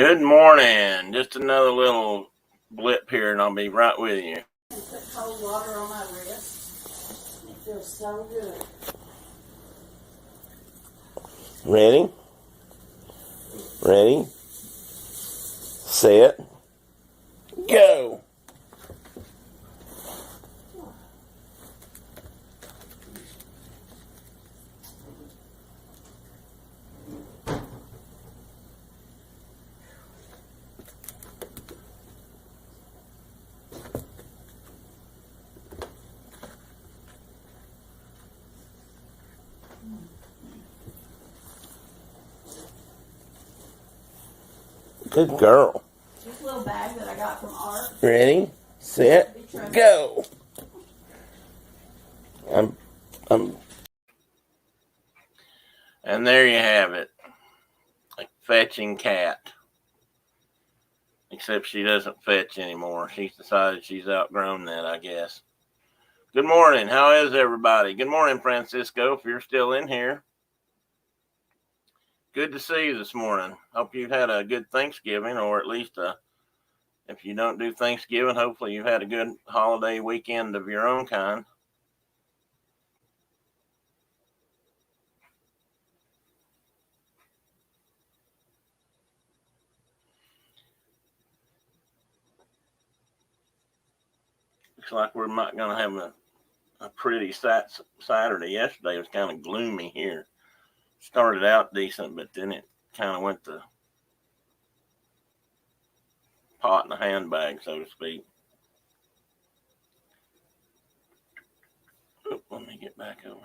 Good morning. Just another little blip here, and I'll be right with you. Put cold water on my wrist. It feels so good. Ready? Ready? Set. Go. Good girl. This little bag that I got from Art. Ready, set, go. And there you have it. A fetching cat. Except she doesn't fetch anymore. She's decided she's outgrown that, I guess. Good morning. How is everybody? Good morning, Francisco, if you're still in here. Good to see you this morning. Hope you've had a good Thanksgiving, or at least if you don't do Thanksgiving, hopefully you've had a good holiday weekend of your own kind. Looks like we're not going to have a pretty Saturday. Yesterday was kind of gloomy here. Started out decent, but then it kind of went to pot in a handbag, so to speak. Oop, let me get back over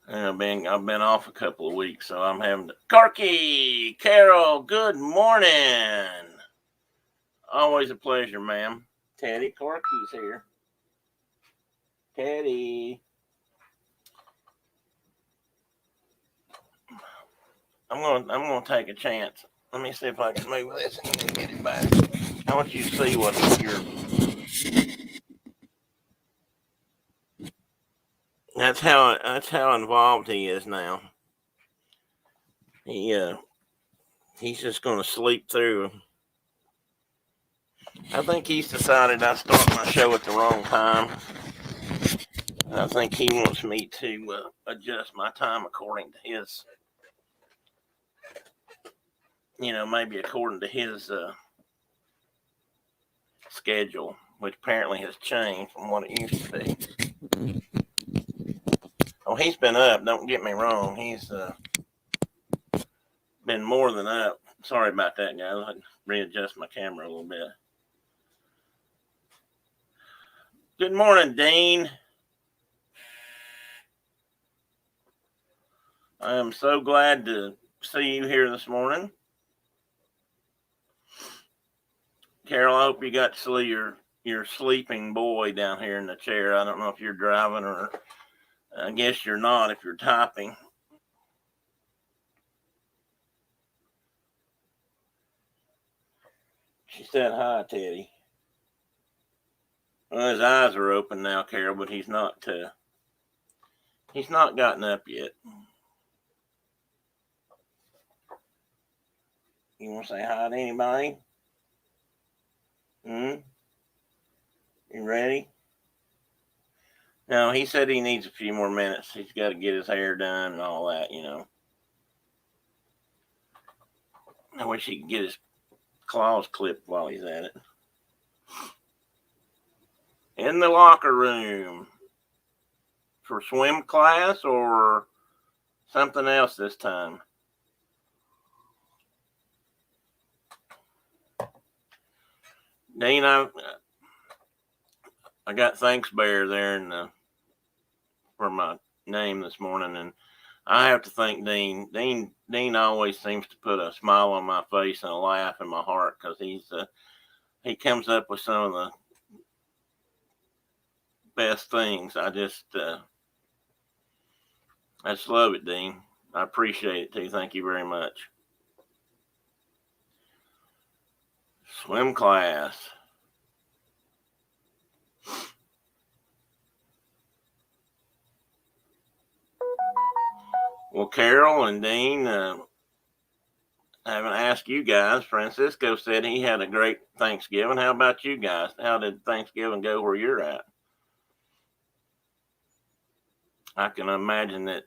here. I've been off a couple of weeks, so I'm having to. Corky, Carol, good morning. Always a pleasure, ma'am. Teddy, Corky's here. Teddy. I'm gonna take a chance. Let me see if I can move this and get it back. I want you to see what you're. That's how involved he is now. He's just gonna sleep through. I think he's decided I start my show at the wrong time. I think he wants me to adjust my time according to his, maybe according to his schedule, which apparently has changed from what it used to be. Oh, he's been up. Don't get me wrong. He's been more than up. Sorry about that, guys. I'll readjust my camera a little bit. Good morning, Dean. I am so glad to see you here this morning. Carol, I hope you got to see your sleeping boy down here in the chair. I don't know if you're driving, or I guess you're not if you're typing. She said hi, Teddy. Well, his eyes are open now, Carol, but he's not gotten up yet. You want to say hi to anybody? You ready? No, he said he needs a few more minutes. He's got to get his hair done and all that, I wish he could get his claws clipped while he's at it. In the locker room for swim class or something else this time? Dean, I got Thanks Bear there for my name this morning, and I have to thank Dean. Dean always seems to put a smile on my face and a laugh in my heart, because he comes up with some of the best things. I just love it, Dean. I appreciate it too. Thank you very much. Swim class. Well, Carol and Dean, I haven't asked you guys. Francisco said he had a great Thanksgiving. How about you guys? How did Thanksgiving go where you're at? I can imagine that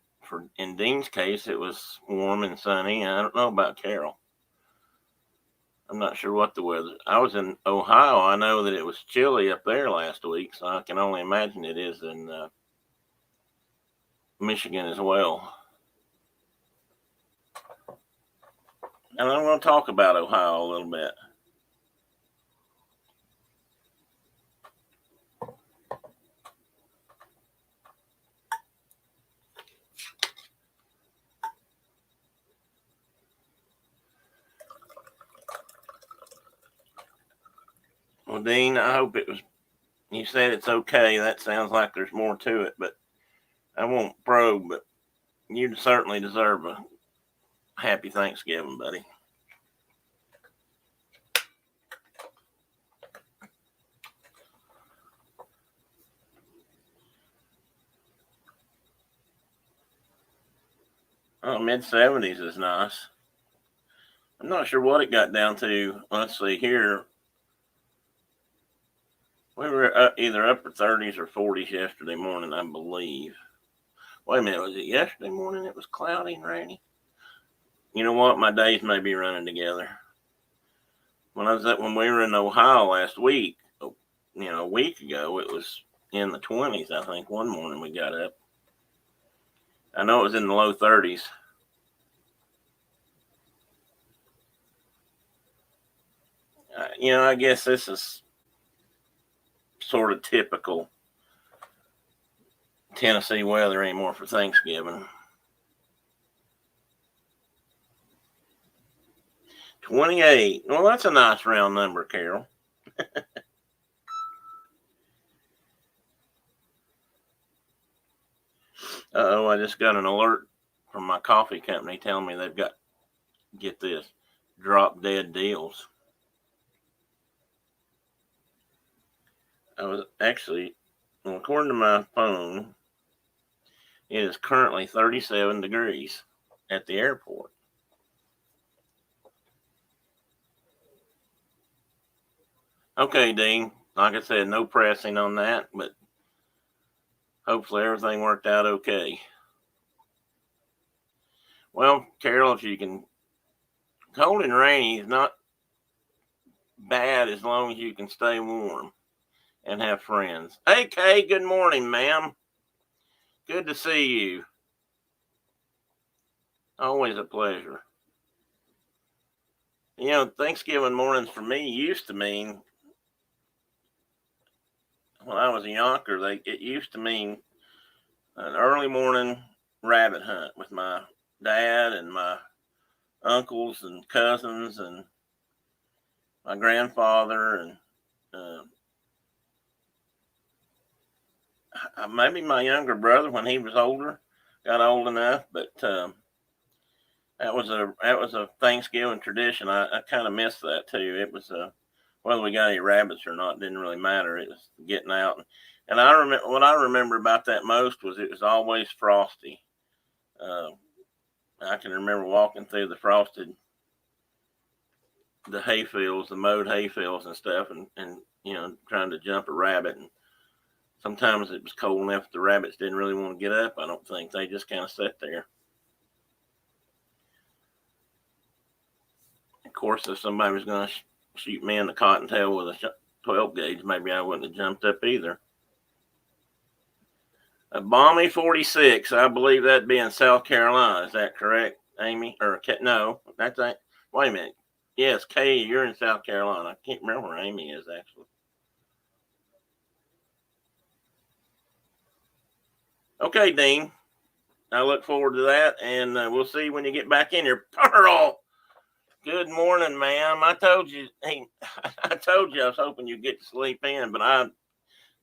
in Dean's case, it was warm and sunny. I don't know about Carol. I'm not sure what the weather. I was in Ohio. I know that it was chilly up there last week, so I can only imagine it is in Michigan as well. And I'm going to talk about Ohio a little bit. Well, Dean, I hope it was. You said it's okay. That sounds like there's more to it, but I won't probe. But you certainly deserve a happy Thanksgiving, buddy. Oh, mid-70s is nice. I'm not sure what it got down to. Let's see here. We were either upper 30s or 40s yesterday morning, I believe. Wait a minute, was it yesterday morning it was cloudy and rainy? You know what? My days may be running together. When we were in Ohio last week, a week ago, it was in the 20s, I think, one morning we got up. I know it was in the low 30s. I guess this is sort of typical Tennessee weather anymore for Thanksgiving. 28. Well, that's a nice round number, Carol. Uh-oh, I just got an alert from my coffee company telling me they've got, get this, drop dead deals. I was actually, well, according to my phone, it is currently 37 degrees at the airport. Okay, Dean. Like I said, no pressing on that, but hopefully everything worked out okay. Well, Carol, if you can, cold and rainy is not bad as long as you can stay warm and have friends. Hey, Kay, good morning, ma'am. Good to see you. Always a pleasure. Thanksgiving mornings for me used to mean, when I was a younker, it used to mean an early morning rabbit hunt with my dad and my uncles and cousins and my grandfather and maybe my younger brother when he was older, got old enough. But that was a Thanksgiving tradition. I kind of miss that too. It was whether we got any rabbits or not didn't really matter. It was getting out, and I remember what I remember about that most was it was always frosty. I can remember walking through the hayfields, the mowed hayfields and stuff, and trying to jump a rabbit. And sometimes it was cold enough the rabbits didn't really want to get up. I don't think they just kind of sat there. Of course, if somebody was going to shoot me in the cottontail with a 12 gauge, maybe I wouldn't have jumped up either. A balmy 46, I believe that'd be in South Carolina. Is that correct, Amy? Or no, that's wait a minute. Yes, Kay, you're in South Carolina. I can't remember where Amy is actually. Okay, Dean. I look forward to that, and we'll see when you get back in here. Pearl, good morning, ma'am. I told you I was hoping you'd get to sleep in, but I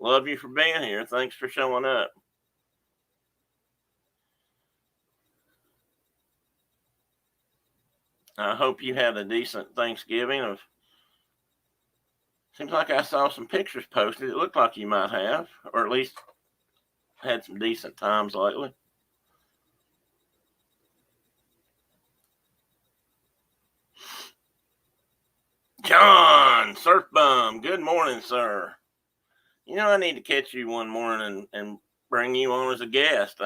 love you for being here. Thanks for showing up. I hope you had a decent Thanksgiving. Seems like I saw some pictures posted. It looked like you might have, or at least had some decent times lately. John, Surf Bum, good morning, sir. You know, I need to catch you one morning and bring you on as a guest.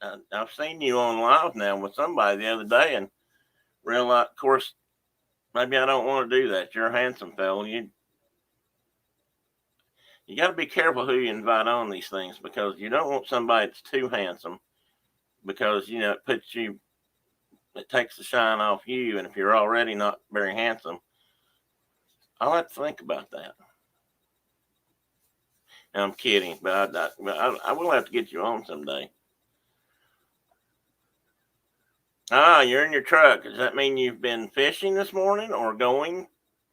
I've seen you on live now with somebody the other day and realized, of course, maybe I don't want to do that. You're a handsome fellow. You got to be careful who you invite on these things because you don't want somebody that's too handsome because, you know, it takes the shine off you. And if you're already not very handsome, I'll have to think about that. And I'm kidding, but I will have to get you on someday. You're in your truck. Does that mean you've been fishing this morning or going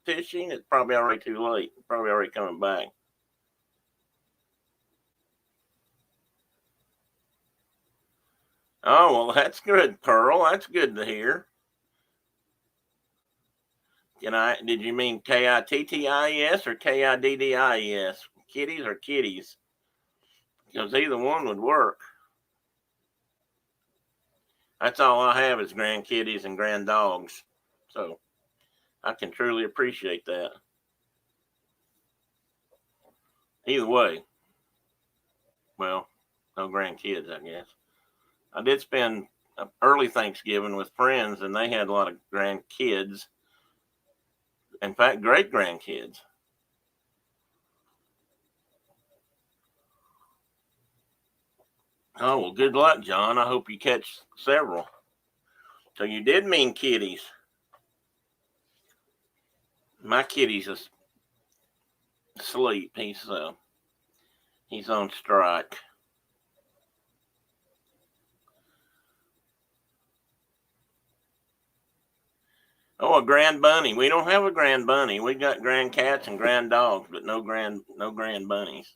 fishing? It's probably already too late. Probably already coming back. Oh, well, that's good, Pearl. That's good to hear. Did you mean Kitties or Kiddis? Kitties or kitties? Because either one would work. That's all I have is grandkitties and grand dogs. So I can truly appreciate that. Either way, well, no grandkids, I guess. I did spend early Thanksgiving with friends, and they had a lot of grandkids. In fact, great grandkids. Oh, well, good luck, John. I hope you catch several. So you did mean kitties. My kitty's asleep. He's on strike. Oh, a grand bunny. We don't have a grand bunny. We got grand cats and grand dogs, but no grand bunnies.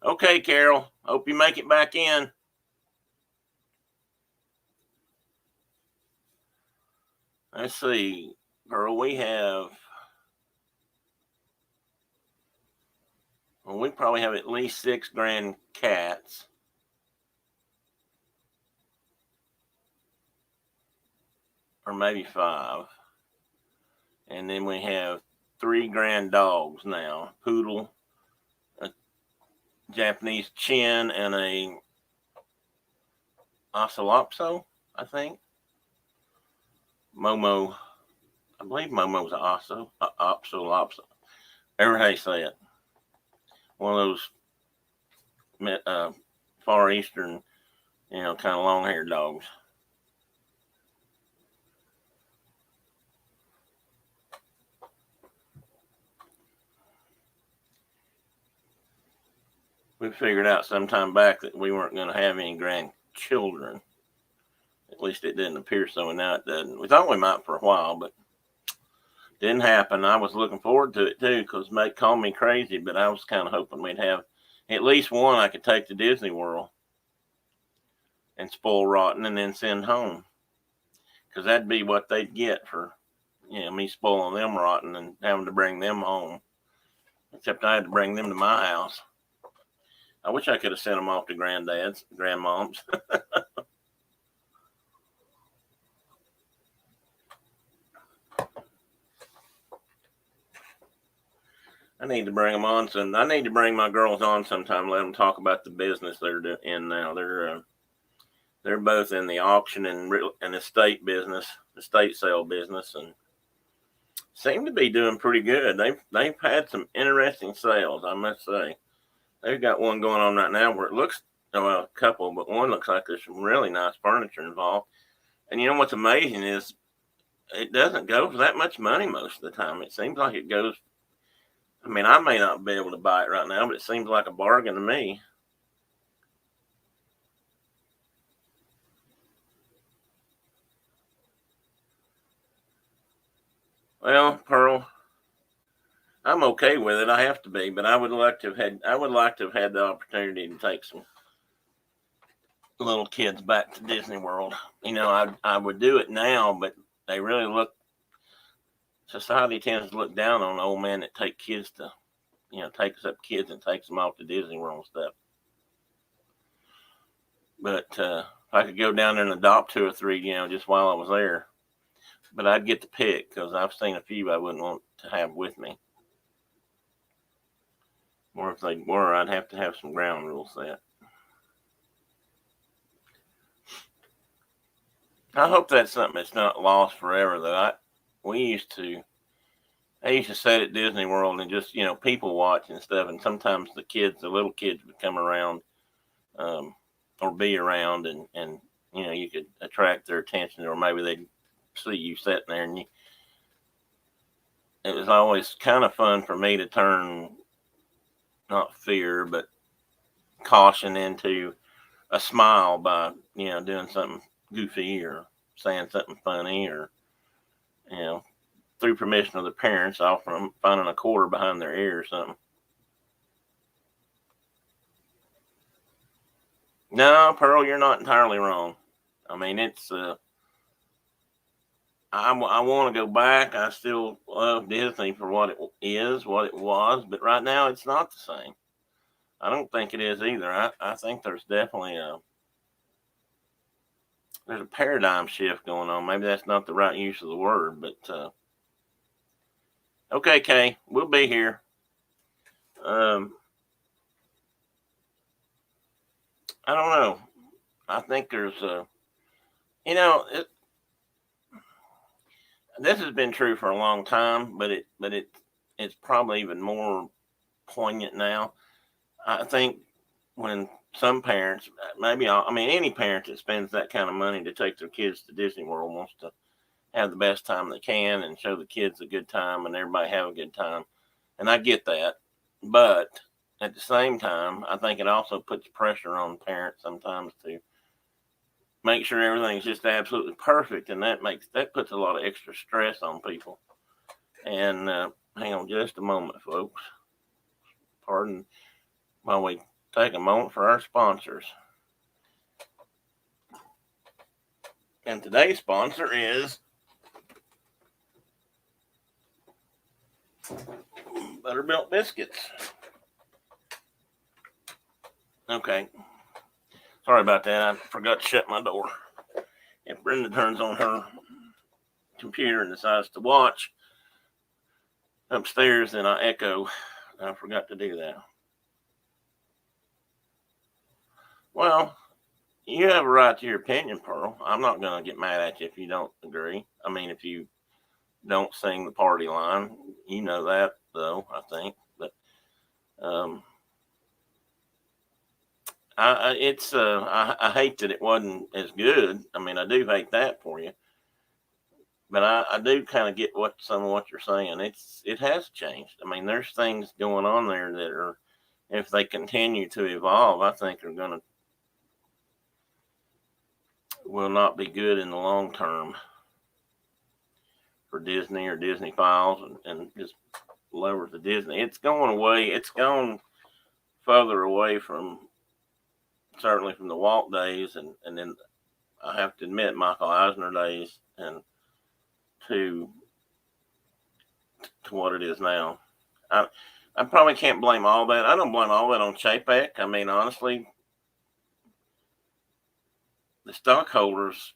Okay, Carol. Hope you make it back in. Let's see, Pearl. We probably have at least 6 grand cats. Or maybe 5. And then we have 3 grand dogs now. Poodle, a Japanese chin, and a ocelopso, I think. Momo. I believe Momo's an ocelopso. Ever how you say it. One of those Far Eastern, kind of long-haired dogs. We figured out sometime back that we weren't going to have any grandchildren. At least it didn't appear so, and now it doesn't. We thought we might for a while, but didn't happen. I was looking forward to it too, because they call me crazy, but I was kind of hoping we'd have at least one I could take to Disney World and spoil rotten and then send home. Because that'd be what they'd get for, me spoiling them rotten and having to bring them home. Except I had to bring them to my house. I wish I could have sent them off to granddads, grandmoms. I need to bring them on some. I need to bring my girls on sometime. Let them talk about the business they're in now. They're both in the auction and estate business, estate sale business, and seem to be doing pretty good. They've had some interesting sales, I must say. They've got one going on right now where it looks, well, a couple, but one looks like there's some really nice furniture involved. And you know what's amazing is it doesn't go for that much money most of the time. It seems like it goes. I mean, I may not be able to buy it right now, but it seems like a bargain to me. Well, Pearl, I'm okay with it. I have to be, but I would like to have had the opportunity to take some little kids back to Disney World. I would do it now, but they really society tends to look down on old men that take kids to, takes up kids and takes them off to Disney World and stuff. But if I could go down there and adopt 2 or 3, just while I was there. but I'd get to pick because I've seen a few I wouldn't want to have with me. Or if they were, I'd have to have some ground rules set. I hope that's something that's not lost forever. That I used to sit at Disney World and just people watch and stuff, and sometimes the little kids would come around, or be around, and you could attract their attention, or maybe they'd see you sitting there, and it was always kind of fun for me to turn not fear but caution into a smile by doing something goofy or saying something funny, or through permission of the parents, offering finding a quarter behind their ear or something. No, Pearl, you're not entirely wrong. I mean, it's I want to go back. I still love Disney for what it is, what it was, but right now it's not the same. I don't think it is either. I think there's definitely there's a paradigm shift going on. Maybe that's not the right use of the word, but okay, Kay, we'll be here. I don't know. I think there's this has been true for a long time, but it's probably even more poignant now. I think when some parents, any parent that spends that kind of money to take their kids to Disney World wants to have the best time they can and show the kids a good time and everybody have a good time. And I get that. But at the same time, I think it also puts pressure on parents sometimes to make sure everything's just absolutely perfect. And that puts a lot of extra stress on people. And hang on just a moment, folks. Pardon while we take a moment for our sponsors. And today's sponsor is Buttermilk Biscuits. Okay. Sorry about that. I forgot to shut my door. If Brenda turns on her computer and decides to watch upstairs, then I echo. I forgot to do that. Well, you have a right to your opinion, Pearl. I'm not going to get mad at you if you don't agree. I mean, if you don't sing the party line, you know that, though, I think. But I hate that it wasn't as good. I mean, I do hate that for you. But I do kind of get some of what you're saying. It has changed. I mean, there's things going on there that are, if they continue to evolve, I think will not be good in the long term for Disney or Disney Files, and just lower the Disney. It's going away. It's gone further away certainly from the Walt days, and then I have to admit Michael Eisner days, and to what it is now. I probably can't blame all that. I don't blame all that on Chapek. I mean, honestly, the stockholders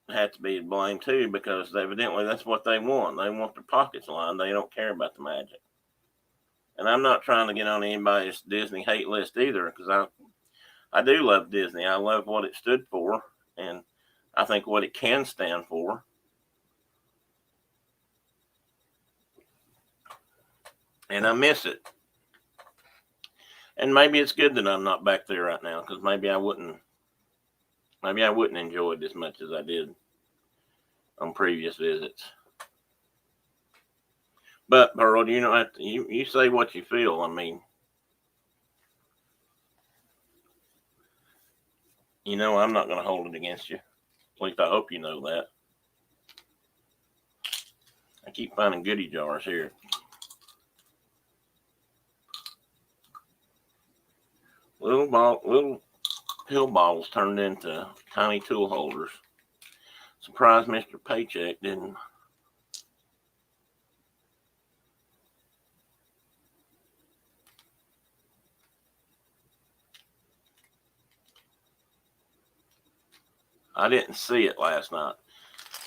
had to be to blame too, because evidently that's what they want. They want their pockets lined. They don't care about the magic. And I'm not trying to get on anybody's Disney hate list either, because I do love Disney. I love what it stood for, and I think what it can stand for. And I miss it. And maybe it's good that I'm not back there right now, because maybe I wouldn't enjoy it as much as I did on previous visits. But Pearl, you say what you feel. I mean, I'm not going to hold it against you. At least I hope you know that. I keep finding goodie jars here. Little pill bottles turned into tiny tool holders. Surprised Mr. Paycheck didn't. I didn't see it last night.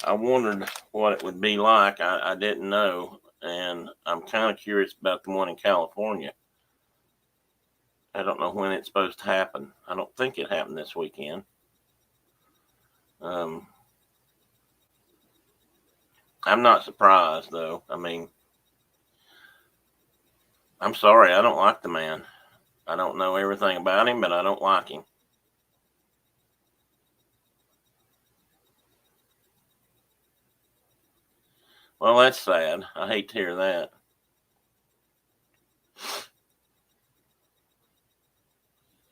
I wondered what it would be like. I didn't know, and I'm kind of curious about the one in California. I don't know when it's supposed to happen. I don't think it happened this weekend. I'm not surprised, though. I mean, I'm sorry, I don't like the man. I don't know everything about him, but I don't like him. Well, that's sad. I hate to hear that.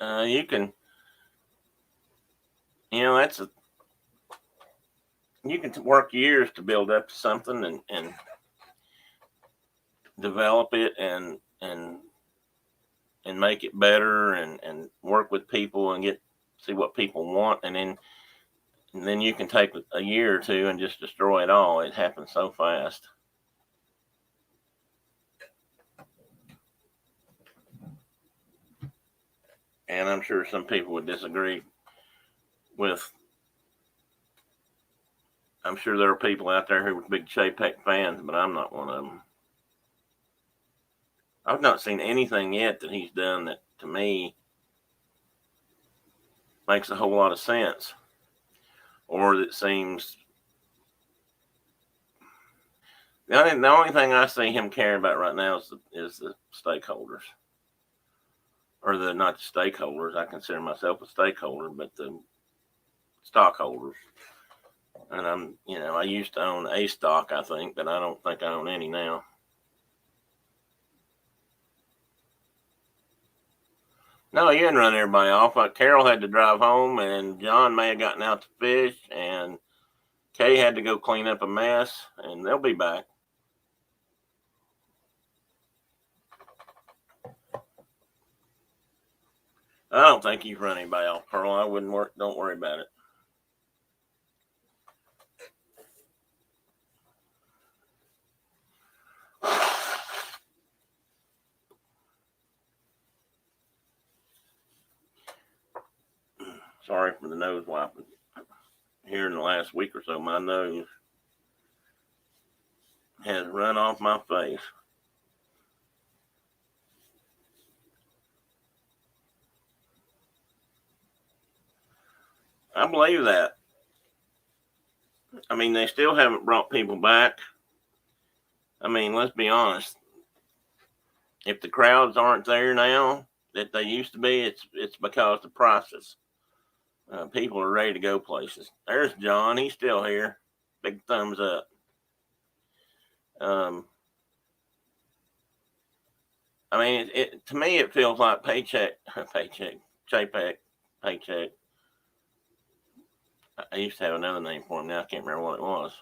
You can, that's you can work years to build up to something and develop it and make it better and work with people and see what people want, and then you can take a year or two and just destroy it all. It happens so fast. And I'm sure some people would disagree with. I'm sure there are people out there who are big Chapek fans, but I'm not one of them. I've not seen anything yet that he's done that, to me, makes a whole lot of sense, or that seems. The only thing I see him caring about right now is the stakeholders, or not the stakeholders. I consider myself a stakeholder, but the stockholders. And I used to own a stock, I think, but I don't think I own any now. No, you didn't run everybody off. Carol had to drive home, and John may have gotten out to fish, and Kay had to go clean up a mess, and they'll be back. I don't think you've run anybody off, Pearl. I wouldn't work. Don't worry about it. Sorry for the nose wiping. Here in the last week or so, my nose has run off my face. I believe that. I mean, they still haven't brought people back. I mean, let's be honest. If the crowds aren't there now that they used to be, it's because the prices. People are ready to go places. There's John. He's still here. Big thumbs up. I mean, to me, it feels like paycheck, Chapek, paycheck. I used to have another name for him. Now I can't remember what it was.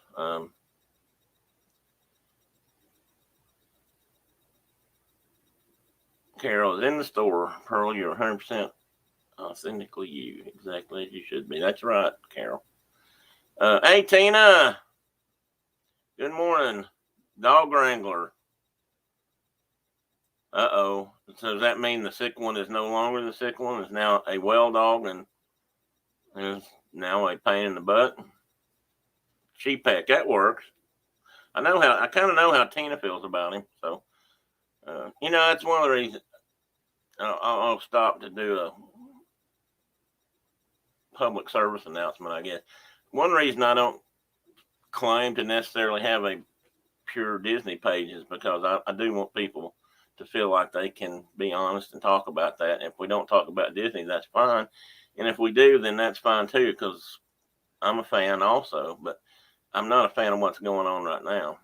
Carol is in the store. Pearl, you're 100% authentically you, exactly as you should be. That's right, Carol. Hey, Tina. Good morning, dog wrangler. Uh-oh. So does that mean the sick one is no longer the sick one? Is now a well dog and is now a pain in the butt? Chapek, that works. I kind of know how Tina feels about him. So, that's one of the reasons I'll stop to do a public service announcement, I guess. One reason I don't claim to necessarily have a pure Disney page is because I do want people to feel like they can be honest and talk about that. And if we don't talk about Disney, that's fine. And if we do, then that's fine too, because I'm a fan also, but I'm not a fan of what's going on right now.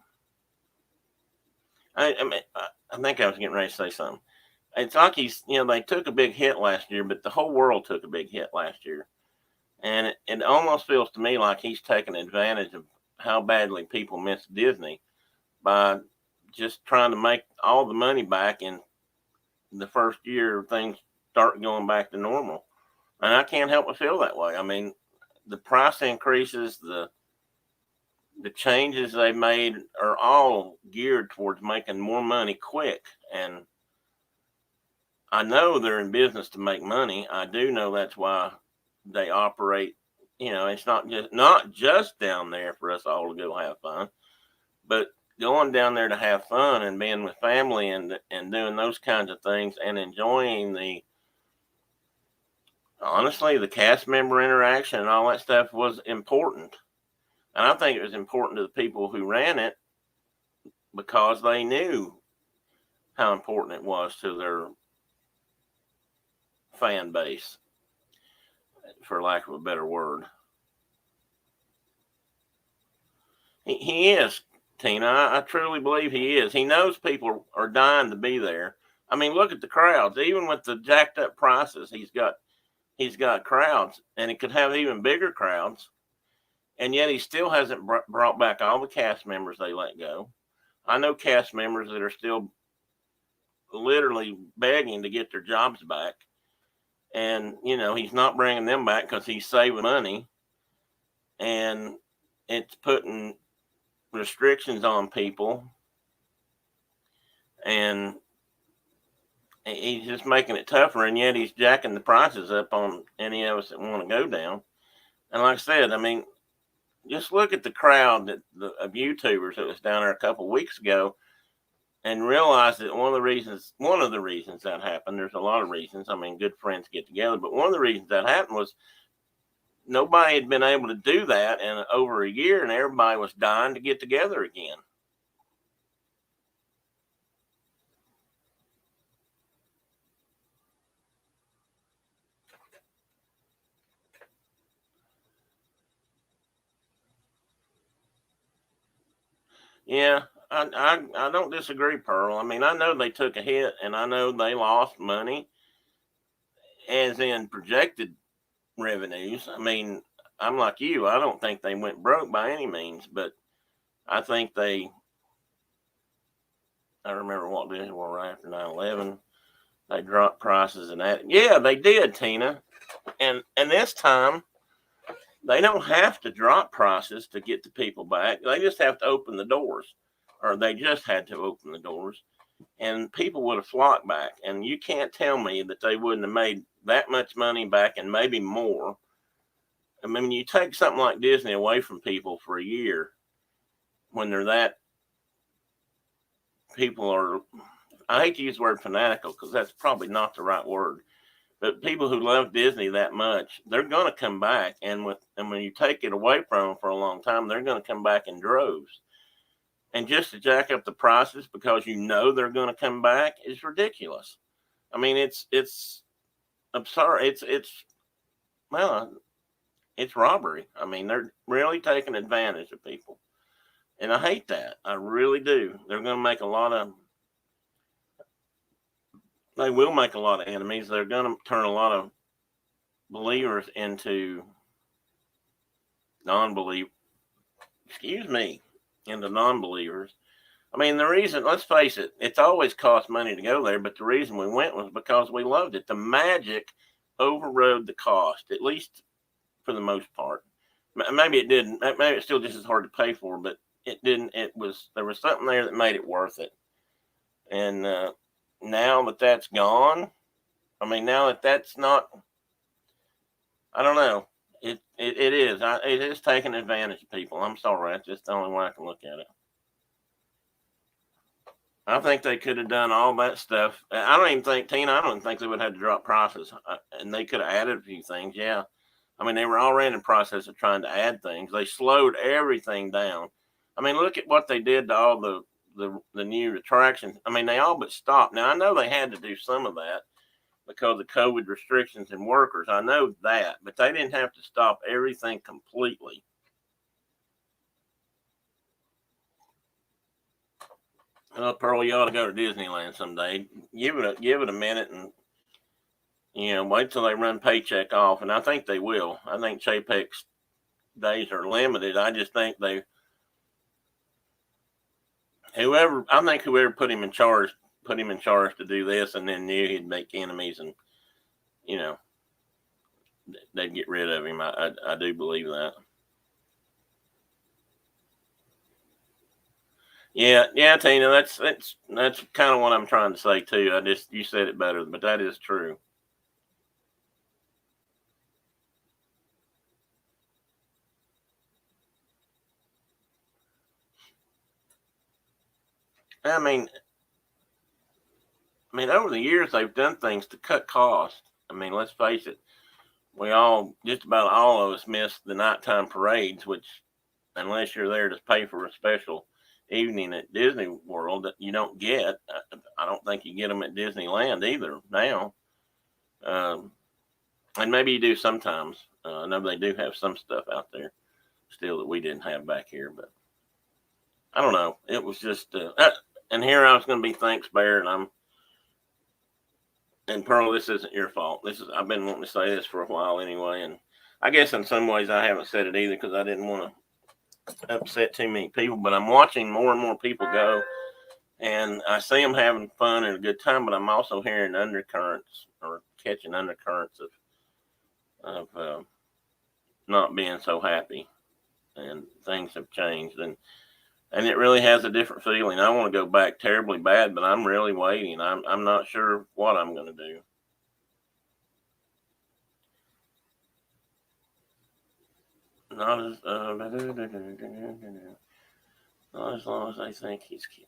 I think I was getting ready to say something. It's like they took a big hit last year, but the whole world took a big hit last year. And it almost feels to me like he's taking advantage of how badly people miss Disney by just trying to make all the money back in the first year things start going back to normal. And I can't help but feel that way. I mean, the price increases, the changes they made are all geared towards making more money quick. And I know they're in business to make money. I do know that's why they operate it's not just down there for us all to go have fun, but going down there to have fun and being with family and doing those kinds of things and enjoying honestly, the cast member interaction and all that stuff was important. And I think it was important to the people who ran it because they knew how important it was to their fan base, for lack of a better word. He is, Tina. I truly believe he is. He knows people are dying to be there. I mean, look at the crowds. Even with the jacked up prices, he's got crowds, and he could have even bigger crowds. And yet he still hasn't brought back all the cast members they let go. I know cast members that are still literally begging to get their jobs back. And, he's not bringing them back because he's saving money. And it's putting restrictions on people. And he's just making it tougher. And yet he's jacking the prices up on any of us that want to go down. And like I said, I mean, just look at the crowd of YouTubers that was down there a couple of weeks ago, and realize that one of the reasons that happened, there's a lot of reasons. I mean, good friends get together, but one of the reasons that happened was nobody had been able to do that in over a year, and everybody was dying to get together again. Yeah, I don't disagree, Pearl. I mean, I know they took a hit, and I know they lost money, as in projected revenues. I mean, I'm like you. I don't think they went broke by any means, but I think I remember what they were right after 9/11. They dropped prices and that. Yeah, they did, Tina. And this time they don't have to drop prices to get the people back. They just have to open the doors, or they just had to open the doors, and people would have flocked back. And you can't tell me that they wouldn't have made that much money back and maybe more. I mean, you take something like Disney away from people for a year when they're that people are, I hate to use the word fanatical because that's probably not the right word, but people who love Disney that much, they're going to come back. And when you take it away from them for a long time, they're going to come back in droves. And just to jack up the prices because they're going to come back is ridiculous. I mean, it's absurd. Well, it's robbery. I mean, they're really taking advantage of people. And I hate that. I really do. They will make a lot of enemies. They're going to turn a lot of believers into non-believers. Into non-believers. I mean, the reason, let's face it, it's always cost money to go there, but the reason we went was because we loved it. The magic overrode the cost, at least for the most part. Maybe it didn't. Maybe it's still just as hard to pay for, but it didn't. There was something there that made it worth it. And now that that's gone, I mean, now that that's not, I don't know. It is. It is taking advantage of people. I'm sorry. That's just the only way I can look at it. I think they could have done all that stuff. I don't even think, Tina, I don't even think they would have had to drop prices. And they could have added a few things. Yeah. I mean, they were already in the process of trying to add things. They slowed everything down. I mean, look at what they did to all the new attractions. I mean, they all but stopped. Now, I know they had to do some of that because of COVID restrictions and workers. I know that, but they didn't have to stop everything completely. Pearl, you ought to go to Disneyland someday. Give it a minute, and wait till they run paycheck off, and I think they will. I think Chapek's days are limited. I just think whoever put him in charge to do this, and then knew he'd make enemies, and they'd get rid of him. I do believe that. Yeah, Tina. That's kind of what I'm trying to say too. You said it better, but that is true. I mean, over the years they've done things to cut costs. I mean, let's face it, just about all of us miss the nighttime parades, which, unless you're there to pay for a special evening at Disney World, that you don't get. I don't think you get them at Disneyland either now. And maybe you do sometimes. I know they do have some stuff out there still that we didn't have back here, but I don't know. It was just, and here I was going to be thanks bear, and Pearl, this isn't your fault. I've been wanting to say this for a while anyway, and I guess in some ways I haven't said it either because I didn't want to upset too many people. But I'm watching more and more people go, and I see them having fun and a good time. But I'm also hearing undercurrents or catching undercurrents of not being so happy, and things have changed, and it really has a different feeling. I want to go back terribly bad, but I'm really waiting. I'm not sure what I'm going to do. Not as not as long as I think he's cute.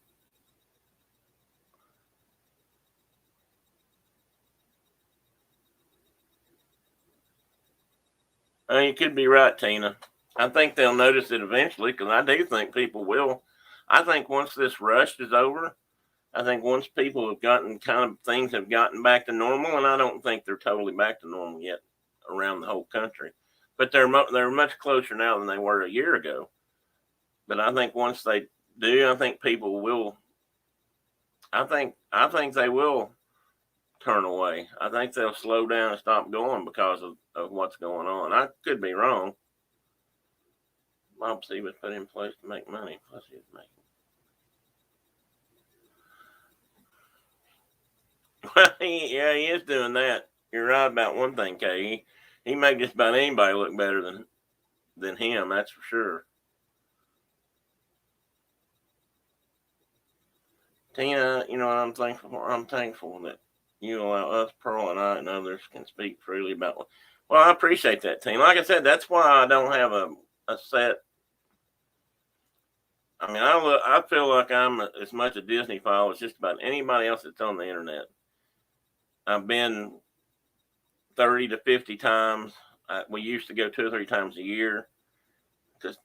You could be right, Tina. I think they'll notice it eventually because I do think people will. I think once this rush is over, I think once people have things have gotten back to normal, and I don't think they're totally back to normal yet around the whole country, but they're much closer now than they were a year ago. But I think once they do, I think people will. I think they will turn away. I think they'll slow down and stop going because of what's going on. I could be wrong. Bob C was put in place to make money. Plus, he was making. Well, he is doing that. You're right about one thing, Kay. He made just about anybody look better than him. That's for sure. Tina, you know what I'm thankful for? I'm thankful that you allow us, Pearl and I, and others can speak freely about. Well, I appreciate that, Tina. Like I said, that's why I don't have a set. I mean, I feel like I'm as much a Disney file as just about anybody else that's on the internet. I've been 30 to 50 times. We used to go 2 or 3 times a year,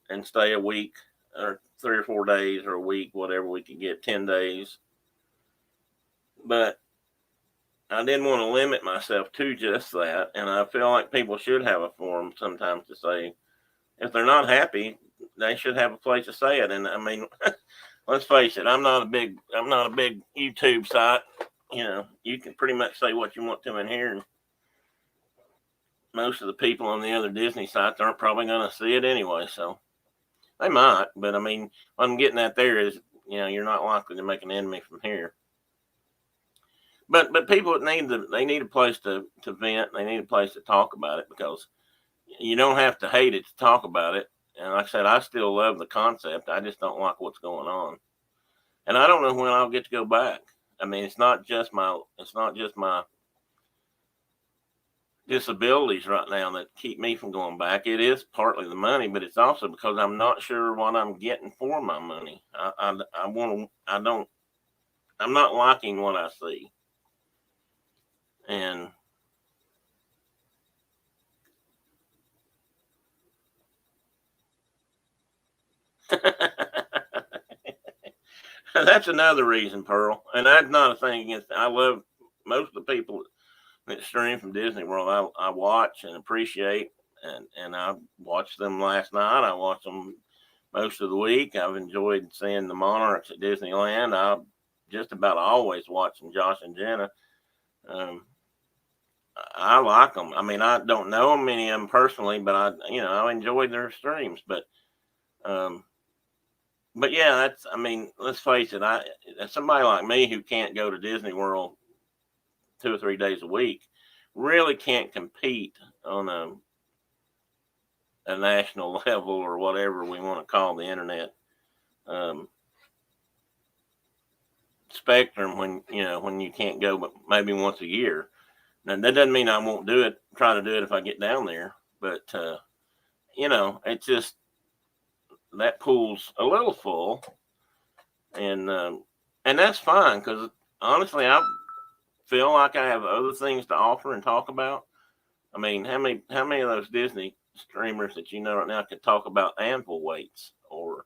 and stay a week or 3 or 4 days or a week, whatever we could get, 10 days. But I didn't want to limit myself to just that, and I feel like people should have a forum sometimes to say if they're not happy, they should have a place to say it. And I mean, let's face it, I'm not a big YouTube site. You know, you can pretty much say what you want to in here, and most of the people on the other Disney sites aren't probably going to see it anyway. So they might, but I mean, what I'm getting at there is, you're not likely to make an enemy from here. But people need a place to vent. They need a place to talk about it because you don't have to hate it to talk about it. And like I said, I still love the concept. I just don't like what's going on, and I don't know when I'll get to go back. I mean, it's not just my disabilities right now that keep me from going back. It is partly the money, but it's also because I'm not sure what I'm getting for my money. I'm not liking what I see. And that's another reason, Pearl. And that's not a thing against. I love most of the people that stream from Disney World. I watch and appreciate, and I watched them last night. I watched them most of the week. I've enjoyed seeing the Monarchs at Disneyland. I just about always watching Josh and Jenna. I like them. I mean, I don't know many of them personally, but I enjoyed their streams. But yeah, I mean, let's face it. Somebody like me who can't go to Disney World 2 or 3 days a week really can't compete on a national level or whatever we want to call the internet spectrum when you can't go but maybe once a year. Now that doesn't mean I won't try to do it if I get down there, but it's just that pool's a little full, and And that's fine because honestly, I feel like I have other things to offer and talk about. I mean, how many of those Disney streamers that you know right now could talk about anvil weights or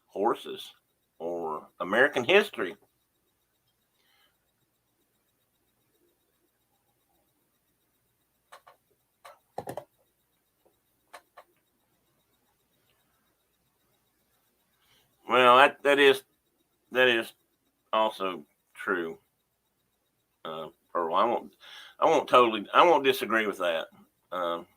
horses or American history? Well, that is also true, Pearl. I won't disagree with that. Um,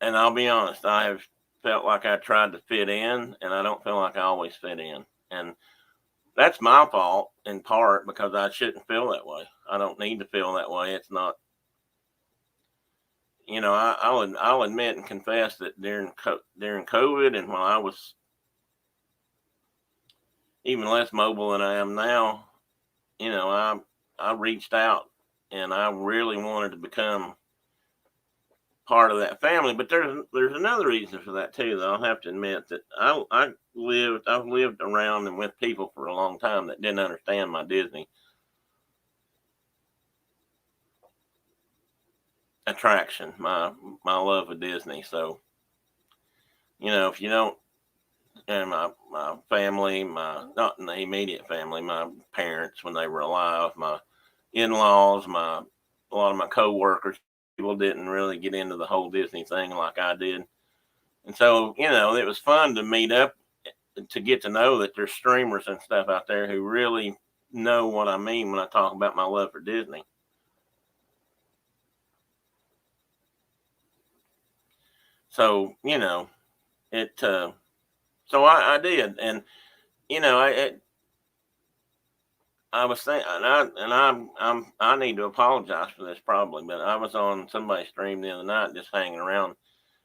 and I'll be honest, I have felt like I tried to fit in, and I don't feel like I always fit in, and that's my fault in part because I shouldn't feel that way. I don't need to feel that way. It's not, I'll admit and confess that during COVID and while I was even less mobile than I am now, I reached out and I really wanted to become part of that family. But there's another reason for that too. Though I'll have to admit that I've lived around and with people for a long time that didn't understand my Disney attraction, my love of Disney. So if you don't, and my family, my not in the immediate family, my parents when they were alive, my in-laws, my a lot of my co-workers, people didn't really get into the whole Disney thing like I did. And so, it was fun to meet up to get to know that there's streamers and stuff out there who really know what I mean when I talk about my love for Disney. So, it so I did. And I was thinking, I need to apologize for this probably, but I was on somebody's stream the other night just hanging around.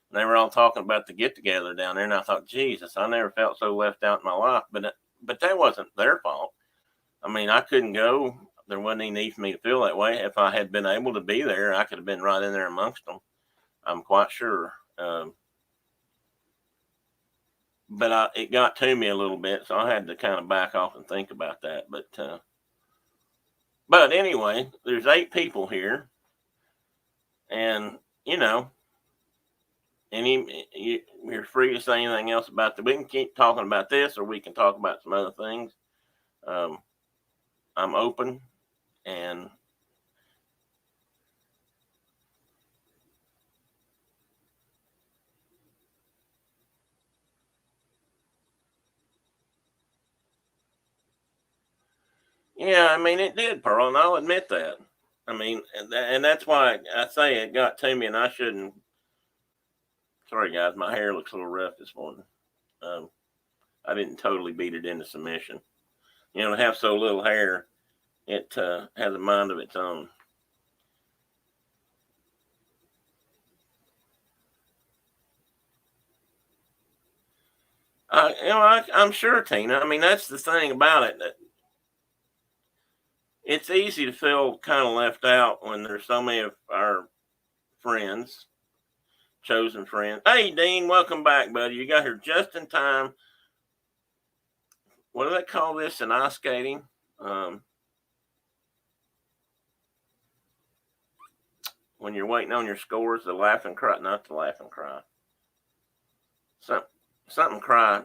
And they were all talking about the get together down there, and I thought, Jesus, I never felt so left out in my life. But that wasn't their fault. I mean, I couldn't go. There wasn't any need for me to feel that way. If I had been able to be there, I could have been right in there amongst them. I'm quite sure. But it got to me a little bit, so I had to kind of back off and think about that. But anyway, there's 8 people here, and you're free to say anything else about that. We can keep talking about this, or we can talk about some other things. Um, I'm open, and yeah, I mean it did, Pearl, and I'll admit that. I mean, and that's why I say it got to me, and I shouldn't. Sorry, guys, my hair looks a little rough this morning. Um, I didn't totally beat it into submission. To have so little hair, it has a mind of its own. I'm sure, Tina. I mean, that's the thing about it. That it's easy to feel kind of left out when there's so many of our friends, chosen friends. Hey, Dean, welcome back, buddy. You got here just in time. What do they call this in ice skating? Um, when you're waiting on your scores, the laughing cry, not the laughing cry. Some, something cry.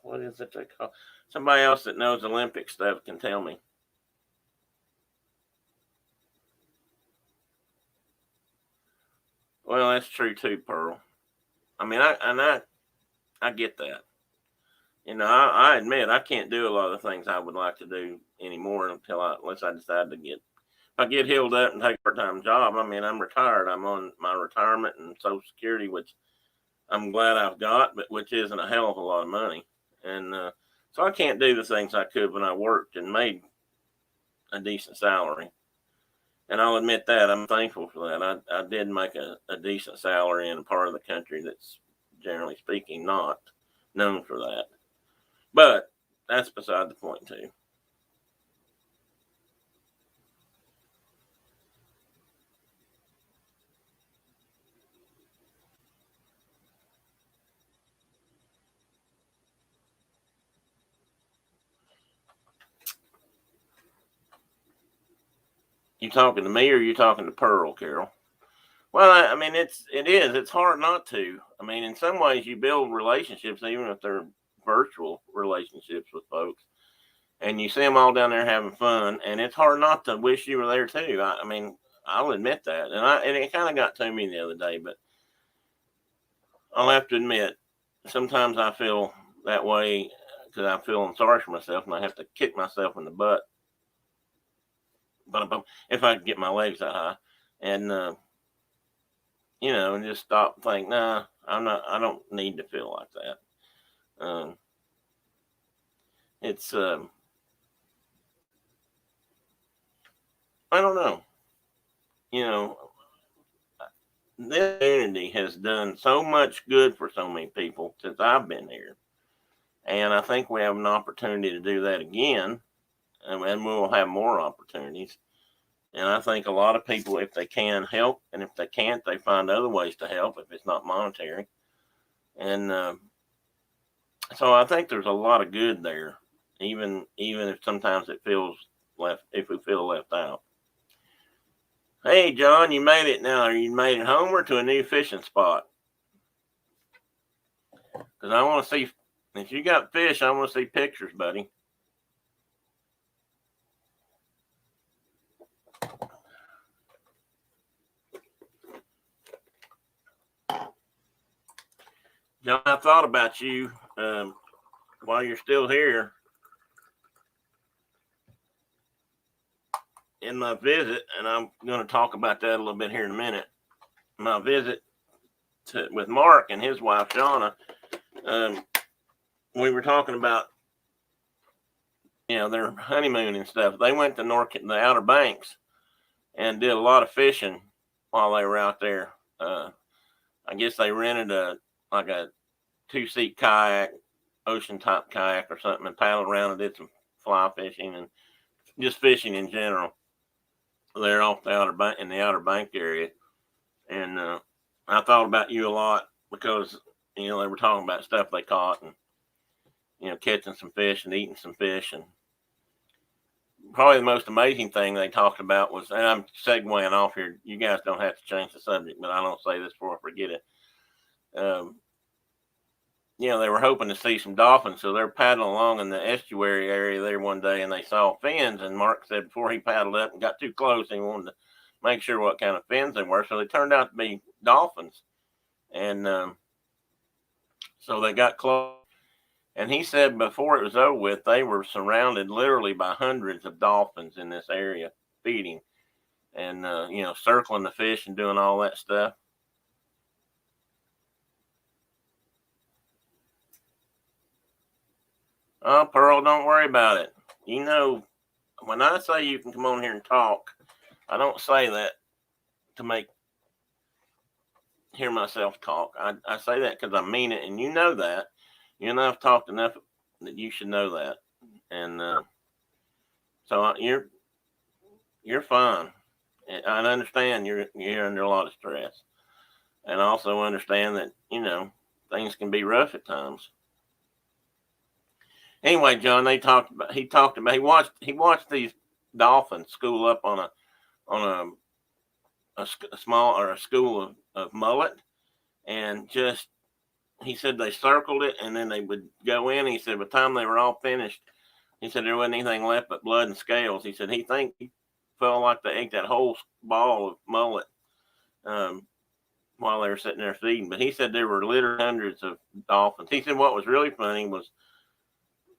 What is it they call? Somebody else that knows Olympic stuff can tell me. Well, that's true too, Pearl. I mean, I get that. I admit I can't do a lot of the things I would like to do anymore unless I decide to get. If I get healed up and take a part-time job, I mean, I'm retired. I'm on my retirement and Social Security, which I'm glad I've got, but which isn't a hell of a lot of money. And so I can't do the things I could when I worked and made a decent salary. And I'll admit that I'm thankful for that. I did make a decent salary in a part of the country that's generally speaking not known for that. But that's beside the point too. You talking to me or you talking to Pearl, Carol? Well, I mean, it is. It's hard not to. I mean, in some ways, you build relationships, even if they're virtual relationships with folks, and you see them all down there having fun, and it's hard not to wish you were there too. I mean, I'll admit that, and it kind of got to me the other day, but I'll have to admit, sometimes I feel that way because I'm feeling sorry for myself, and I have to kick myself in the butt. But if I could get my legs that high, and and just stop and think, nah, I'm not. I don't need to feel like that. It's I don't know. You know, this community has done so much good for so many people since I've been here, and I think we have an opportunity to do that again, and we'll have more opportunities. And I think a lot of people, if they can, help, and if they can't, they find other ways to help if it's not monetary. And so I think there's a lot of good there, even if sometimes it feels left, if we feel left out. Hey, John, you made it now. You made it home or to a new fishing spot? Because I want to see, if you got fish, I want to see pictures, buddy. John, I thought about you while you're still here in my visit, and I'm going to talk about that a little bit here in a minute. My visit with Mark and his wife, Shauna, we were talking about, their honeymoon and stuff. They went to the Outer Banks and did a lot of fishing while they were out there. I guess they rented a 2-seat kayak, ocean type kayak or something, and paddled around and did some fly fishing and just fishing in general. They're off the Outer Bank area, and I thought about you a lot because they were talking about stuff they caught and catching some fish and eating some fish. And probably the most amazing thing they talked about was, and I'm segueing off here, you guys don't have to change the subject, but I don't say this before I forget it. They were hoping to see some dolphins, so they're paddling along in the estuary area there one day, and they saw fins. And Mark said before he paddled up and got too close, he wanted to make sure what kind of fins they were. So they turned out to be dolphins, and so they got close. And he said before it was over with, they were surrounded literally by hundreds of dolphins in this area feeding, and circling the fish and doing all that stuff. Oh, Pearl, don't worry about it. When I say you can come on here and talk, I don't say that to hear myself talk. I say that because I mean it, and you know that. I've talked enough that you should know that. And so you're fine. I understand you're under a lot of stress, and I also understand that things can be rough at times. Anyway, John, he watched these dolphins school up on a small or a school of mullet, and just he said they circled it and then they would go in. He said by the time they were all finished, he said there wasn't anything left but blood and scales. He said he felt like they ate that whole ball of mullet while they were sitting there feeding. But he said there were literally hundreds of dolphins. He said what was really funny was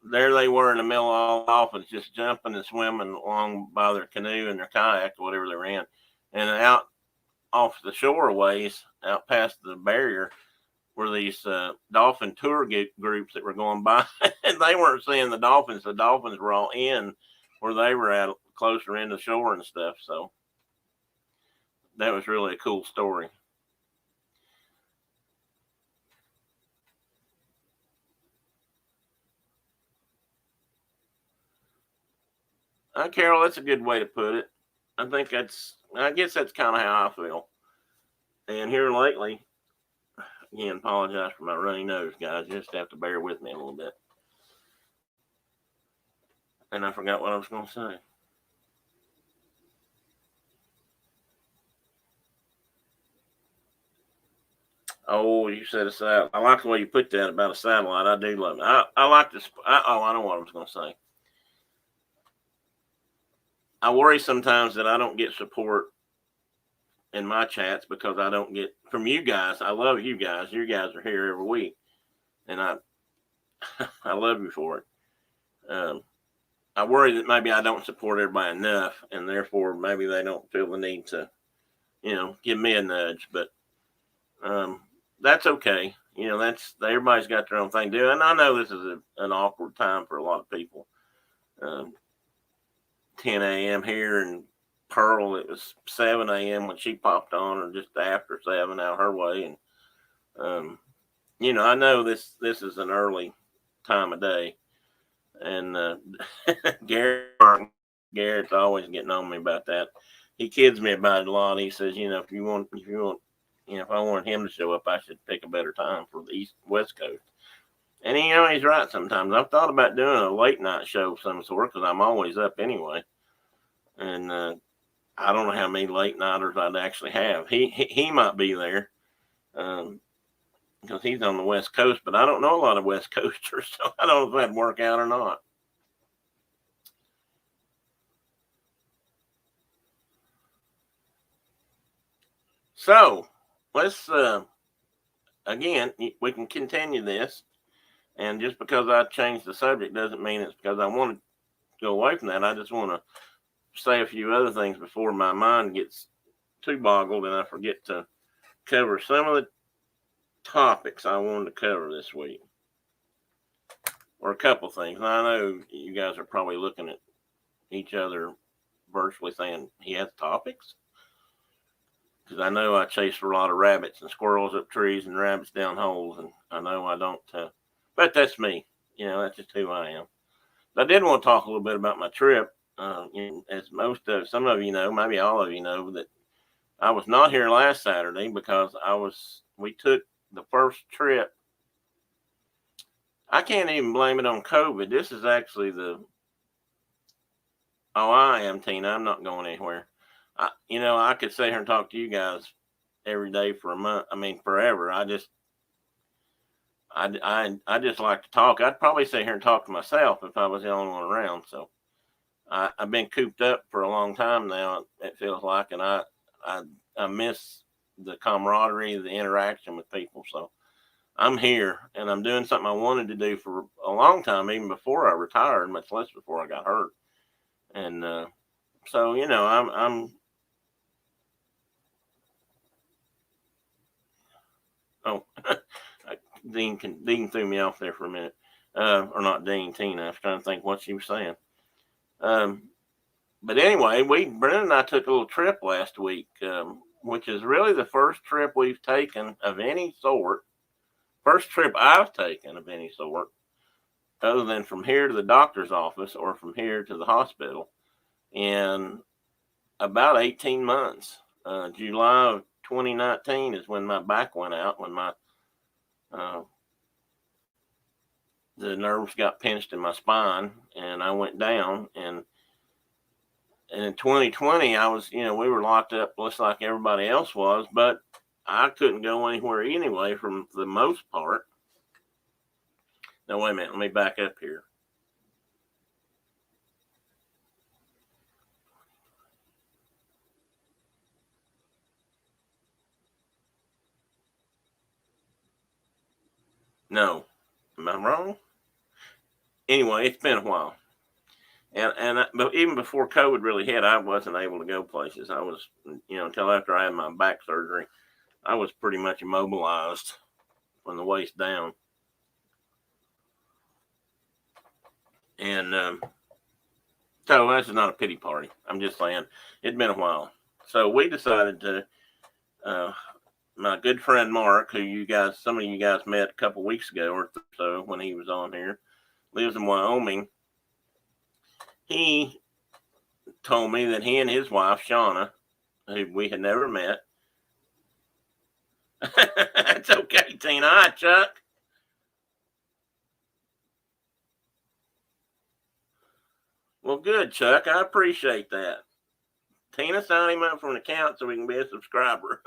there they were in the middle of all the dolphins just jumping and swimming along by their canoe and their kayak or whatever they were in. And out off the shore ways, out past the barrier, were these dolphin tour groups that were going by. And they weren't seeing the dolphins. The dolphins were all in where they were at, closer into shore and stuff. So that was really a cool story. Carol, that's a good way to put it. I guess that's kind of how I feel. And here lately, again, apologize for my runny nose, guys. You just have to bear with me a little bit. And I forgot what I was going to say. Oh, you said a satellite. I like the way you put that about a satellite. I do love it. I like this. I know what I was going to say. I worry sometimes that I don't get support in my chats because I don't get from you guys. I love you guys. You guys are here every week, and I love you for it. I worry that maybe I don't support everybody enough, and therefore maybe they don't feel the need to, give me a nudge. But that's okay. That's everybody's got their own thing to do, and I know this is an awkward time for a lot of people. Um, 10 a.m. here, and Pearl, it was 7 a.m. when she popped on, or just after 7 out her way, and I know this is an early time of day, and Garrett's always getting on me about that. He kids me about it a lot. He says, if I wanted him to show up, I should pick a better time for the West Coast. And he's right sometimes. I've thought about doing a late night show of some sort because I'm always up anyway. And I don't know how many late nighters I'd actually have. He might be there because he's on the West Coast, but I don't know a lot of West Coasters, so I don't know if that'd work out or not. So let's again, we can continue this, and just because I changed the subject doesn't mean it's because I want to go away from that. I just want to say a few other things before my mind gets too boggled and I forget to cover some of the topics I wanted to cover this week, or a couple things. I know you guys are probably looking at each other virtually saying he has topics, because I know I chase for a lot of rabbits and squirrels up trees and rabbits down holes, and I know I don't, but that's me. That's just who I am. But I did want to talk a little bit about my trip. As some of you know, maybe all of you know, that I was not here last Saturday because we took the first trip. I can't even blame it on COVID. This is actually I am, Tina. I'm not going anywhere. I could sit here and talk to you guys every day for a month. I mean, forever. I just like to talk. I'd probably sit here and talk to myself if I was the only one around. So I've been cooped up for a long time now. It feels like, and I miss the camaraderie, the interaction with people. So I'm here, and I'm doing something I wanted to do for a long time, even before I retired, much less before I got hurt. And so I'm. Oh, Dean threw me off there for a minute, or not Dean, Tina. I was trying to think what she was saying. But anyway, Brenda and I took a little trip last week, which is really the first trip we've taken of any sort. First trip I've taken of any sort, other than from here to the doctor's office or from here to the hospital, in about 18 months. July of 2019 is when my back went out, when the nerves got pinched in my spine and I went down. And in 2020, we were locked up just like everybody else was, but I couldn't go anywhere anyway for the most part. Now, wait a minute. Let me back up here. No. Am I wrong? Anyway, it's been a while. But even before COVID really hit, I wasn't able to go places. I was, until after I had my back surgery, I was pretty much immobilized from the waist down. And so this is not a pity party. I'm just saying it'd been a while. So we decided to, my good friend Mark, who some of you guys met a couple weeks ago or so when he was on here, lives in Wyoming. He told me that he and his wife, Shauna, who we had never met. It's okay, Tina. Hi, Chuck. Well, good, Chuck. I appreciate that. Tina, sign him up for an account so we can be a subscriber.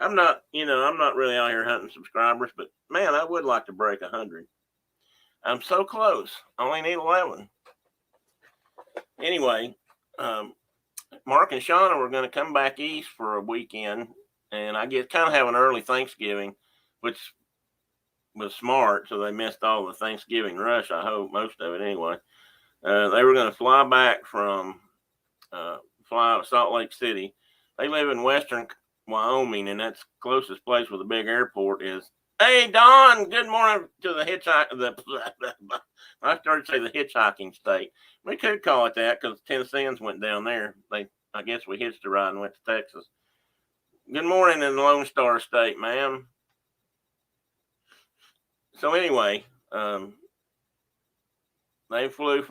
I'm not, I'm not really out here hunting subscribers, but man, I would like to break 100. I'm so close. I only need 11. Anyway, um, Mark and Shauna were going to come back east for a weekend, and I get kind of have an early Thanksgiving, which was smart. So they missed all the Thanksgiving rush. I hope most of it anyway. They were going to fly back from fly out of Salt Lake City. They live in western Wyoming, and that's the closest place with a big airport is. Hey, Don, good morning to the I started to say the hitchhiking state. We could call it that because Tennesseans went down there. I guess we hitched a ride and went to Texas. Good morning in the Lone Star State, ma'am. So anyway, they flew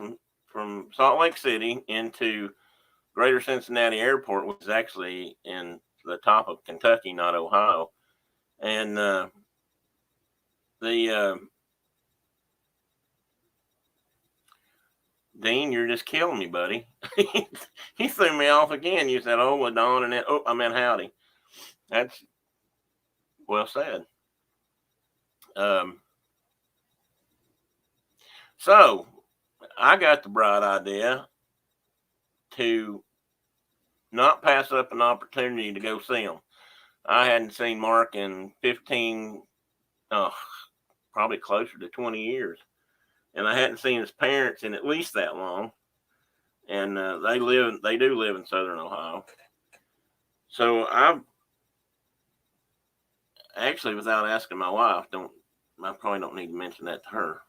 from Salt Lake City into Greater Cincinnati Airport, which is actually in the top of Kentucky, not Ohio. And Dean, you're just killing me, buddy. He threw me off again. You said, "Oh, Don," and then, "Oh, I meant howdy." That's well said. So I got the bright idea to not pass up an opportunity to go see him. I hadn't seen Mark in 15, probably closer to 20 years. And I hadn't seen his parents in at least that long. And they do live in Southern Ohio. So I actually, without asking my wife, I probably don't need to mention that to her.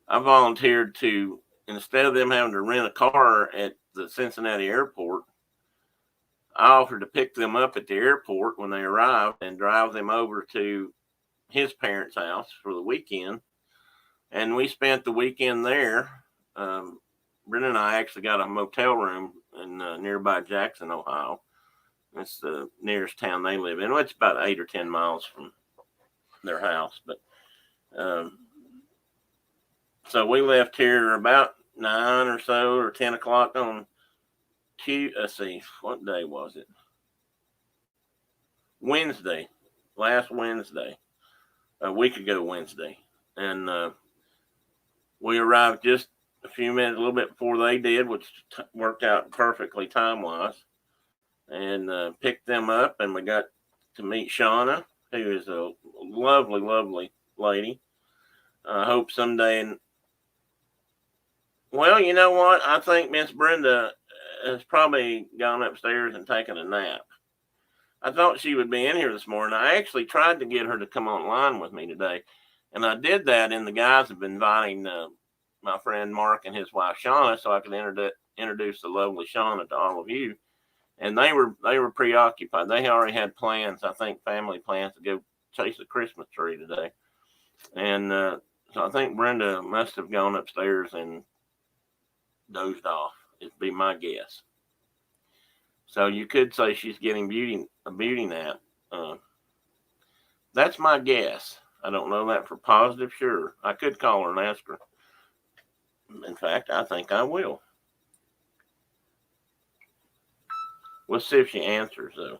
I volunteered to, instead of them having to rent a car at the Cincinnati airport, I offered to pick them up at the airport when they arrived and drive them over to his parents' house for the weekend. And we spent the weekend there. Brenda and I actually got a motel room in nearby Jackson, Ohio. It's the nearest town they live in. It's about 8 or 10 miles from their house. But so we left here about 9 or so or 10 o'clock on let's see, what day was it? Wednesday, last Wednesday, a week ago Wednesday. And we arrived just a few minutes, a little bit before they did, which worked out perfectly time-wise. And picked them up, and we got to meet Shauna, who is a lovely, lovely lady. I hope someday. Well, you know what? I think Miss Brenda has probably gone upstairs and taken a nap. I thought she would be in here this morning. I actually tried to get her to come online with me today, and I did that in the guise of inviting my friend Mark and his wife Shauna, so I could introduce the lovely Shauna to all of you. And they were preoccupied. They already had plans, I think, family plans to go chase a Christmas tree today. And so I think Brenda must have gone upstairs and dozed off. It'd be my guess. So you could say she's getting a beauty nap. That's my guess. I don't know that for positive sure. I could call her and ask her. In fact, I think I will. We'll see if she answers, though.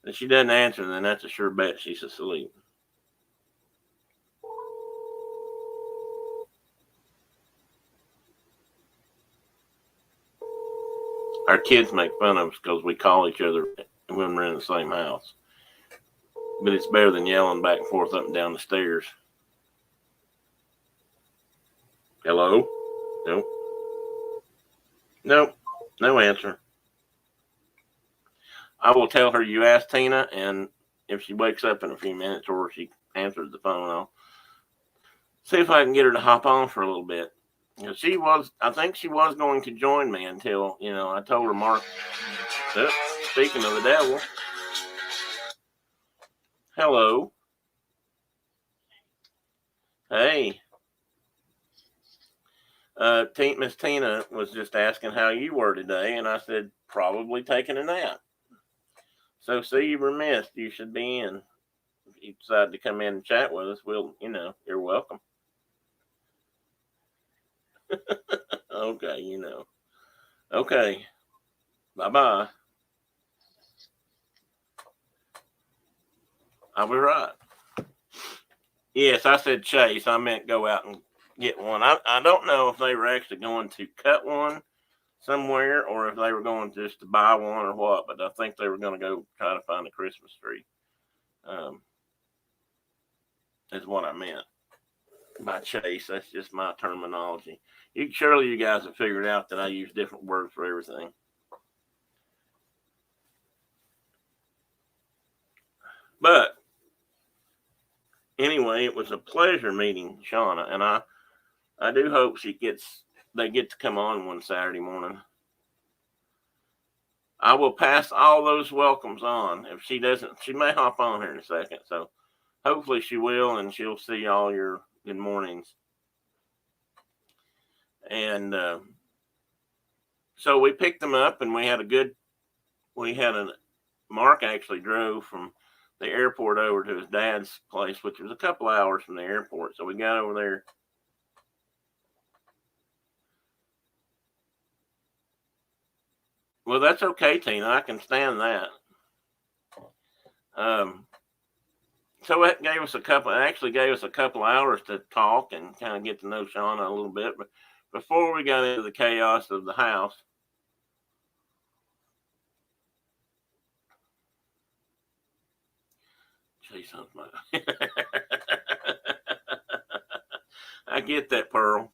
If she doesn't answer, then that's a sure bet she's asleep. Our kids make fun of us because we call each other when we're in the same house. But it's better than yelling back and forth up and down the stairs. Hello? Nope. Nope. No answer. I will tell her you asked Tina, and if she wakes up in a few minutes or she answers the phone, I'll see if I can get her to hop on for a little bit. I think she was going to join me until, I told her, Mark, speaking of the devil. Hello. Hey. Miss Tina was just asking how you were today, and I said, probably taking a nap. So see, you were missed. You should be in. If you decide to come in and chat with us, you're welcome. Okay, Okay. Bye-bye. I'll be right. Yes, I said chase. I meant go out and get one. I don't know if they were actually going to cut one somewhere or if they were going just to buy one or what, but I think they were going to go try to find a Christmas tree. Is what I meant by chase. That's just my terminology. Surely you guys have figured out that I use different words for everything. But anyway, it was a pleasure meeting Shauna, and I do hope they get to come on one Saturday morning. I will pass all those welcomes on. If she doesn't, she may hop on here in a second. So hopefully she will, and she'll see all your good mornings. And so we picked them up, and Mark actually drove from the airport over to his dad's place, which was a couple hours from the airport. So we got over there. Well, that's okay, Tina. I can stand that. So it actually gave us a couple hours to talk and kind of get to know Shauna a little bit. But before we got into the chaos of the house, I get that, Pearl.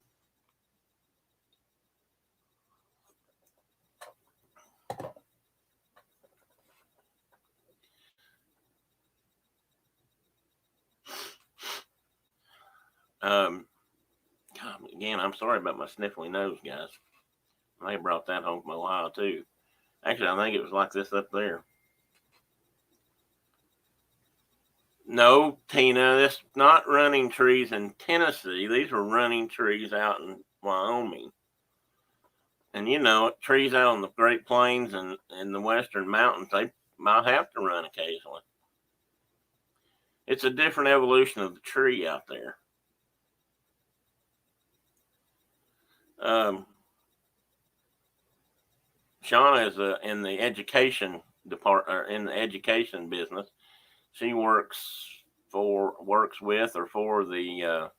Again, I'm sorry about my sniffly nose, guys. They brought that home from Ohio too. Actually, I think it was like this up there. No, Tina, that's not running trees in Tennessee. These are running trees out in Wyoming. And trees out on the Great Plains and in the Western Mountains, they might have to run occasionally. It's a different evolution of the tree out there. Shauna is in the education department, in the education business. She works with or for the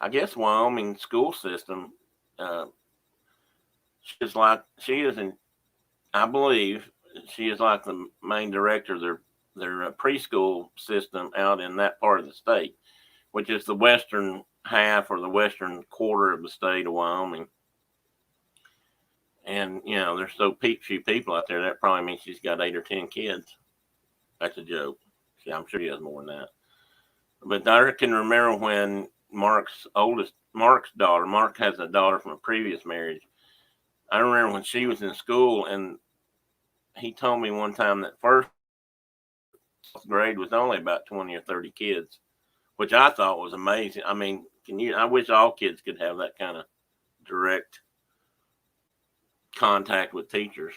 I guess Wyoming school system. I believe she is like the main director of their preschool system out in that part of the state, which is the western half or the western quarter of the state of Wyoming. And there's so few people out there, that probably means she's got 8 or 10 kids. That's a joke. I'm sure he has more than that. But I can remember when Mark's daughter, Mark has a daughter from a previous marriage. I remember when she was in school, and he told me one time that first grade was only about 20 or 30 kids, which I thought was amazing. I mean, I wish all kids could have that kind of direct contact with teachers.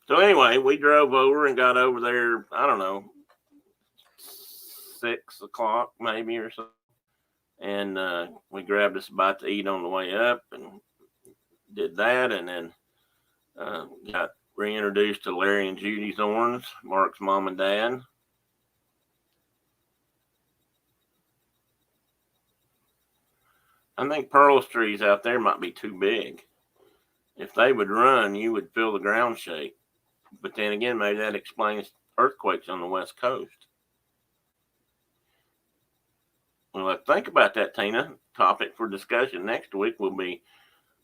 So anyway, we drove over and got over there, I don't know, 6 o'clock maybe or so. And we grabbed us a bite to eat on the way up and did that. And then got reintroduced to Larry and Judy Zorns, Mark's mom and dad. I think Pearl's trees out there might be too big. If they would run, you would feel the ground shake. But then again, maybe that explains earthquakes on the West Coast. Well, think about that, Tina. Topic for discussion next week will be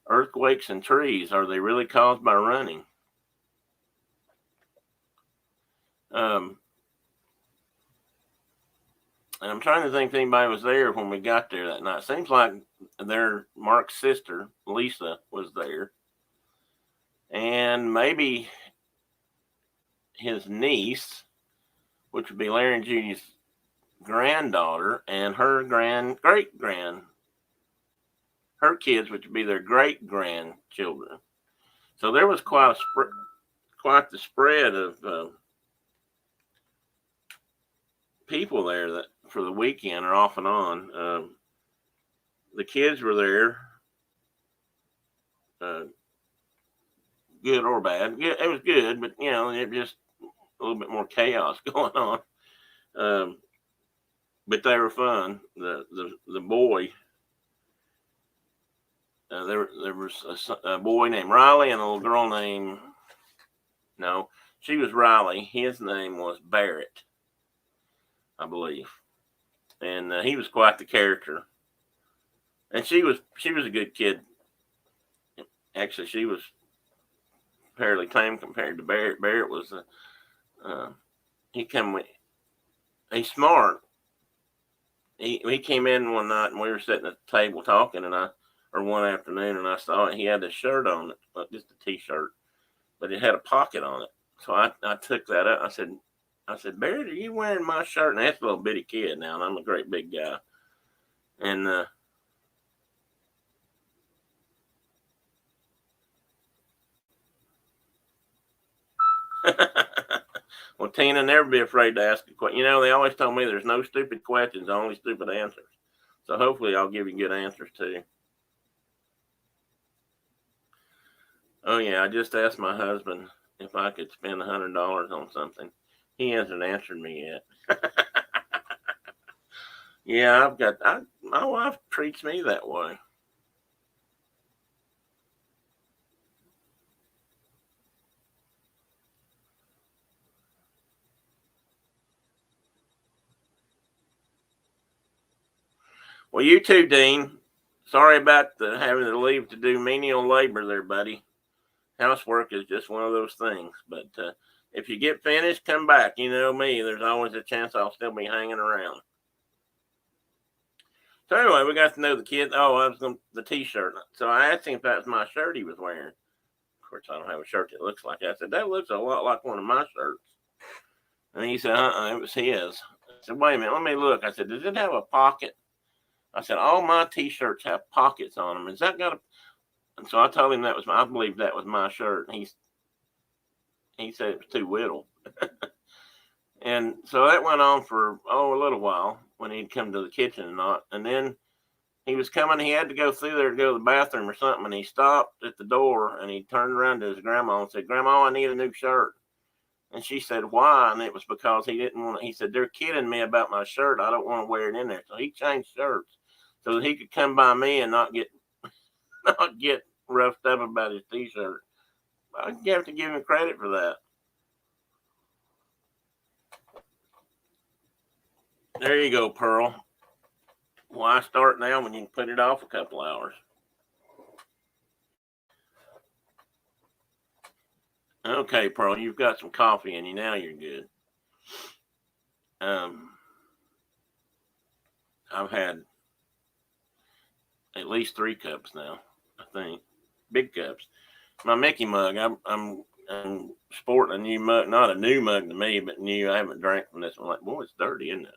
earthquakes and trees. Are they really caused by running? And I'm trying to think if anybody was there when we got there that night. Seems like Mark's sister, Lisa, was there. And maybe his niece, which would be Larry and Judy's granddaughter, and her her kids, which would be their great grandchildren. So there was quite the spread of people there that for the weekend or off and on. The kids were there, good or bad. Yeah, it was good, but it was just a little bit more chaos going on. But they were fun. The boy, there was a boy named Riley and a little girl named, no, she was Riley. His name was Barrett, I believe, and he was quite the character. And she was a good kid. Actually, she was fairly tame compared to Barrett. Barrett was he come with, he's smart. He came in one night and we were sitting at the table talking, or one afternoon, and I saw it. He had a shirt on it, just a t-shirt, but it had a pocket on it. So I took that up. I said, Barrett, are you wearing my shirt? And that's a little bitty kid now, and I'm a great big guy. And well, Tina, never be afraid to ask a question. They always told me there's no stupid questions, only stupid answers. So hopefully I'll give you good answers too. Oh yeah, I just asked my husband if I could spend $100 on something. He hasn't answered me yet. Yeah, my wife treats me that way. Well, you too, Dean. Sorry about having to leave to do menial labor there, buddy. Housework is just one of those things. But if you get finished, come back. You know me, there's always a chance I'll still be hanging around. So anyway, we got to know the kid. Oh, I was the t-shirt. So I asked him if that was my shirt he was wearing. Of course, I don't have a shirt that looks like that. I said, that looks a lot like one of my shirts. And he said, it was his. I said, wait a minute, let me look. I said, does it have a pocket? I said, all my t-shirts have pockets on them. Is that got a... And so I told him I believe that was my shirt. And he said it was too little. And so that went on for, a little while when he'd come to the kitchen and not. And then he was coming, he had to go through there to go to the bathroom or something. And he stopped at the door and he turned around to his grandma and said, Grandma, I need a new shirt. And she said, why? And it was because he didn't want to, he said, they're kidding me about my shirt. I don't want to wear it in there. So he changed shirts so that he could come by me and not get roughed up about his t-shirt. I have to give him credit for that. There you go, Pearl. Why start now when you can put it off a couple hours? Okay, Pearl, you've got some coffee in you now. You're good. I've had at least 3 cups now, I think. Big cups. My Mickey mug, I'm sporting a new mug. Not a new mug to me, but new. I haven't drank from this one. Like, boy, it's dirty, isn't it?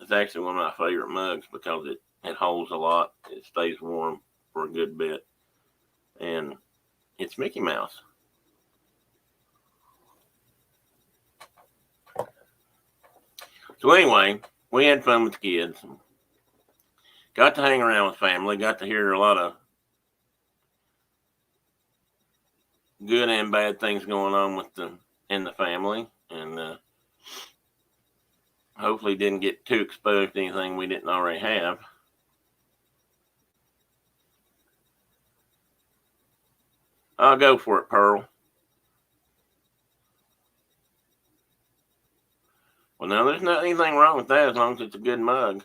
It's actually one of my favorite mugs because it holds a lot. It stays warm for a good bit. And it's Mickey Mouse. So anyway, we had fun with the kids. Got to hang around with family. Got to hear a lot of good and bad things going on in the family, and hopefully didn't get too exposed to anything we didn't already have. I'll go for it, Pearl. Well, now there's not anything wrong with that as long as it's a good mug.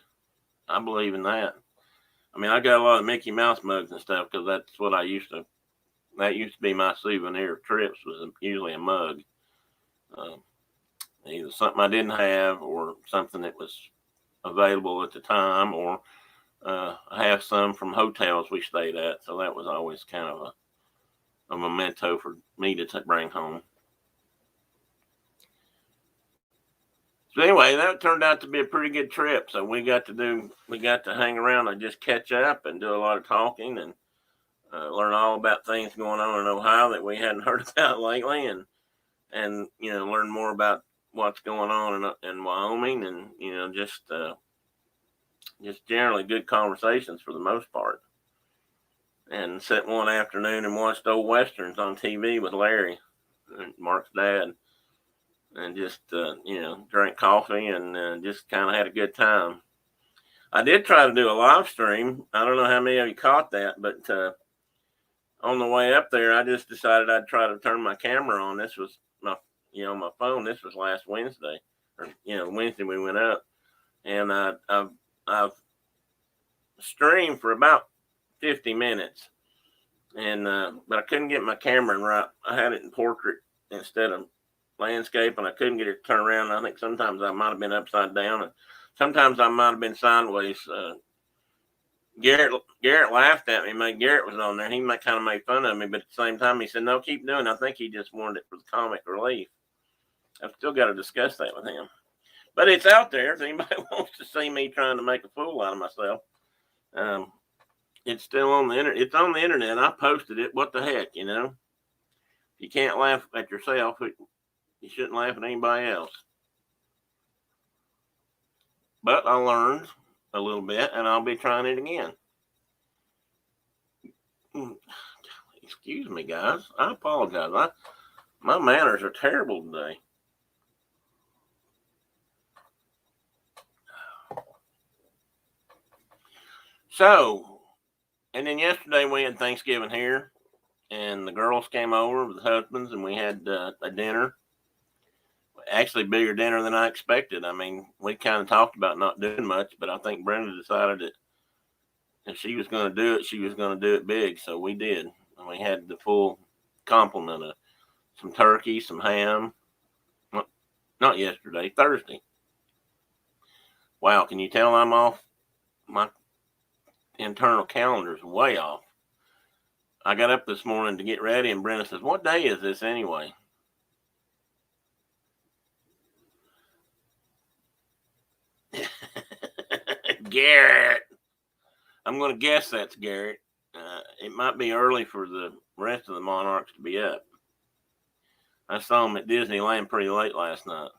I believe in that. I mean, I got a lot of Mickey Mouse mugs and stuff because that's what I used to. That used to be my souvenir of trips. Was usually a mug, either something I didn't have or something that was available at the time, or I have some from hotels we stayed at. So that was always kind of a memento for me to bring home. So anyway, that turned out to be a pretty good trip. So we got to hang around and just catch up and do a lot of talking and learn all about things going on in Ohio that we hadn't heard about lately, and learn more about what's going on in Wyoming, and just generally good conversations for the most part. And sat one afternoon and watched old westerns on TV with Larry, Mark's dad. and just, drank coffee and just kind of had a good time. I did try to do a live stream. I don't know how many of you caught that, but on the way up there, I just decided I'd try to turn my camera on. This was my phone. This was last Wednesday, or Wednesday we went up, and I've streamed for about 50 minutes, and but I couldn't get my camera right. I had it in portrait instead of landscape, and I couldn't get it to turn around. I think sometimes I might have been upside down, and sometimes I might have been sideways. Garrett laughed at me. Garrett was on there. He kind of made fun of me, but at the same time, he said, "No, keep doing it." I think he just wanted it for the comic relief. I've still got to discuss that with him, but it's out there. If anybody wants to see me trying to make a fool out of myself, it's still on the internet. It's on the internet. I posted it. What the heck, If you can't laugh at yourself, you shouldn't laugh at anybody else. But I learned a little bit, and I'll be trying it again. Excuse me, guys. I apologize. My manners are terrible today. So, and then yesterday we had Thanksgiving here, and the girls came over with the husbands, and we had a dinner. Actually, bigger dinner than I expected. I mean, we kind of talked about not doing much, but I think Brenda decided that if she was going to do it, she was going to do it big. So we did. And we had the full complement of some turkey, some ham. Not yesterday, Thursday. Wow, can you tell I'm off? My internal calendar's way off. I got up this morning to get ready, and Brenda says, "What day is this anyway?" Garrett. I'm going to guess that's Garrett. It might be early for the rest of the Monarchs to be up. I saw them at Disneyland pretty late last night.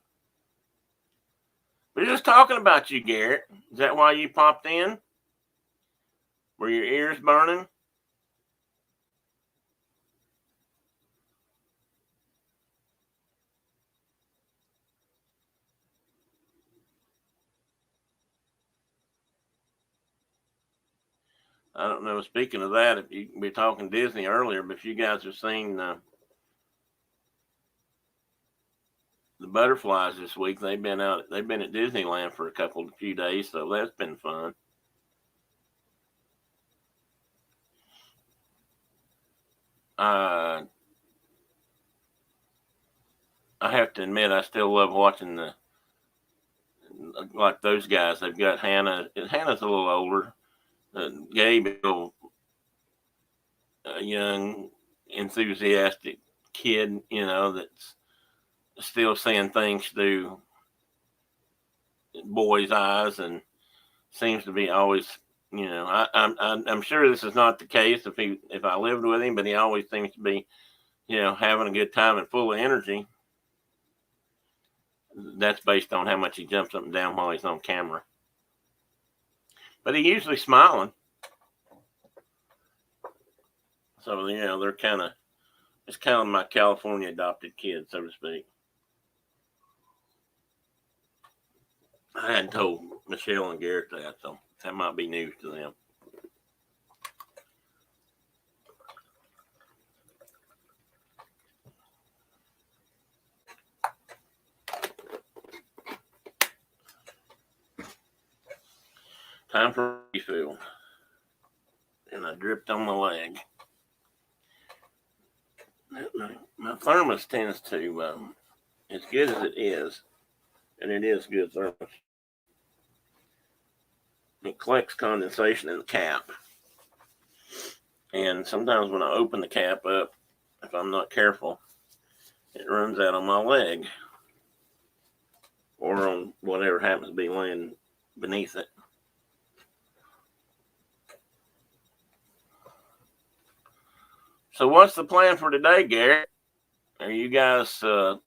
We're just talking about you, Garrett. Is that why you popped in? Were your ears burning? I don't know. Speaking of that, if you were talking Disney earlier, but if you guys have seen the butterflies this week, they've been at Disneyland for a few days, so that's been fun. I have to admit, I still love watching like those guys. They've got Hannah. Hannah's a little older. Gabe is a young, enthusiastic kid, that's still seeing things through boys' eyes and seems to be always, I'm sure this is not the case if I lived with him, but he always seems to be, having a good time and full of energy. That's based on how much he jumps up and down while he's on camera. But he's usually smiling. So, they're it's kind of my California adopted kid, so to speak. I hadn't told Michelle and Garrett that, so that might be news to them. Time for refill. And I dripped on my leg. My thermos tends to, as good as it is, and it is good thermos, it collects condensation in the cap. And sometimes when I open the cap up, if I'm not careful, it runs out on my leg or on whatever happens to be laying beneath it. So what's the plan for today, Garrett? Are you guys in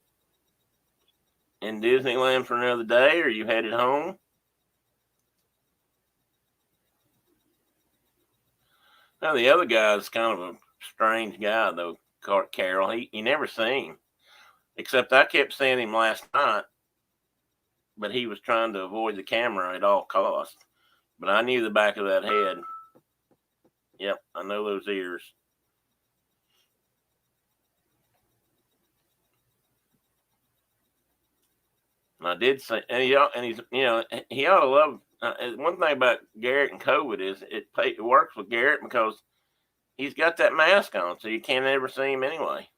Disneyland for another day, or are you headed home? Now, the other guy's kind of a strange guy, though, Carol. He never seen him. Except I kept seeing him last night, but he was trying to avoid the camera at all costs. But I knew the back of that head. Yep, I know those ears. And I did say, and he's, he ought to love. One thing about Garrett and COVID is it works with Garrett because he's got that mask on, so you can't ever see him anyway.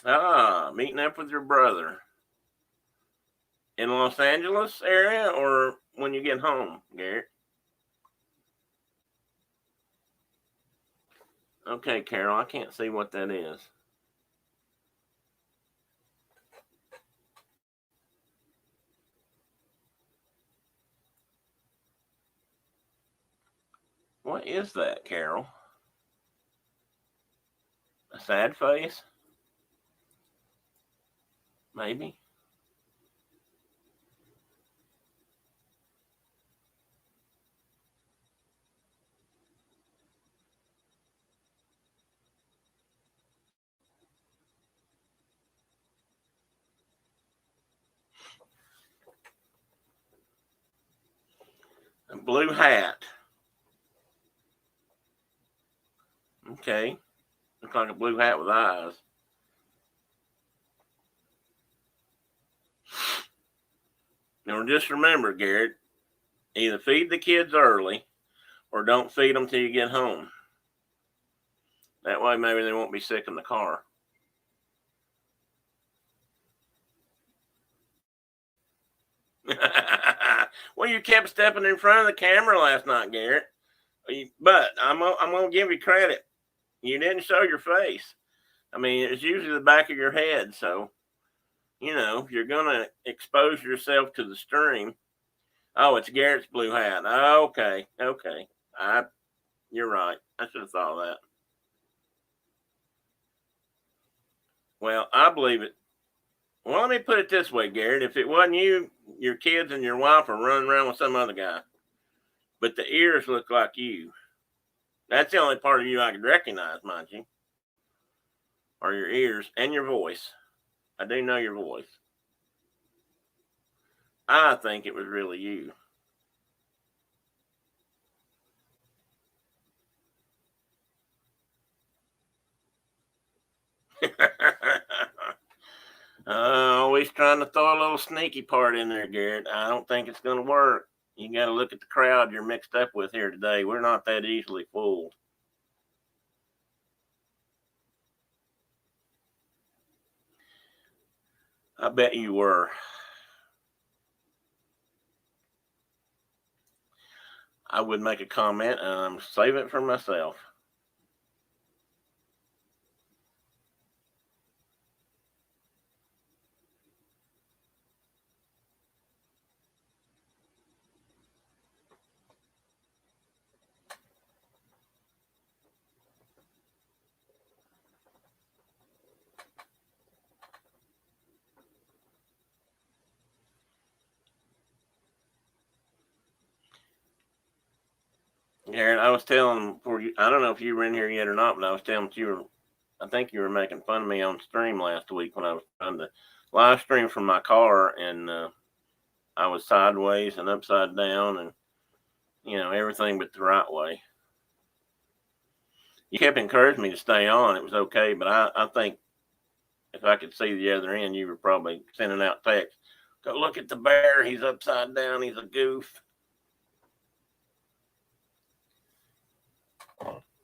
Ah, meeting up with your brother in Los Angeles area, or when you get home, Garrett? Okay, Carol, I can't see what that is. What is that, Carol? A sad face? Maybe. A blue hat. Okay. Looks like a blue hat with eyes. Now just remember, Garrett, either feed the kids early or don't feed them till you get home. That way maybe they won't be sick in the car. Well, you kept stepping in front of the camera last night, Garrett. But I'm gonna give you credit. You didn't show your face. I mean, it's usually the back of your head. So, if you're gonna expose yourself to the stream. Oh, it's Garrett's blue hat. Okay. You're right. I should have thought of that. Well, I believe it. Well, let me put it this way, Garrett. If it wasn't you, your kids and your wife are running around with some other guy. But the ears look like you. That's the only part of you I could recognize, mind you. Are your ears and your voice. I do know your voice. I think it was really you. Always trying to throw a little sneaky part in there, Garrett. I don't think it's going to work. You got to look at the crowd you're mixed up with here today. We're not that easily fooled. I bet you were. I would make a comment and I'm saving it for myself. Garrett, I was telling before you, I don't know if you were in here yet or not, but I was telling I think you were making fun of me on stream last week when I was trying to live stream from my car and I was sideways and upside down and, everything but the right way. You kept encouraging me to stay on. It was okay, but I think if I could see the other end, you were probably sending out texts. Go look at the bear. He's upside down. He's a goof.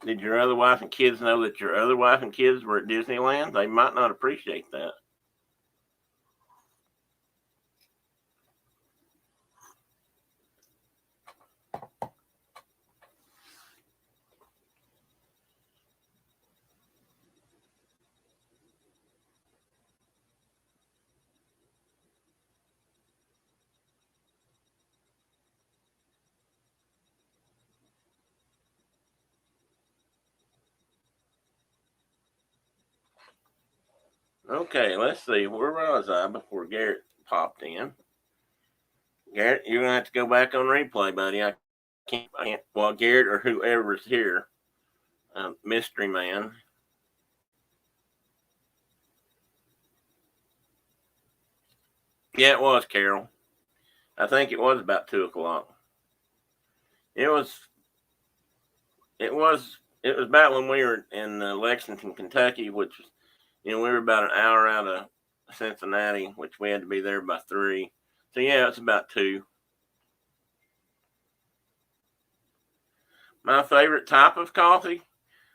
Did your other wife and kids know that your other wife and kids were at Disneyland? They might not appreciate that. Okay, let's see. Where was I before Garrett popped in? Garrett, you're gonna have to go back on replay, buddy. I can't. Well, Garrett or whoever's here, mystery man. Yeah, it was Carol. I think it was about 2 o'clock. It was. It was. It was about when we were in Lexington, Kentucky, which was, we were about an hour out of Cincinnati, which we had to be there by 3. So yeah, it's about 2. My favorite type of coffee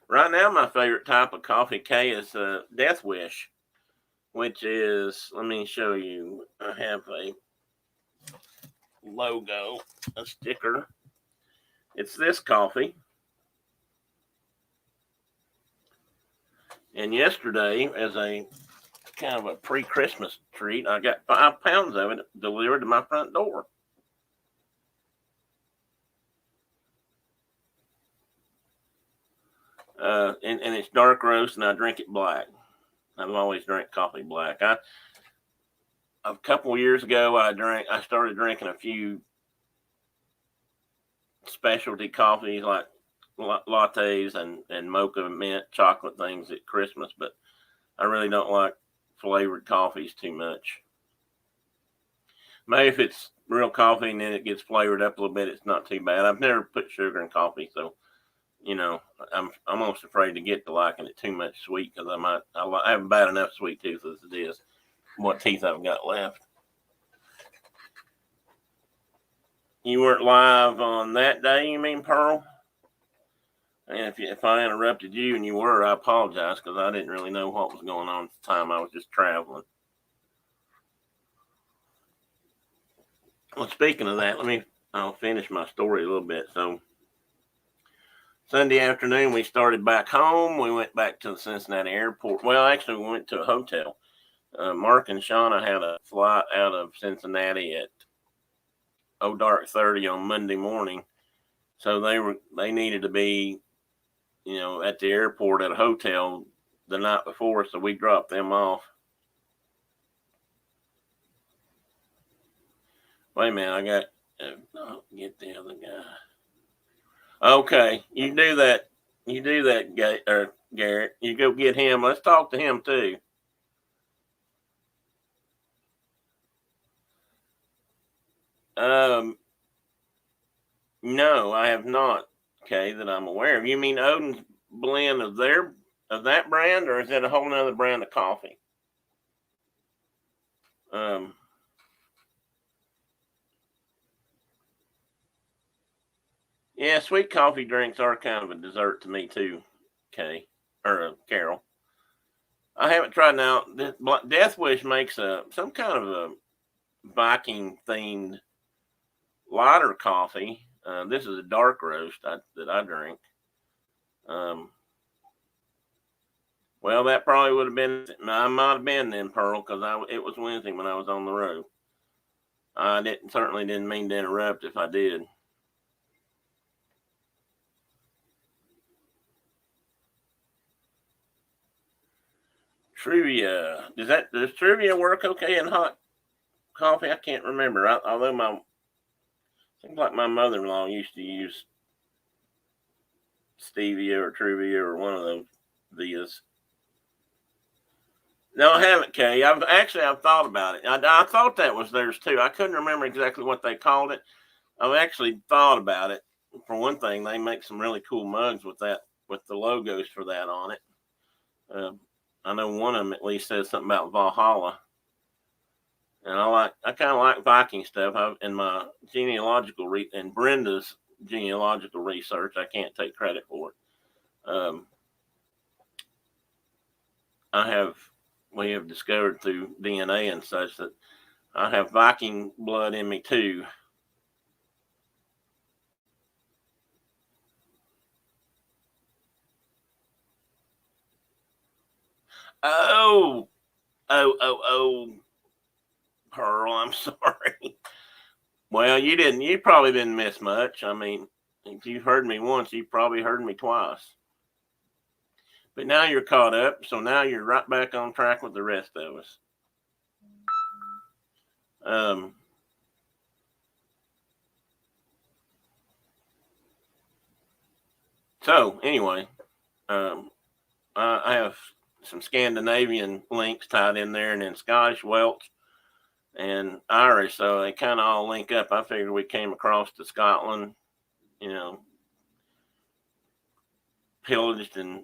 right now. My favorite type of coffee, K, is Death Wish, which is. Let me show you. I have a logo, a sticker. It's this coffee. And yesterday, as a kind of a pre-Christmas treat, I got 5 pounds of it delivered to my front door. And it's dark roast, and I drink it black. I've always drank coffee black. A couple of years ago, I started drinking a few specialty coffees like lattes and mocha mint chocolate things at Christmas, but I really don't like flavored coffees too much. Maybe if it's real coffee and then it gets flavored up a little bit, it's not too bad. I've never put sugar in coffee, so I'm almost afraid to get to liking it too much sweet because I have bad enough sweet tooth as it is. What teeth I've got left. You weren't live on that day, you mean, Pearl? And if I interrupted you and you were, I apologize because I didn't really know what was going on at the time. I was just traveling. Well, speaking of that, I'll finish my story a little bit. So Sunday afternoon, we started back home. We went back to the Cincinnati airport. Well, actually, we went to a hotel. Mark and Shauna had a flight out of Cincinnati at dark 30 on Monday morning, so they needed to be, at the airport at a hotel the night before. So we dropped them off. Wait a minute, I got. I'll get the other guy. Okay, you do that. You do that, Garrett. You go get him. Let's talk to him too. Um, no, I have not. Okay, that I'm aware of. You mean Odin's blend of that brand, or is that a whole nother brand of coffee? Um, yeah, sweet coffee drinks are kind of a dessert to me too. Okay, or Carol. I haven't tried now. Death Wish makes some kind of a Viking themed lighter coffee. This is a dark roast that I drink. Um, well, that probably would have been. I might have been then, Pearl, because it was Wednesday when I was on the road. I certainly didn't mean to interrupt if I did. Trivia. Does trivia work okay in hot coffee? I can't remember. Although seems like my mother-in-law used to use stevia or trivia or one of those vias. No, I haven't, Kay. I've thought about it. I thought that was theirs too. I couldn't remember exactly what they called it. I've actually thought about it. For one thing, they make some really cool mugs with the logos for that on it. Uh, I know one of them at least says something about Valhalla, and I kind of like Viking stuff. In my and Brenda's genealogical research, I can't take credit for it. I have we have discovered through DNA and such that I have Viking blood in me too. Oh, oh, Pearl, I'm sorry. Well, you probably didn't miss much. I mean, if you've heard me once, you've probably heard me twice. But now you're caught up, so now you're right back on track with the rest of us. So anyway, I have some Scandinavian links tied in there, and then Scottish, Welsh, and Irish, so they kind of all link up. I figured we came across to Scotland, pillaged and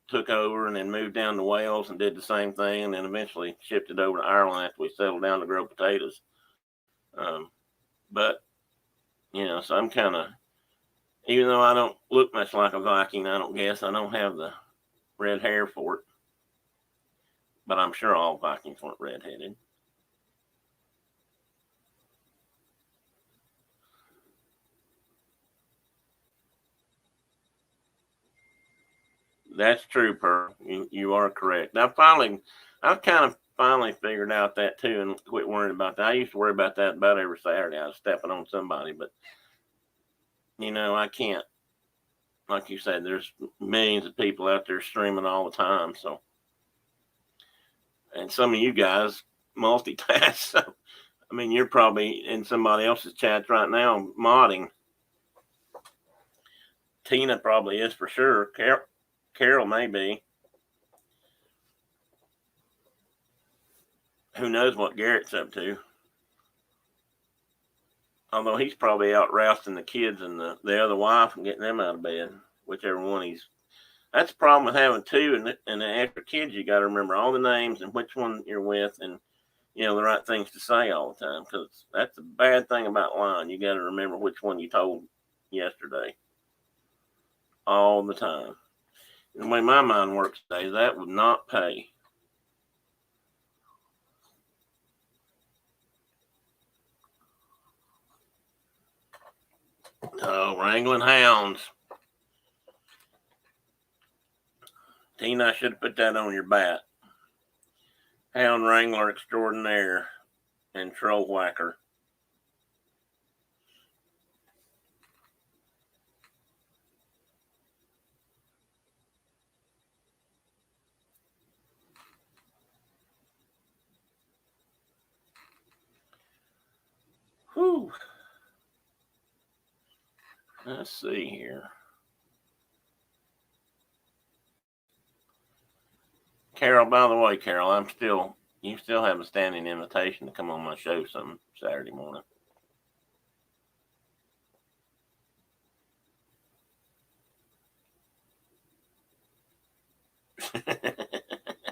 took over, and then moved down to Wales and did the same thing, and then eventually shipped it over to Ireland after we settled down to grow potatoes. But so I'm kind of, even though I don't look much like a Viking, I don't have the red hair for it. But I'm sure all Vikings weren't redheaded. That's true, Pearl. You are correct. I've kind of finally figured out that too, and quit worrying about that. I used to worry about that about every Saturday. I was stepping on somebody, but I can't. Like you said, there's millions of people out there streaming all the time. So, and some of you guys multitask. So, I mean, you're probably in somebody else's chats right now modding. Tina probably is for sure. Carol may be. Who knows what Garrett's up to? Although he's probably out rousting the kids and the other wife and getting them out of bed, whichever one he's. That's the problem with having two and the extra kids. You got to remember all the names and which one you're with, and the right things to say all the time. Because that's the bad thing about lying. You got to remember which one you told yesterday all the time. And the way my mind works today, that would not pay. Oh, wrangling hounds. Tina, I should have put that on your bat. Hound wrangler extraordinaire and troll whacker. Whew. Let's see here. Carol, by the way, Carol, you still have a standing invitation to come on my show some Saturday morning.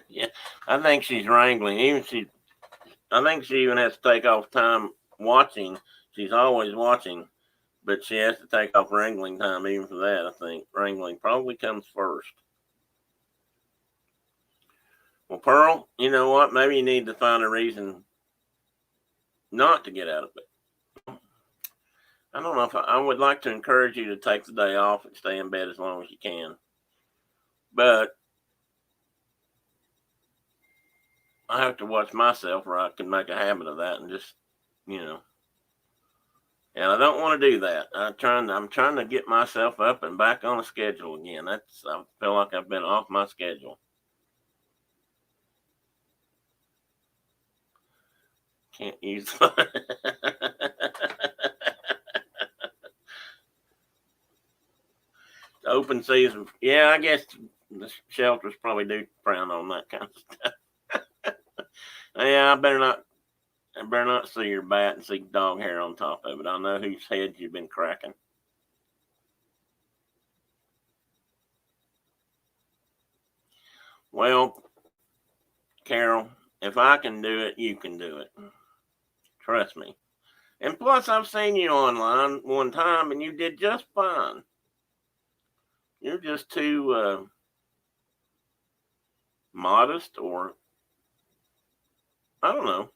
Yeah, I think she's wrangling. I think she even has to take off time watching. She's always watching, but she has to take off wrangling time even for that. I think wrangling probably comes first. Well, Pearl, you know what? Maybe you need to find a reason not to get out of bed. I don't know if I would like to encourage you to take the day off and stay in bed as long as you can. But I have to watch myself or I can make a habit of that and just, and I don't want to do that. I'm trying to get myself up and back on a schedule again. I feel like I've been off my schedule. Can't use open season. Yeah, I guess the shelters probably do frown on that kind of stuff. Yeah, I better not see your bat and see dog hair on top of it. I know whose head you've been cracking. Well, Carol, if I can do it, you can do it. Trust me. And plus, I've seen you online one time and you did just fine. You're just too modest, or I don't know.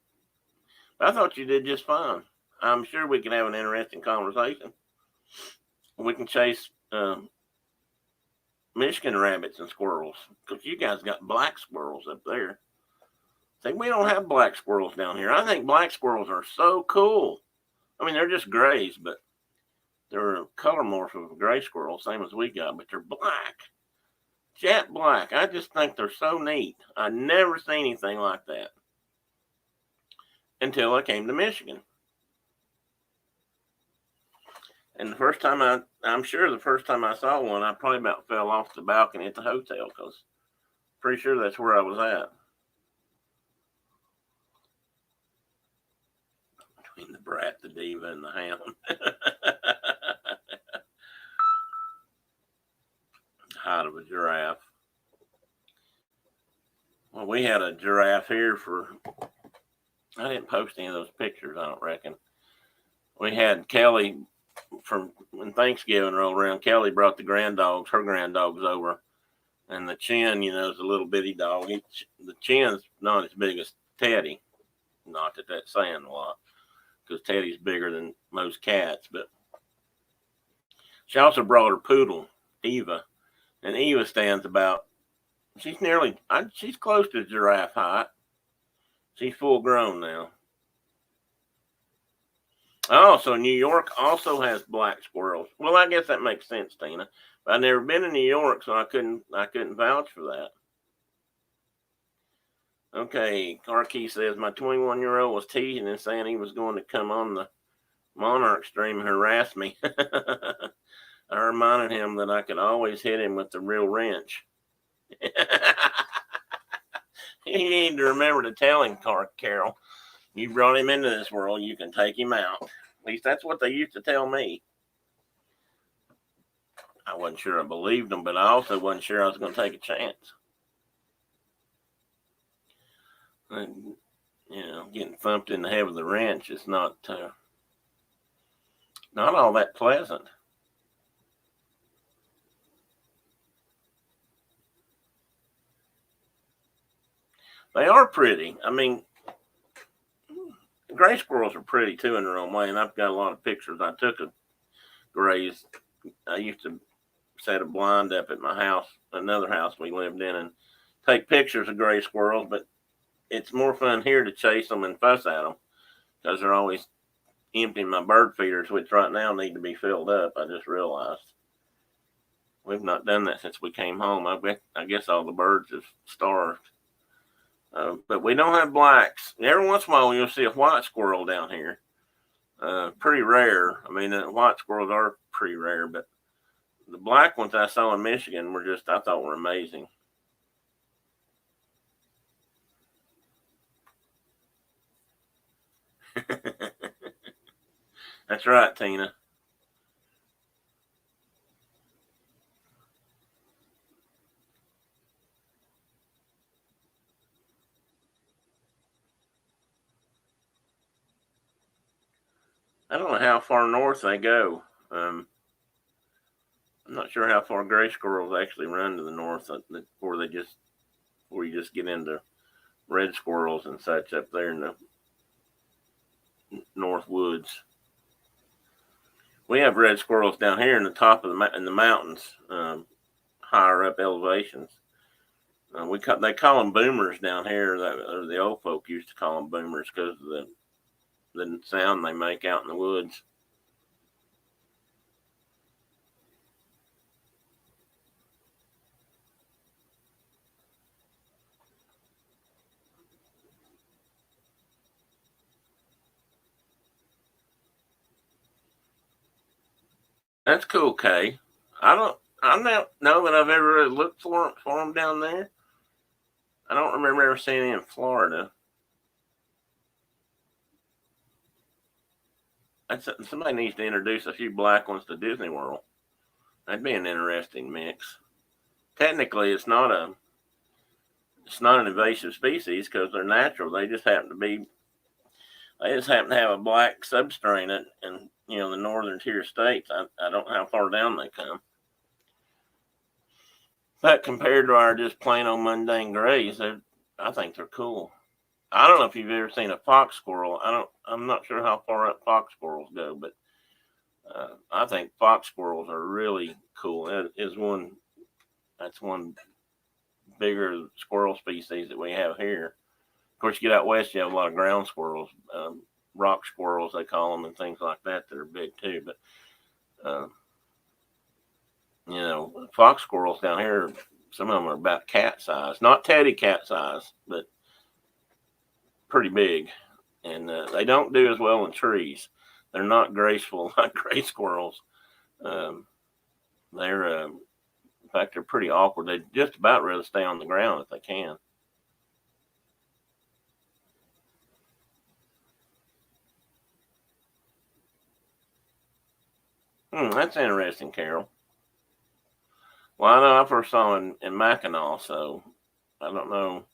I thought you did just fine. I'm sure we can have an interesting conversation. We can chase Michigan rabbits and squirrels, because you guys got black squirrels up there. See, we don't have black squirrels down here. I think black squirrels are so cool. I mean, they're just grays, but they're a color morph of a gray squirrel, same as we got, but they're black. jet black. I just think they're so neat. I never seen anything like that until I came to Michigan. And the first time I'm sure the first time I saw one, I probably about fell off the balcony at the hotel because pretty sure that's where I was at. Between the brat, the diva, and the hound. Height of a giraffe. Well, we had a giraffe here I didn't post any of those pictures, I don't reckon. We had Kelly from when Thanksgiving rolled around. Kelly brought her granddogs over. And the Chin, is a little bitty dog. The Chin's not as big as Teddy. Not that that's saying a lot, because Teddy's bigger than most cats. But she also brought her poodle, Eva. And Eva stands she's close to giraffe height. She's full grown now. Oh, so New York also has black squirrels. Well, I guess that makes sense, Tina. But I've never been in New York, so I couldn't vouch for that. Okay, Carkey says my 21-year-old was teasing and saying he was going to come on the Monarch stream and harass me. I reminded him that I could always hit him with the real wrench. You need to remember to tell him, Carol. You brought him into this world, you can take him out. At least that's what they used to tell me. I wasn't sure I believed them, but I also wasn't sure I was going to take a chance. And, getting thumped in the head with a wrench is not all that pleasant. They are pretty. I mean, gray squirrels are pretty too in their own way, and I've got a lot of pictures. I took a grays. I used to set a blind up at my house, another house we lived in, and take pictures of gray squirrels, but it's more fun here to chase them and fuss at them because they're always emptying my bird feeders, which right now need to be filled up. I just realized we've not done that since we came home. I guess all the birds have starved. But we don't have blacks. Every once in a while, you'll see a white squirrel down here. Pretty rare. I mean, white squirrels are pretty rare, but the black ones I saw in Michigan I thought were amazing. That's right, Tina. I don't know how far north they go. I'm not sure how far gray squirrels actually run to the north before you just get into red squirrels and such up there in the north woods. We have red squirrels down here in the top of in the mountains, higher up elevations. They call them boomers down here. Or the old folk used to call them boomers because of the sound they make out in the woods. That's cool, Kay. I don't know that I've ever really looked for them down there. I don't remember ever seeing any in Florida. Somebody needs to introduce a few black ones to Disney World. That'd be an interesting mix. Technically, it's not an invasive species because they're natural. They just happen to have a black substrain in the northern tier states. I don't know how far down they come. But compared to our just plain old mundane grays, I think they're cool. I don't know if you've ever seen a fox squirrel. I'm not sure how far up fox squirrels go, but I think fox squirrels are really cool. That's one bigger squirrel species that we have here. Of course, you get out west, you have a lot of ground squirrels, rock squirrels they call them, and things like that are big too. But fox squirrels down here Some of them are about cat size, not teddy cat size, but pretty big. And they don't do as well in trees. They're not graceful like gray squirrels. They're in fact, they're pretty awkward. They just about rather stay on the ground if they can. That's interesting, Carol. Well, I know I first saw them in Mackinac, so I don't know.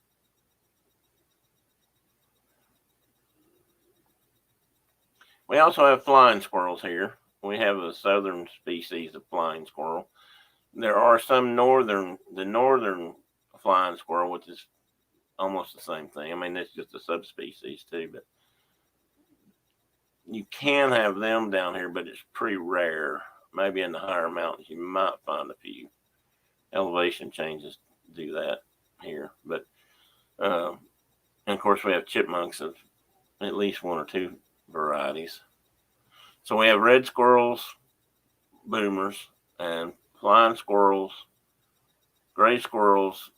We also have flying squirrels here. We have a southern species of flying squirrel. There are some the northern flying squirrel, which is almost the same thing. I mean, it's just a subspecies too, but you can have them down here, but it's pretty rare. Maybe in the higher mountains, you might find a few. Elevation changes do that here, but and of course we have chipmunks of at least one or two varieties. So we have red squirrels, boomers, and flying squirrels, gray squirrels,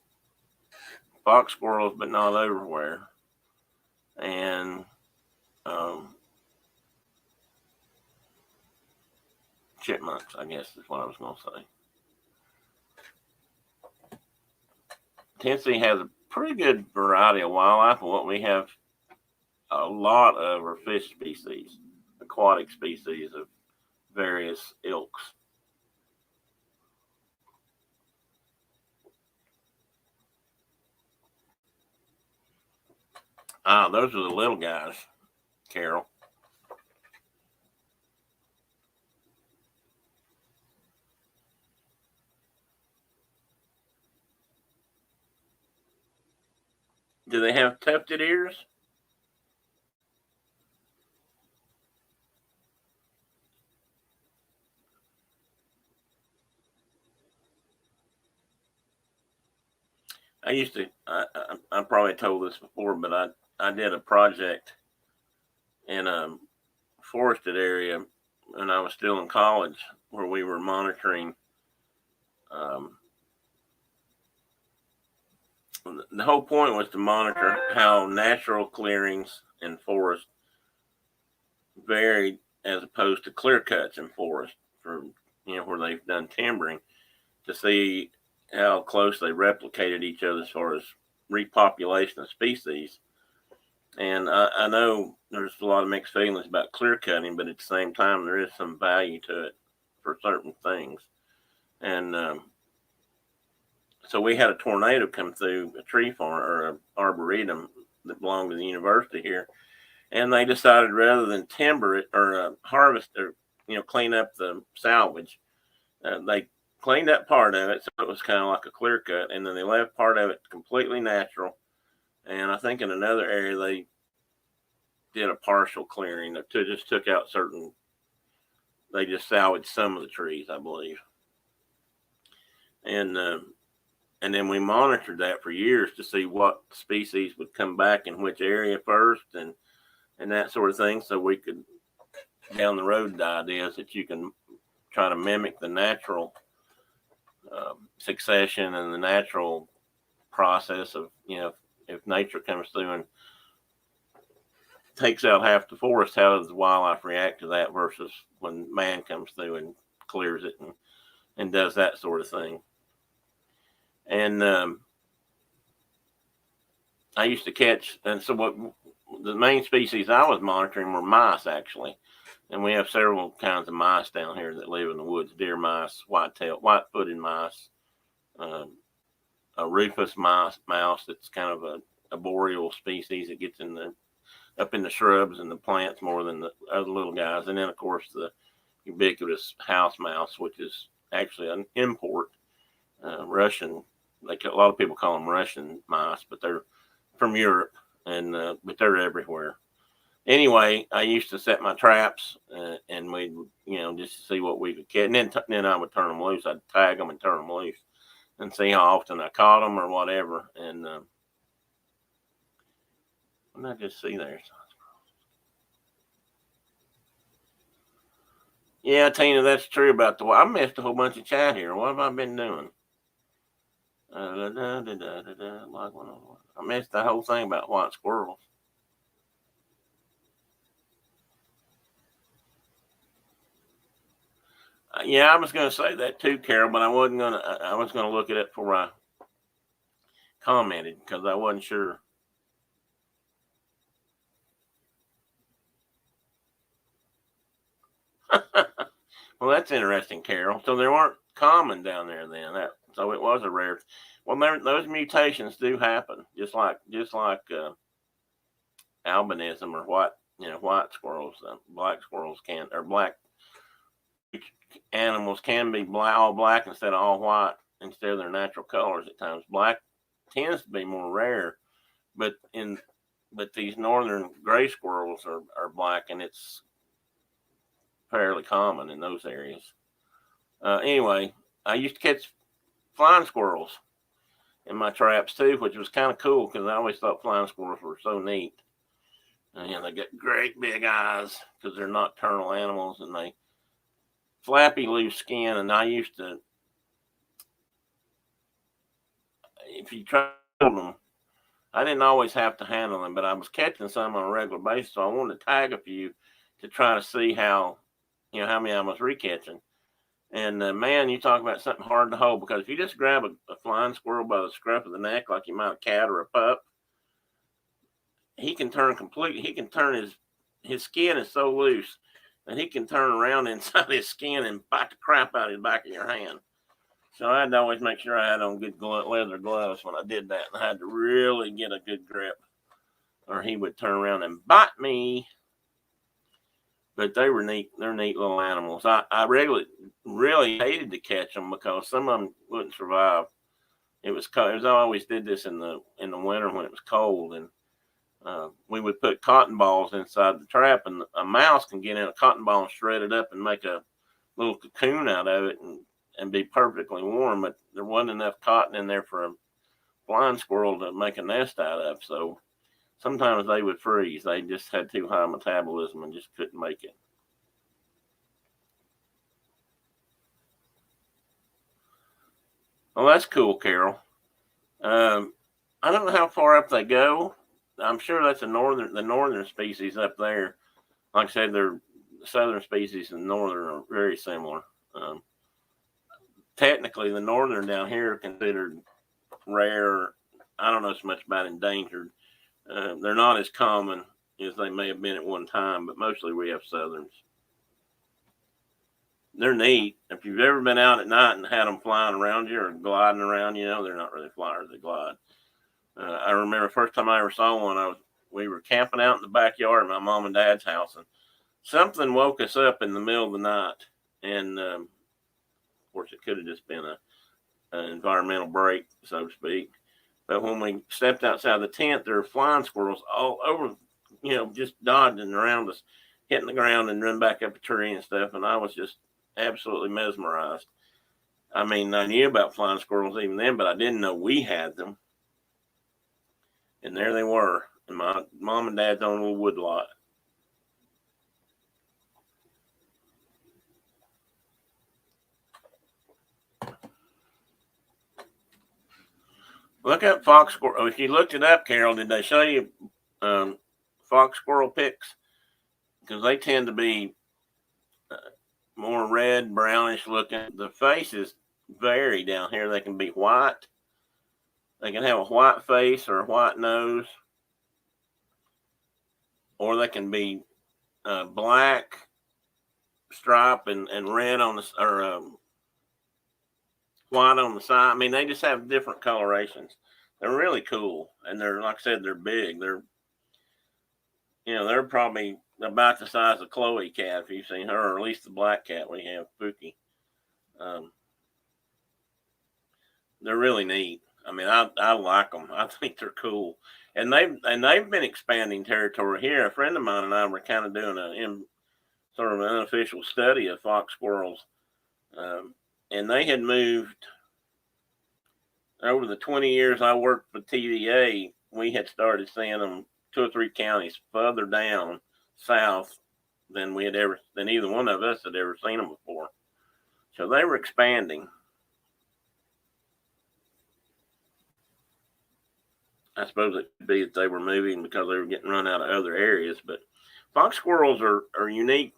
fox squirrels, but not everywhere, and chipmunks, I guess is what I was going to say. Tennessee has a pretty good variety of wildlife, and what we have a lot of are fish species, aquatic species of various ilks. Those are the little guys, Carol. Do they have tufted ears? I probably told this before, but I did a project in a forested area when I was still in college where we were monitoring. The whole point was to monitor how natural clearings in forest varied as opposed to clear cuts in forest for where they've done timbering to see how close they replicated each other as far as repopulation of species. And I know there's a lot of mixed feelings about clear cutting, but at the same time, there is some value to it for certain things. And so we had a tornado come through a tree farm or an arboretum that belonged to the university here, and they decided rather than timber it or harvest or clean up the salvage, they cleaned up part of it so it was kind of like a clear cut, and then they left part of it completely natural. And I think in another area they did a partial clearing that just took out certain. They just salvaged some of the trees, I believe, and then we monitored that for years to see what species would come back in which area first, and that sort of thing. So we could down the road the idea is that you can try to mimic the natural succession and the natural process of if nature comes through and takes out half the forest, how does the wildlife react to that versus when man comes through and clears it and does that sort of thing. And I used to catch, and so what the main species I was monitoring were mice actually, and we have several kinds of mice down here that live in the woods: deer mice, white-footed mice, a rufous mouse that's kind of a boreal species that gets up in the shrubs and the plants more than the other little guys, and then of course the ubiquitous house mouse, which is actually an import, Russian. A lot of people call them Russian mice, but they're from Europe, and but they're everywhere. Anyway, I used to set my traps, and we'd just to see what we could catch, and then I would turn them loose. I'd tag them and turn them loose, and see how often I caught them or whatever. And what did I just see there? Yeah, Tina, that's true about I missed a whole bunch of chat here. What have I been doing? I missed the whole thing about white squirrels. Yeah, I was going to say that too, Carol, but I wasn't going to. I was going to look it up before I commented because I wasn't sure. Well, that's interesting, Carol. So they weren't common down there then. So it was a rare. Well, those mutations do happen, just like albinism or white squirrels, black squirrels can or black animals can be all black instead of all white instead of their natural colors at times. Black tends to be more rare, but these northern gray squirrels are black and it's fairly common in those areas. Anyway, I used to catch flying squirrels in my traps too, which was kind of cool because I always thought flying squirrels were so neat. And they got great big eyes because they're nocturnal animals and they flappy loose skin. And I used to, if you tried them, I didn't always have to handle them, but I was catching some on a regular basis. So I wanted to tag a few to try to see how many I was recatching. And man, you talk about something hard to hold because if you just grab a flying squirrel by the scruff of the neck, like you might a cat or a pup, he can turn completely. He can turn his skin is so loose that he can turn around inside his skin and bite the crap out of the back of your hand. So I had to always make sure I had on good leather gloves when I did that, and I had to really get a good grip, or he would turn around and bite me. But they were neat. They're neat little animals. I really hated to catch them because some of them wouldn't survive. It was cold. I always did this in the winter when it was cold, and we would put cotton balls inside the trap, and a mouse can get in a cotton ball and shred it up and make a little cocoon out of it and be perfectly warm. But there wasn't enough cotton in there for a blind squirrel to make a nest out of. So sometimes they would freeze. They just had too high metabolism and just couldn't make it. Well, that's cool, Carol. Um, I don't know how far up they go. I'm sure that's the northern species up there. Like I said, the southern species and northern are very similar. Um, Technically, the northern down here are considered rare. I don't know so much about endangered. They're not as common as they may have been at one time, but mostly we have southerns. They're neat. If you've ever been out at night and had them flying around you or gliding around, they're not really flyers; they glide. I remember the first time I ever saw one. We were camping out in the backyard of my mom and dad's house, and something woke us up in the middle of the night. And of course, it could have just been an environmental break, so to speak. But when we stepped outside the tent, there were flying squirrels all over, just dodging around us, hitting the ground and run back up a tree and stuff. And I was just absolutely mesmerized. I mean, I knew about flying squirrels even then, but I didn't know we had them. And there they were in my mom and dad's own little wood lot. Look up fox squirrel. If you looked it up, Carol, did they show you fox squirrel pics? Because they tend to be more red, brownish looking. The faces vary down here. They can be white. They can have a white face or a white nose, or they can be black stripe and red on the or white on the side. I mean, they just have different colorations. They're really cool, and they're like I said, they're big. They're probably about the size of Chloe cat if you've seen her, or at least the black cat we have, Pookie. Um, they're really neat. I mean, I like them. I think they're cool, and they've been expanding territory here. A friend of mine and I were kind of doing sort of an unofficial study of fox squirrels, and they had moved over the 20 years I worked for TVA. We had started seeing them 2 or 3 counties further down south than either one of us had ever seen them before. So they were expanding. I suppose it could be that they were moving because they were getting run out of other areas. But fox squirrels are unique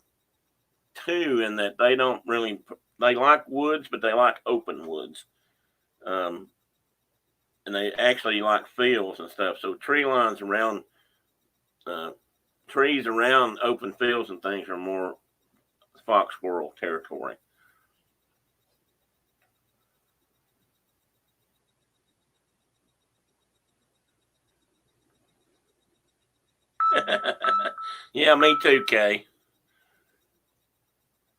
too in that they don't really, they like woods, but they like open woods. Um, and they actually like fields and stuff. So tree lines around, uh, trees around open fields and things are more fox squirrel territory. Yeah, me too, Kay.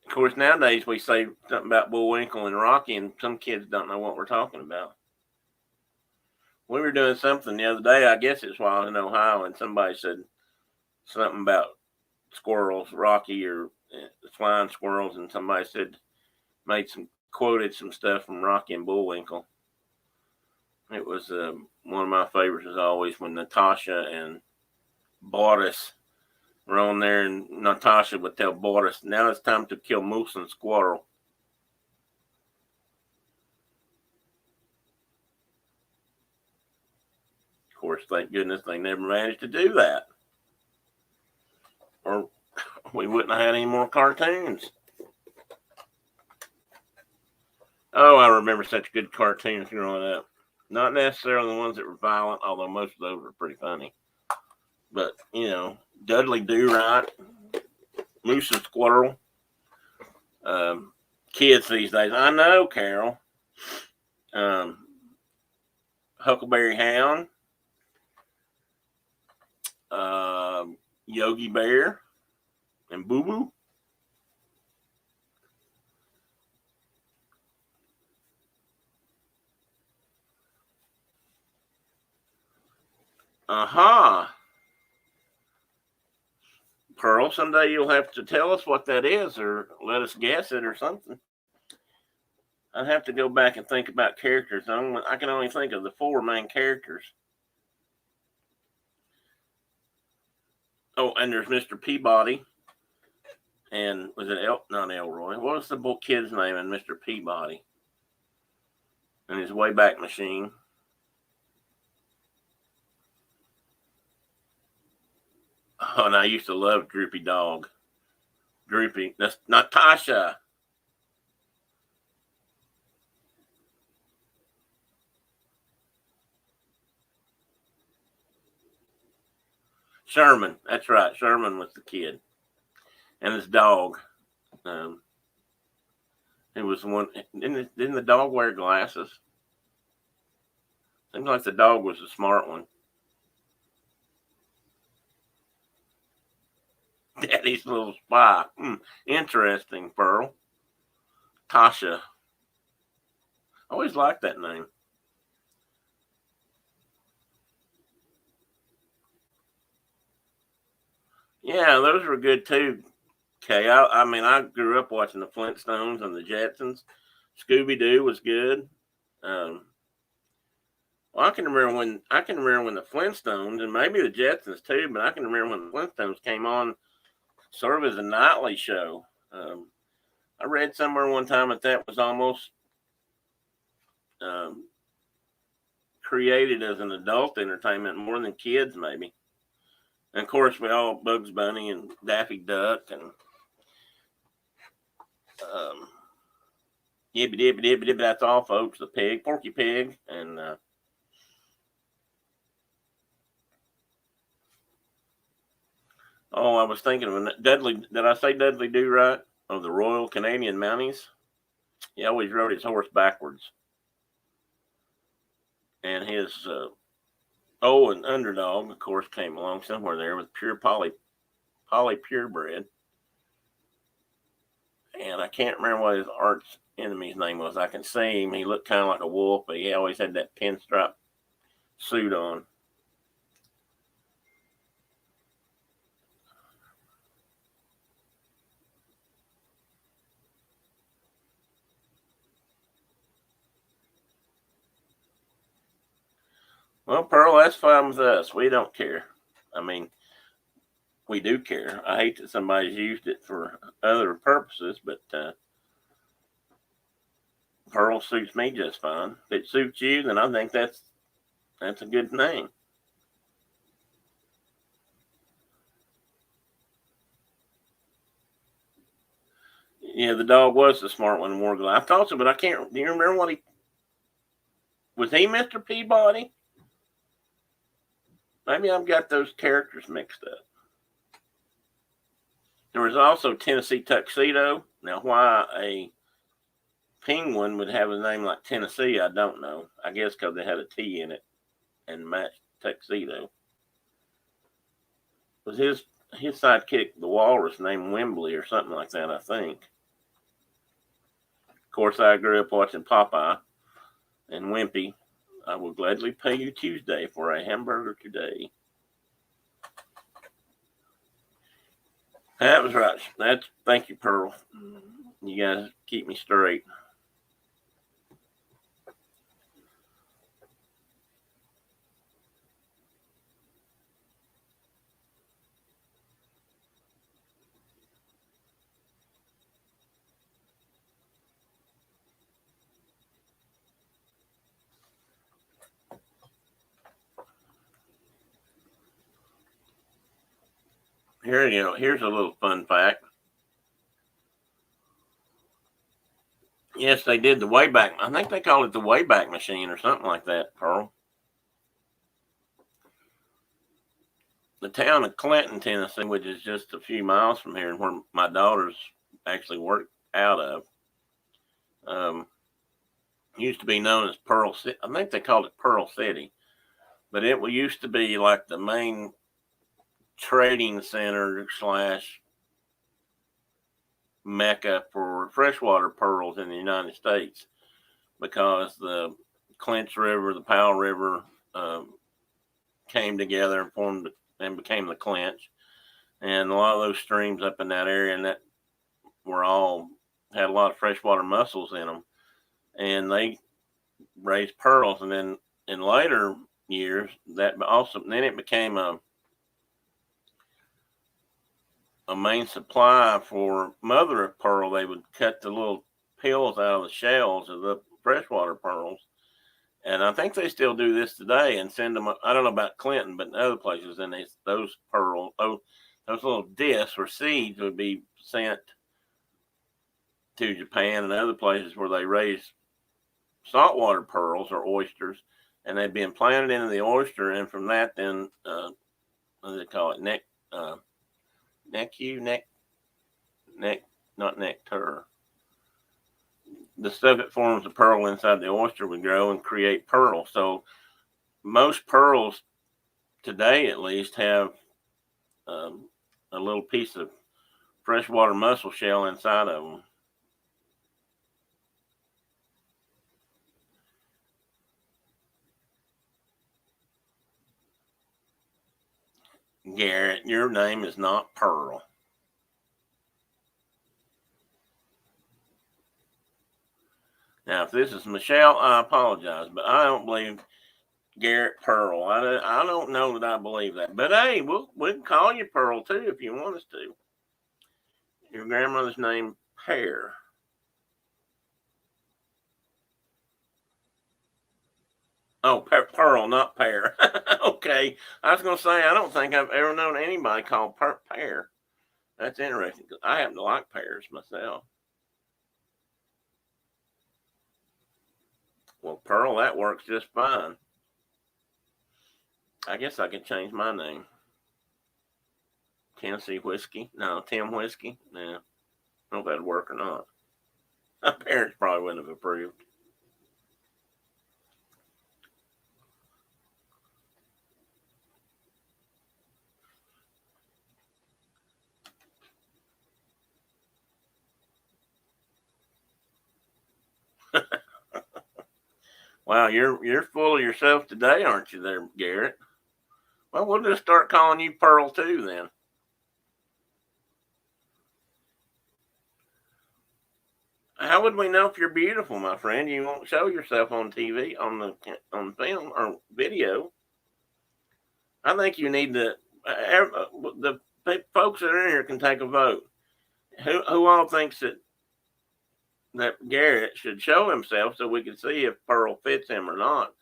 Of course, nowadays we say something about Bullwinkle and Rocky, and some kids don't know what we're talking about. We were doing something the other day, I guess it's while I was in Ohio, and somebody said something about squirrels, Rocky or flying squirrels, and somebody said, made some, quoted some stuff from Rocky and Bullwinkle. It was one of my favorites, as always, when Natasha and Boris were on there, and Natasha would tell Boris, now it's time to kill moose and squirrel. Of course, thank goodness they never managed to do that, or we wouldn't have had any more cartoons. Oh, I remember such good cartoons growing up. Not necessarily the ones that were violent, although most of those were pretty funny. But, Dudley Do Right, Moose and Squirrel. Um, Kids these days, I know, Carol. Um, Huckleberry Hound, Yogi Bear, and Boo Boo. Aha. Pearl, someday you'll have to tell us what that is or let us guess it or something. I'd have to go back and think about characters. I can only think of the four main characters. Oh, and there's Mr. Peabody. And was it not Elroy? What was the kid's name in Mr. Peabody? And his Wayback Machine. Oh, and I used to love Droopy Dog. Droopy. That's Natasha. Sherman. That's right. Sherman was the kid. And his dog. Um, it was one. Didn't the dog wear glasses? Seems like the dog was a smart one. Daddy's little spy. Interesting, Pearl. Tasha. I always liked that name. Yeah, those were good too. Okay, I mean, I grew up watching the Flintstones and the Jetsons. Scooby Doo was good. Um, well, I can remember when the Flintstones and maybe the Jetsons too, but I can remember when the Flintstones came on, sort of as a nightly show. I read somewhere one time that was almost um, created as an adult entertainment more than kids, maybe. And of course, we all Bugs Bunny and Daffy Duck and um, Yippee Dippy Dippy Dippy. That's all, folks. The pig, Porky Pig, and oh, I was thinking of Dudley. Did I say Dudley Do Right? Of the Royal Canadian Mounties. He always rode his horse backwards, and his and Underdog, of course, came along somewhere there with pure Polly purebred. And I can't remember what his arch enemy's name was. I can see him. He looked kind of like a wolf, but he always had that pinstripe suit on. Well, Pearl, that's fine with us. We don't care. I mean, we do care. I hate that somebody's used it for other purposes, but Pearl suits me just fine. If it suits you, then I think that's a good name. Yeah, the dog was the smart one in War Glide. I thought so, but I can't. Do you remember what he was? He Mr. Peabody? Maybe I've got those characters mixed up. There was also Tennessee Tuxedo. Now, why a penguin would have a name like Tennessee, I don't know. I guess because they had a T in it and matched tuxedo. Was his sidekick the walrus named Wembley or something like that? I think. Of course, I grew up watching Popeye and Wimpy. I will gladly pay you Tuesday for a hamburger today. That was right. Thank you, Pearl. You guys keep me straight. Here's a little fun fact. Yes, they did the Wayback. I think they call it the Wayback Machine or something like that, Pearl. The town of Clinton, Tennessee, which is just a few miles from here and where my daughters actually work out of, used to be known as Pearl City. I think they called it Pearl City, but it used to be like the main trading center slash mecca for freshwater pearls in the United States because the Clinch River, the Powell River came together and formed and became the Clinch. And a lot of those streams up in that area and that were all had a lot of freshwater mussels in them. And they raised pearls. And then in later years, that also, then it became a main supply for mother of pearl. They would cut the little pills out of the shells of the freshwater pearls. And I think they still do this today and send them. I don't know about Clinton, but in other places, and those pearls, those little discs or seeds would be sent to Japan and other places where they raise saltwater pearls or oysters, and they'd be implanted into the oyster, and from that, then what do they call it? Not nectar. The stuff that forms the pearl inside the oyster would grow and create pearl. So most pearls today, at least, have a little piece of freshwater mussel shell inside of them. Garrett, your name is not Pearl. Now, if this is Michelle, I apologize, but I don't believe Garrett Pearl. I don't know that I believe that. But hey, we can call you Pearl too if you want us to. Your grandmother's name, Pear. Oh, Pearl, not Pear. Okay. I was going to say, I don't think I've ever known anybody called Pear. That's interesting. I happen to like pears myself. Well, Pearl, that works just fine. I guess I could change my name. Tennessee Whiskey? No, Tim Whiskey? No. I don't know if that'd work or not. My parents probably wouldn't have approved. Wow, you're full of yourself today, aren't you there, Garrett? Well, we'll just start calling you Pearl too then. How would we know if you're beautiful, my friend? You won't show yourself on TV, on film or video. I think you need to. The folks that are in here can take a vote. Who all thinks that Garrett should show himself so we can see if Pearl fits him or not?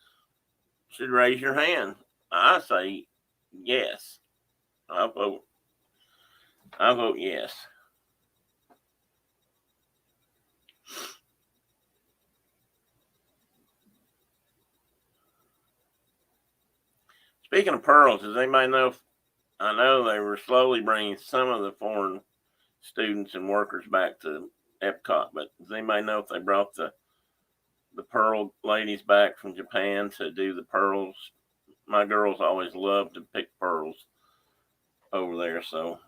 Should raise your hand. I say yes. I vote. I vote yes. Speaking of pearls, does anybody know if, I know they were slowly bringing some of the foreign students and workers back to Epcot, but does anybody know if they brought the pearl ladies back from Japan to do the pearls? My girls always loved to pick pearls over there, so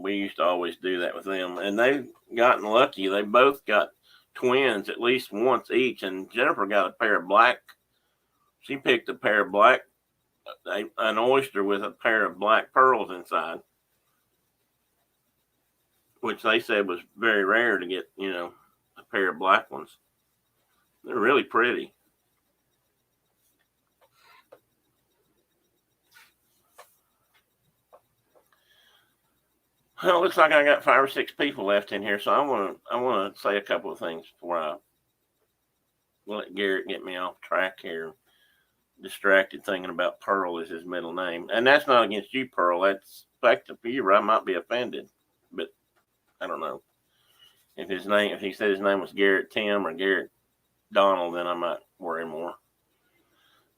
we used to always do that with them, and they've gotten lucky. They both got twins at least once each, and Jennifer got a pair of black. She picked a pair of black, an oyster with a pair of black pearls inside, which they said was very rare to get, a pair of black ones. They're really pretty. Well, it looks like I got 5 or 6 people left in here, so I want to say a couple of things before I let Garrett get me off track here. Distracted thinking about Pearl is his middle name, and that's not against you, Pearl. That's effective for you. I might be offended, but I don't know if he said his name was Garrett Tim or Garrett Donald, then I might worry more.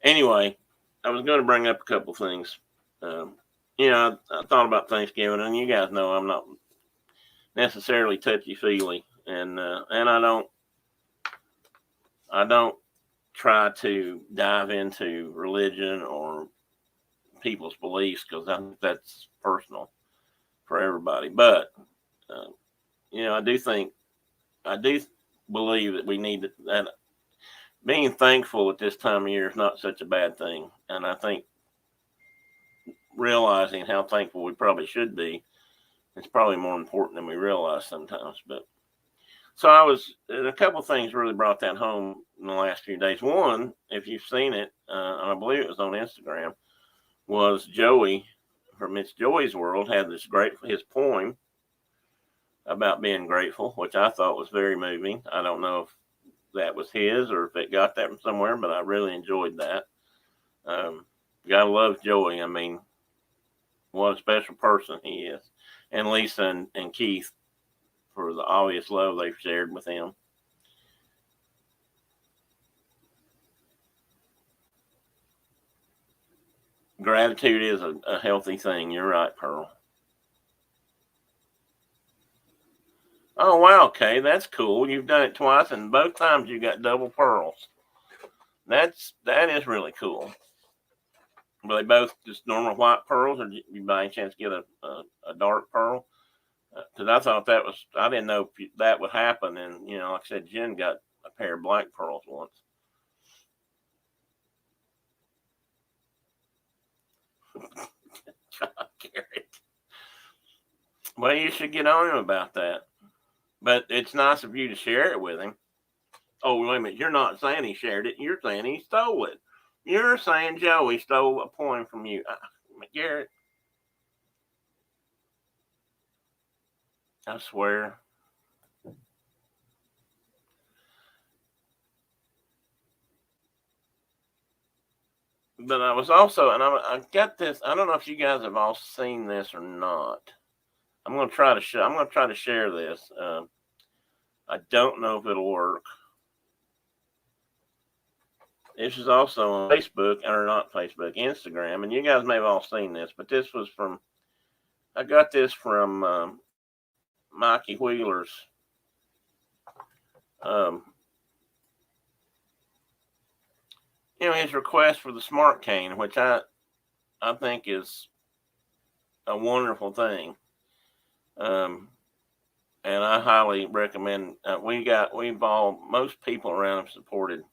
Anyway, I was going to bring up a couple things. I thought about Thanksgiving, and you guys know I'm not necessarily touchy-feely, and I don't try to dive into religion or people's beliefs because I think that's personal for everybody. But I do believe that we need that. Being thankful at this time of year is not such a bad thing, and I think realizing how thankful we probably should be is probably more important than we realize sometimes. But so a couple of things really brought that home in the last few days. One, if you've seen it, and I believe it was on Instagram, was Joey from It's Joey's World had his poem about being grateful, which I thought was very moving. I don't know if that was his or if it got that from somewhere, but I really enjoyed that. Gotta love Joey. I mean, what a special person he is. And Lisa and Keith for the obvious love they've shared with him. Gratitude is a healthy thing. You're right, Pearl. Oh, wow, Kay, that's cool. You've done it twice, and both times you got double pearls. That is really cool. Were they both just normal white pearls, or did you by any chance get a dark pearl? Because I thought I didn't know if that would happen. And, like I said, Jen got a pair of black pearls once. Garrett. Well, you should get on him about that. But it's nice of you to share it with him. Oh, wait a minute. You're not saying he shared it. You're saying he stole it. You're saying Joey stole a poem from you. Garrett. I swear. But I was also, and I got this. I don't know if you guys have all seen this or not. I'm going to try to share this. I don't know if it'll work. This is also on Facebook, or not Facebook, Instagram, and you guys may have all seen this. But I got this from Mikey Wheeler's. His request for the smart cane, which I think is a wonderful thing. And I highly recommend. Most people around have supported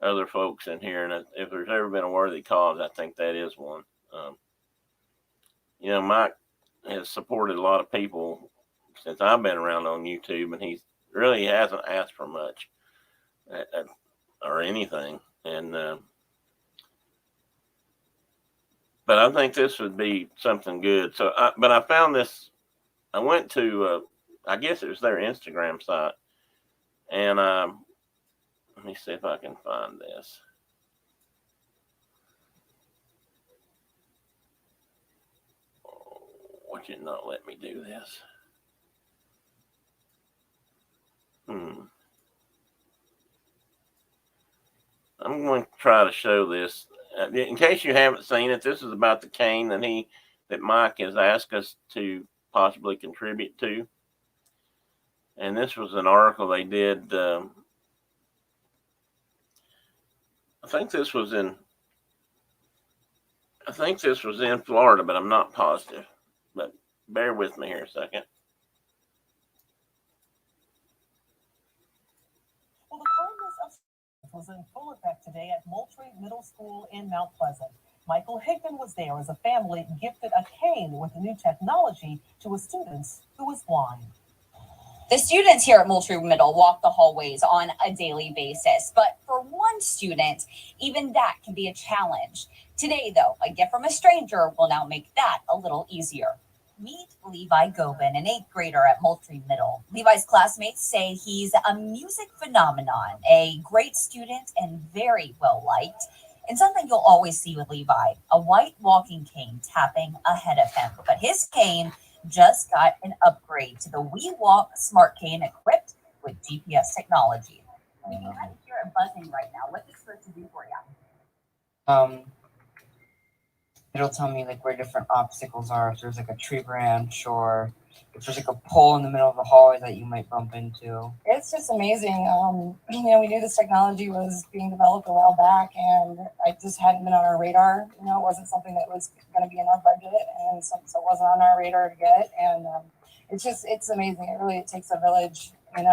other folks in here, and if there's ever been a worthy cause, I think that is one. Mike has supported a lot of people since I've been around on YouTube, and he really hasn't asked for much or anything. And but I think this would be something good. But I found this. I went to, I guess it was their Instagram site, and let me see if I can find this. Would you not let me do this? I'm going to try to show this. in case you haven't seen it, this is about the cane that Mike has asked us to possibly contribute to. And this was an article they did. I think this was in Florida, but I'm not positive. But bear with me here a second. Well, the kindness of was in full effect today at Moultrie Middle School in Mount Pleasant. Michael Higdon was there as a family gifted a cane with the new technology to a student who was blind. The students here at Moultrie Middle walk the hallways on a daily basis, but for one student, even that can be a challenge. Today, though, a gift from a stranger will now make that a little easier. Meet Levi Goebben, an 8th grader at Moultrie Middle. Levi's classmates say he's a music phenomenon, a great student and very well liked. And something you'll always see with Levi, a white walking cane tapping ahead of him. But his cane just got an upgrade to the We Walk smart cane equipped with GPS technology. You can kind of hear it buzzing right now. What's it supposed to do for you? It'll tell me like where different obstacles are. If there's like a tree branch or if there's like a pole in the middle of the hallway that you might bump into. It's just amazing. We knew this technology was being developed a while back, and it just hadn't been on our radar. It wasn't something that was going to be in our budget, and so it wasn't on our radar to get. And it's amazing. It takes a village, and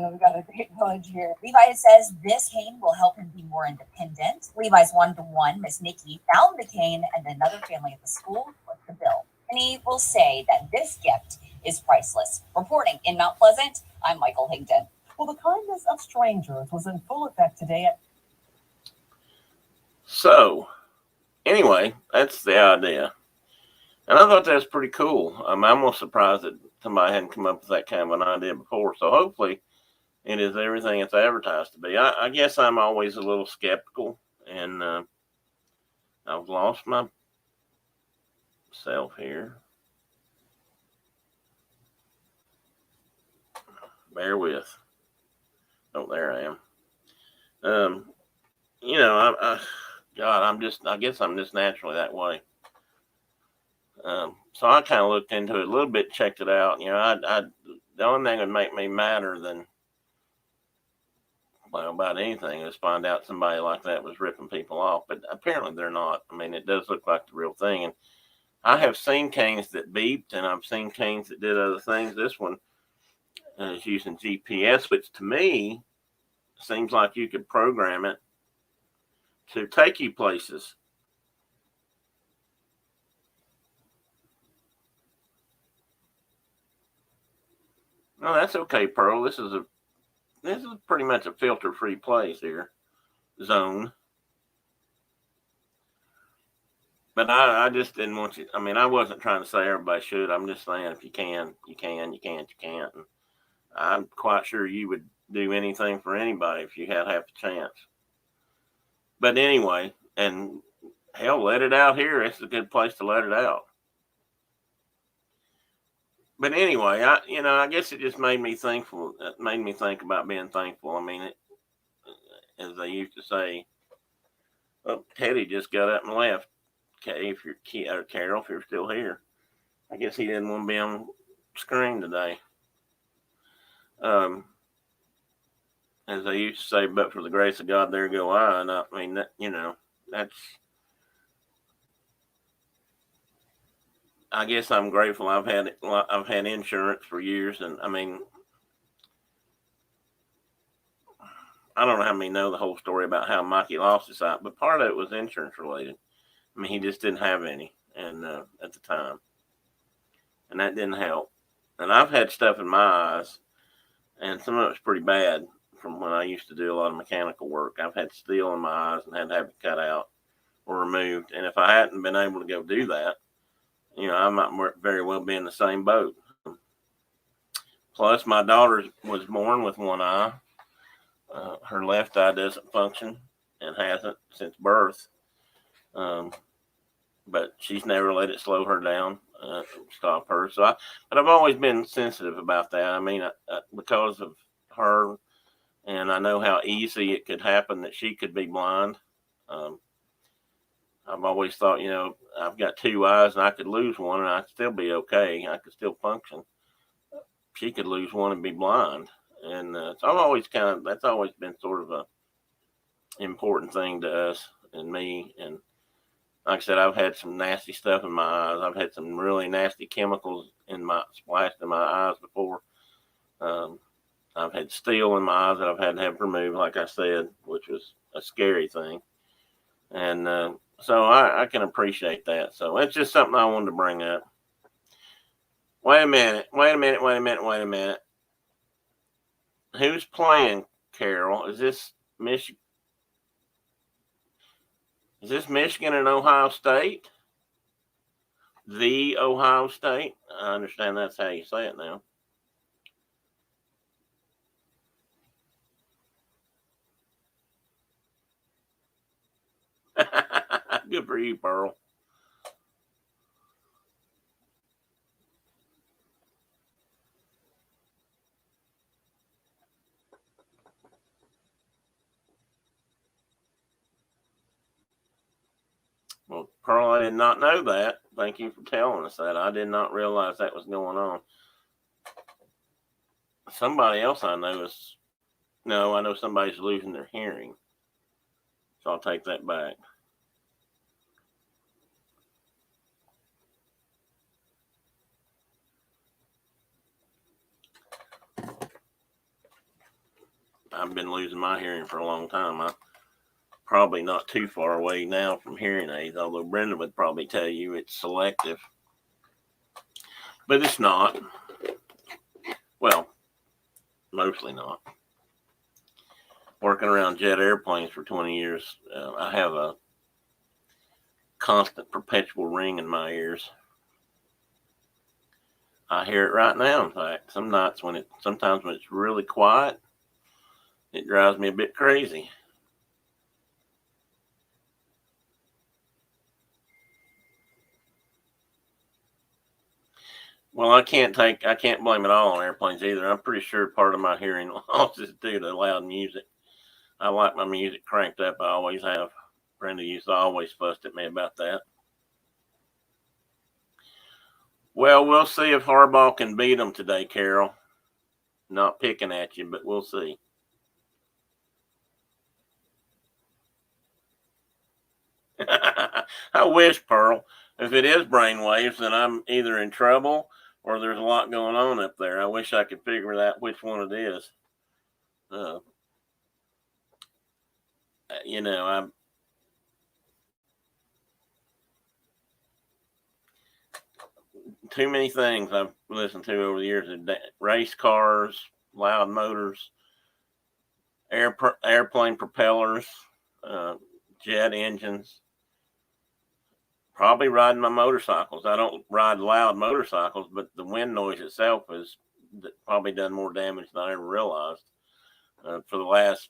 we've got a great village here. Levi says this cane will help him be more independent. Levi's one-to-one, Miss Nikki, found the cane, and another family at the school put the bill. And he will say that this gift is priceless. Reporting in Mount Pleasant, I'm Michael Higdon. Well, the kindness of strangers was in full effect today at... So, anyway, that's the idea. And I thought that was pretty cool. I'm almost surprised that somebody hadn't come up with that kind of an idea before. So hopefully it is everything it's advertised to be. I guess I'm always a little skeptical, and I've lost myself here. Bear with. Oh, there I am. I guess I'm just naturally that way. So I kind of looked into it a little bit, checked it out. The only thing that would make me madder than, about anything is find out somebody like that was ripping people off. But apparently they're not. I mean, it does look like the real thing. And I have seen canes that beeped, and I've seen canes that did other things. This one is using GPS, which to me seems like you could program it to take you places. No, that's okay, Pearl. This is pretty much a filter-free place here, zone. But I just didn't want you. I mean, I wasn't trying to say everybody should. I'm just saying if you can, you can. You can't, you can't. And I'm quite sure you would do anything for anybody if you had half a chance. But anyway, and hell, let it out here. It's a good place to let it out. But anyway, I guess it just made me thankful. It made me think about being thankful. I mean, as they used to say, oh, Teddy just got up and left. Okay, Carol, if you're still here, I guess he didn't want to be on screen today. As they used to say, but for the grace of God, there go I. And I mean, that's. I guess I'm grateful. I've had insurance for years, and I mean, I don't know how many know the whole story about how Mikey lost his sight, but part of it was insurance related. I mean, he just didn't have any, and at the time, and that didn't help. And I've had stuff in my eyes, and some of it's pretty bad from when I used to do a lot of mechanical work. I've had steel in my eyes and had to have it cut out or removed. And if I hadn't been able to go do that, I might very well be in the same boat. Plus, my daughter was born with one eye. Her left eye doesn't function and hasn't since birth. But she's never let it slow her down, stop her. But I've always been sensitive about that. I mean, because of her, and I know how easy it could happen that she could be blind. I've always thought, I've got two eyes and I could lose one and I'd still be okay. I could still function. She could lose one and be blind. And so I'm always that's always been sort of a important thing to us and me. And like I said, I've had some nasty stuff in my eyes. I've had some really nasty chemicals splashed in my eyes before. I've had steel in my eyes that I've had to have removed, like I said, which was a scary thing. And so I can appreciate that. So it's just something I wanted to bring up. Wait a minute. Who's playing, Carol? Is this Michigan and Ohio State? The Ohio State? I understand that's how you say it now. Good for you, Pearl. Well, Pearl, I did not know that. Thank you for telling us that. I did not realize that was going on. Somebody else I know I know somebody's losing their hearing. So I'll take that back. I've been losing my hearing for a long time. I'm probably not too far away now from hearing aids, although Brenda would probably tell you it's selective. But it's not. Well, mostly not. Working around jet airplanes for 20 years, I have a constant perpetual ring in my ears. I hear it right now, in fact. Sometimes when it's really quiet, it drives me a bit crazy. Well, I can't blame it all on airplanes either. I'm pretty sure part of my hearing loss is due to loud music. I like my music cranked up. I always have. Brenda used to always fuss at me about that. Well, we'll see if Harbaugh can beat them today, Carol. Not picking at you, but we'll see. I wish, Pearl. If it is brainwaves, then I'm either in trouble or there's a lot going on up there. I wish I could figure out which one it is. I'm too many things I've listened to over the years: race cars, loud motors, airplane propellers, jet engines. Probably riding my motorcycles. I don't ride loud motorcycles, but the wind noise itself has probably done more damage than I ever realized. For the last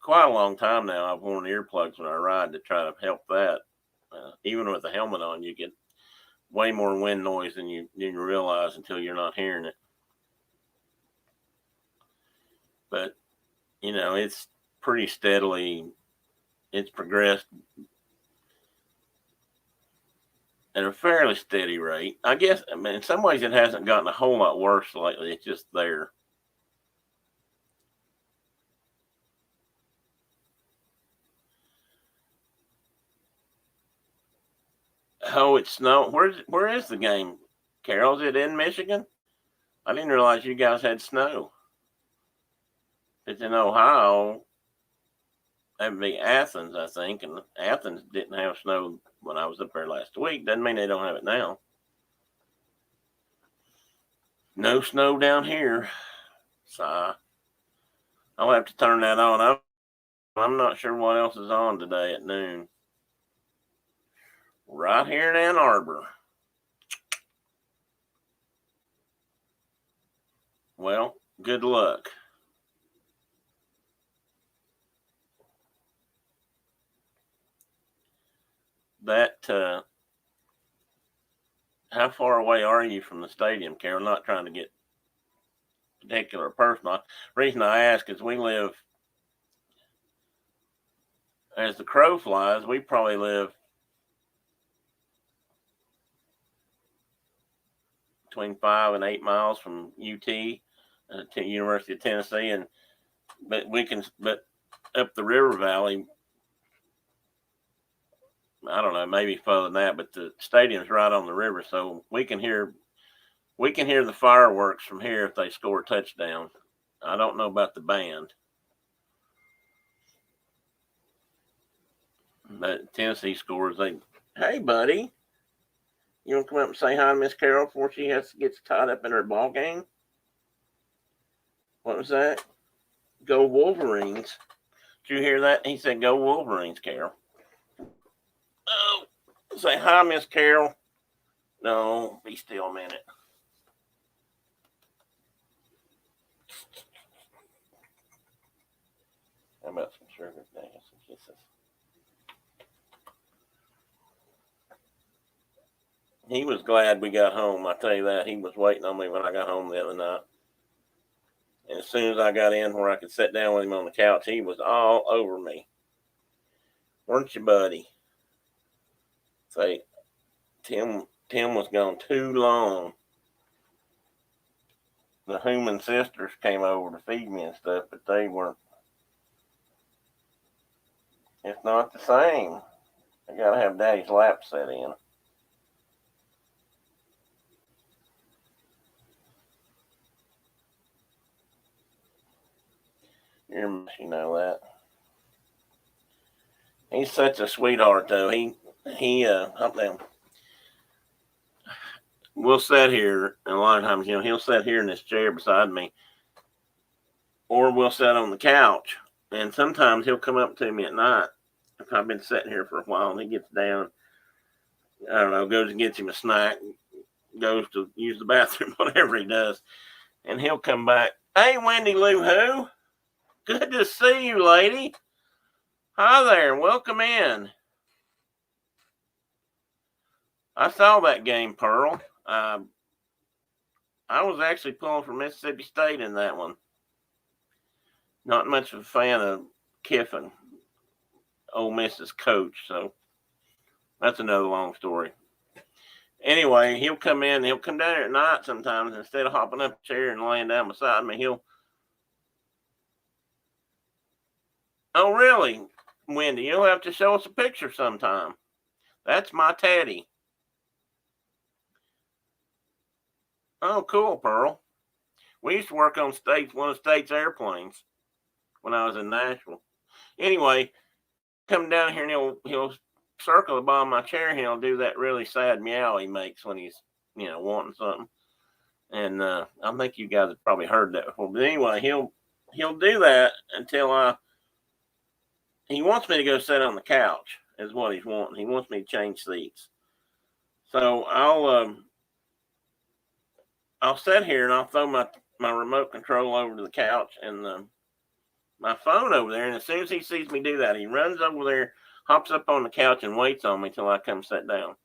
quite a long time now, I've worn earplugs when I ride to try to help that. Even with the helmet on, you get way more wind noise than you realize until you're not hearing it. But, it's pretty steadily, it's progressed at a fairly steady rate. I guess, in some ways it hasn't gotten a whole lot worse lately. It's just there. Oh, it's snow. Where is the game, Carol? Is it in Michigan? I didn't realize you guys had snow. It's in Ohio. That would be Athens, I think. And Athens didn't have snow when I was up there last week. Doesn't mean they don't have it now. No snow down here. So I'll have to turn that on. I'm not sure what else is on today at noon. Right here in Ann Arbor. Well, good luck. How far away are you from the stadium, Carol? Not trying to get particular personal. Reason I ask is we live, as the crow flies, we probably live between 5 and 8 miles from UT, to University of Tennessee, but up the river valley, I don't know, maybe further than that, but the stadium's right on the river, so we can hear the fireworks from here if they score a touchdown. I don't know about the band, but Tennessee scores. Hey, buddy, you want to come up and say hi to Miss Carol before she gets tied up in her ball game? What was that? Go Wolverines. Did you hear that? He said, go Wolverines, Carol. Oh, say hi, Miss Carol. No, be still a minute. How about some sugar? Dang, some kisses. He was glad we got home. I tell you that. He was waiting on me when I got home the other night. And as soon as I got in where I could sit down with him on the couch, he was all over me. Weren't you, buddy? Say, Tim was gone too long. The Human sisters came over to feed me and stuff, but they weren't. It's not the same. I gotta have Daddy's lap set in. You know that. He's such a sweetheart, though. Up there. We'll sit here, and a lot of times, he'll sit here in this chair beside me, or we'll sit on the couch, and sometimes he'll come up to me at night if I've been sitting here for a while, and he gets down, I don't know, goes and gets him a snack, goes to use the bathroom, whatever he does, and he'll come back. Hey, Wendy Lou Who? Good to see you, lady. Hi there. Welcome in. I saw that game, Pearl. I was actually pulling for Mississippi State in that one. Not much of a fan of Kiffin, Ole Miss's coach, so that's another long story. Anyway, he'll come down here at night sometimes. Instead of hopping up a chair and laying down beside me, Oh, really, Wendy? You'll have to show us a picture sometime. That's my Teddy. Oh, cool, Pearl. We used to work on one of State's airplanes when I was in Nashville. Anyway, come down here and he'll circle the bottom of my chair and he'll do that really sad meow he makes when he's, wanting something. And I think you guys have probably heard that before. But anyway, he'll do that until he wants me to go sit on the couch is what he's wanting. He wants me to change seats. So I'll sit here and I'll throw my remote control over to the couch and my phone over there. And as soon as he sees me do that, he runs over there, hops up on the couch and waits on me till I come sit down.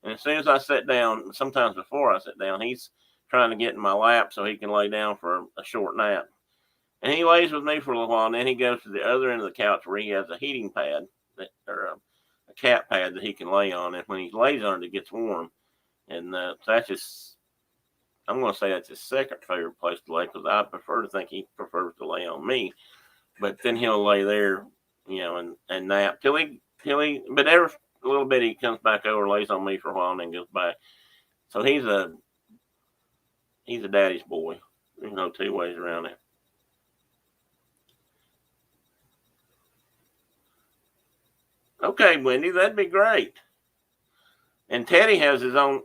And as soon as I sit down, sometimes before I sit down, he's trying to get in my lap so he can lay down for a short nap. And he lays with me for a little while, and then he goes to the other end of the couch where he has a heating pad or a cat pad that he can lay on. And when he lays on it, it gets warm. And I'm going to say that's his second favorite place to lay because I prefer to think he prefers to lay on me. But then he'll lay there, and nap till he, but every little bit he comes back over, lays on me for a while, and then goes back. So he's a daddy's boy. There's no two ways around it. Okay, Wendy, that'd be great. And Teddy has his own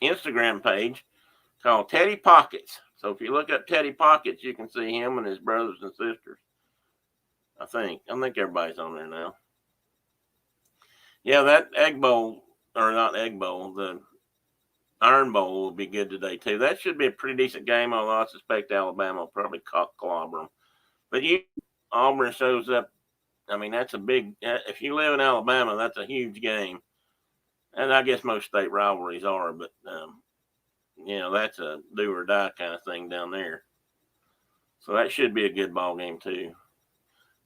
Instagram page called Teddy Pockets. So if you look up Teddy Pockets, you can see him and his brothers and sisters. I think everybody's on there now. Yeah, that the Iron Bowl will be good today too. That should be a pretty decent game, although I suspect Alabama will probably clobber them. But Auburn shows up. I mean, that's a big. If you live in Alabama, that's a huge game. And I guess most state rivalries are, but that's a do or die kind of thing down there. So that should be a good ball game too.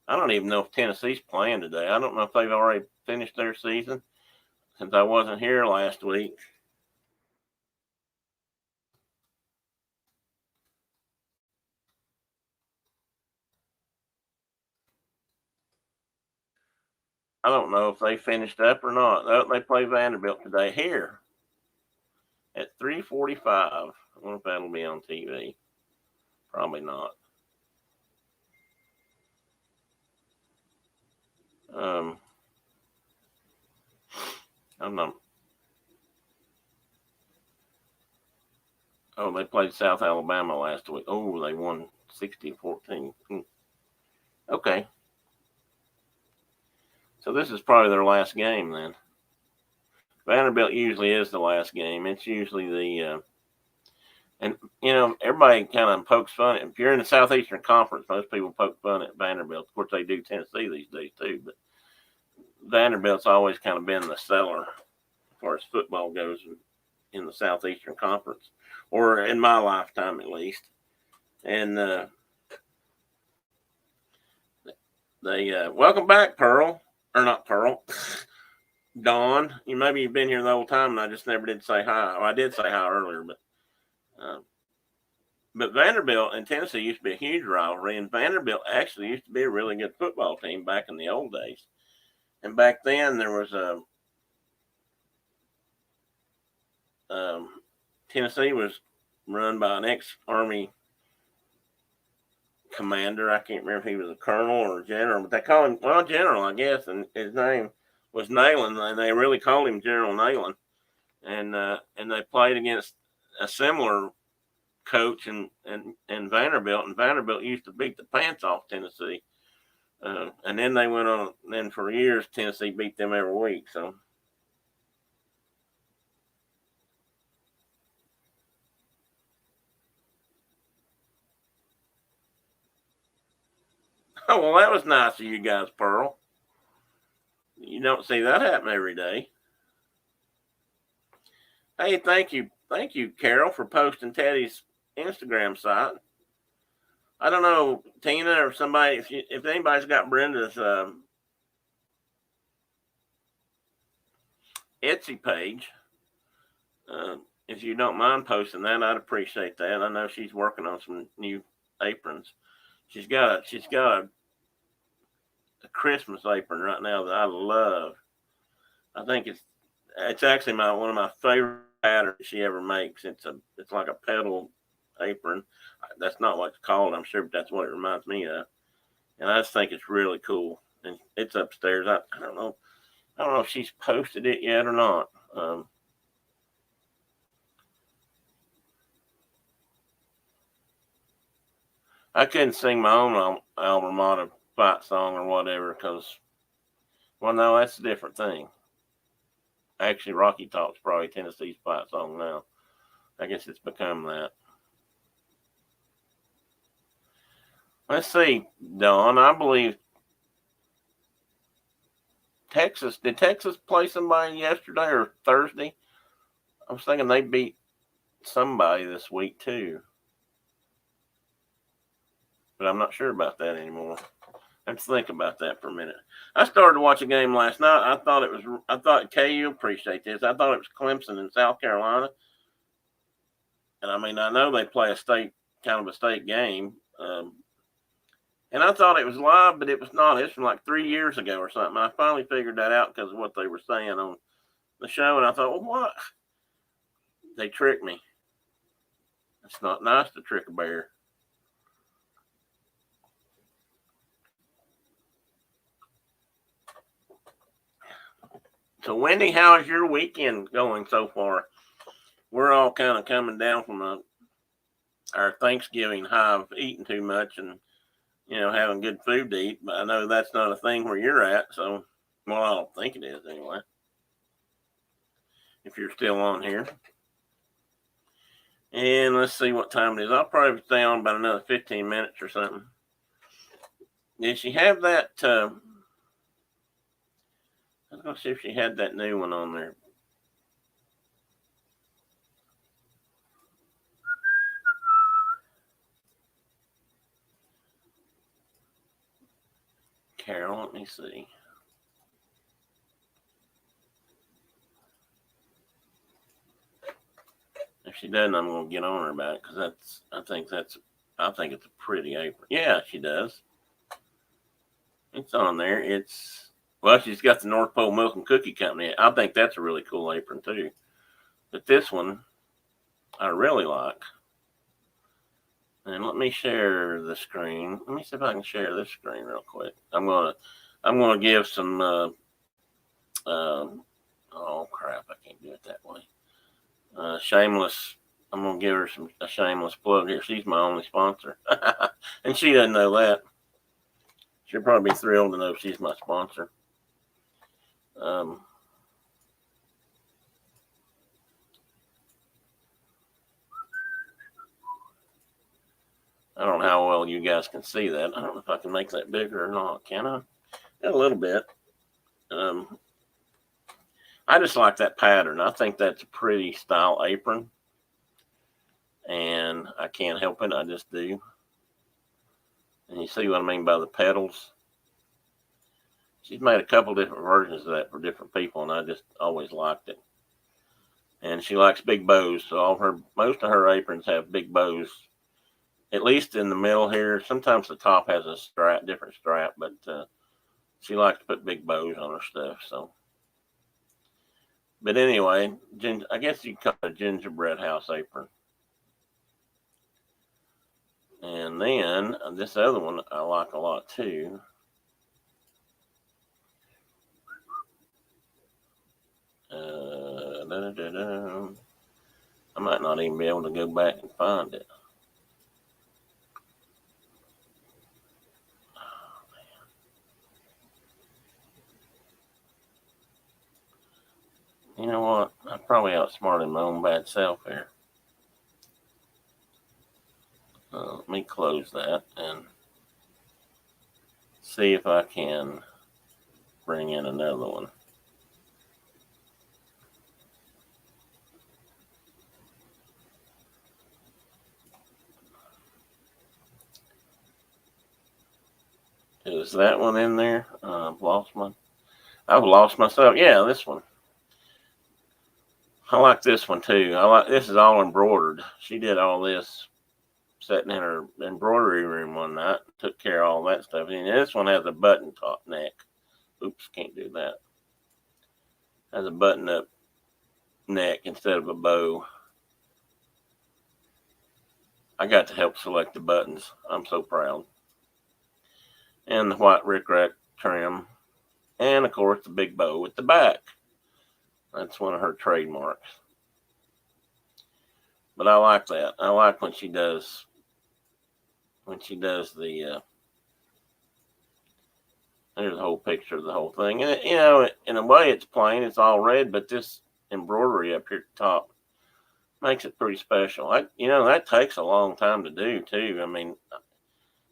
I don't even know if Tennessee's playing today. I don't know if they've already finished their season. since I wasn't here last week. I don't know if they finished up or not. They play Vanderbilt today here at 3:45. I wonder if that'll be on TV. Probably not. I'm not. Oh, they played South Alabama last week. Oh, they won 60-14. Okay. So this is probably their last game then. Vanderbilt usually is the last game. It's usually the and everybody kind of pokes fun. If you're in the Southeastern Conference, most people poke fun at Vanderbilt. Of course, they do Tennessee these days too, but Vanderbilt's always kind of been the seller as far as football goes in the Southeastern Conference, or in my lifetime at least. And they welcome back, Pearl, or not Pearl. Dawn, maybe you've been here the whole time, and I just never did say hi. Well, I did say hi earlier, but Vanderbilt and Tennessee used to be a huge rivalry, and Vanderbilt actually used to be a really good football team back in the old days. And back then, there was Tennessee was run by an ex-Army commander. I can't remember if he was a colonel or a general, but they call him, general, I guess, and his name was Nayland, and they really called him General Nayland. And they played against a similar coach in Vanderbilt, and Vanderbilt used to beat the pants off Tennessee. And then they went on, then for years, Tennessee beat them every week. So, oh, well, that was nice of you guys, Pearl. You don't see that happen every day. Hey, thank you, Carol, for posting Teddy's Instagram site. I don't know, Tina or somebody, if anybody's got Brenda's Etsy page, if you don't mind posting that, I'd appreciate that. I know she's working on some new aprons. She's got a Christmas apron right now that I love. I think it's actually one of my favorite patterns she ever makes. It's like a pedal apron. That's not what it's called, I'm sure, but that's what it reminds me of. And I just think it's really cool. And it's upstairs. I don't know if she's posted it yet or not. I couldn't sing my own alma mater fight song or whatever because, well, no, that's a different thing. Actually, Rocky Talk's probably Tennessee's fight song now. I guess it's become that. Let's see, Don. I believe Texas. Did Texas play somebody yesterday or Thursday? I was thinking they beat somebody this week too, but I'm not sure about that anymore. Let's think about that for a minute. I started to watch a game last night. I thought KU appreciate this. I thought it was Clemson in South Carolina, and I mean I know they play a state game. And I thought it was live, but it was not. It's from like 3 years ago or something. I finally figured that out because of what they were saying on the show. And I thought, well, what? They tricked me. It's not nice to trick a bear. So, Wendy, how is your weekend going so far? We're all kind of coming down from our Thanksgiving high of eating too much and having good food to eat, but I know that's not a thing where you're at, so, well, I don't think it is anyway, if you're still on here. And let's see what time it is. I'll probably stay on about another 15 minutes or something. Did she have that, I was going to see if she had that new one on there. Carol, let me see. she doesn't, I'm gonna get on her about it because I think it's a pretty apron. Yeah, she does. It's on there. Well, she's got the North Pole Milk and Cookie Company. I think that's a really cool apron too. But this one, I really like. And let me share the screen. Let me see if I can share this screen real quick. I'm gonna give some. Oh crap! I can't do it that way. Shameless. I'm gonna give her a shameless plug here. She's my only sponsor, and she doesn't know that. She'll probably be thrilled to know she's my sponsor. I don't know how well you guys can see that. I don't know if I can make that bigger or not. Can I? A little bit. I just like that pattern. I think that's a pretty style apron. And I can't help it. I just do. And you see what I mean by the petals? She's made a couple different versions of that for different people, and I just always liked it. And she likes big bows, so most of her aprons have big bows. At least in the middle here. Sometimes the top has a different strap, but she likes to put big bows on her stuff. So, but anyway, I guess you call it a gingerbread house apron. And then this other one I like a lot too. I might not even be able to go back and find it. You know what? I probably outsmarted my own bad self here. Let me close that and see if I can bring in another one. Is that one in there? I've lost myself. Yeah, this one. I like this one too. This is all embroidered. She did all this sitting in her embroidery room one night, took care of all that stuff. And this one has a button top neck. Oops, can't do that. Has a button up neck instead of a bow. I got to help select the buttons. I'm so proud. And the white rickrack trim. And of course the big bow at the back. That's one of her trademarks. But I like that. I like when she does the there's a whole picture of the whole thing. And in a way it's plain, it's all red, but this embroidery up here at the top makes it pretty special. That takes a long time to do too. I mean,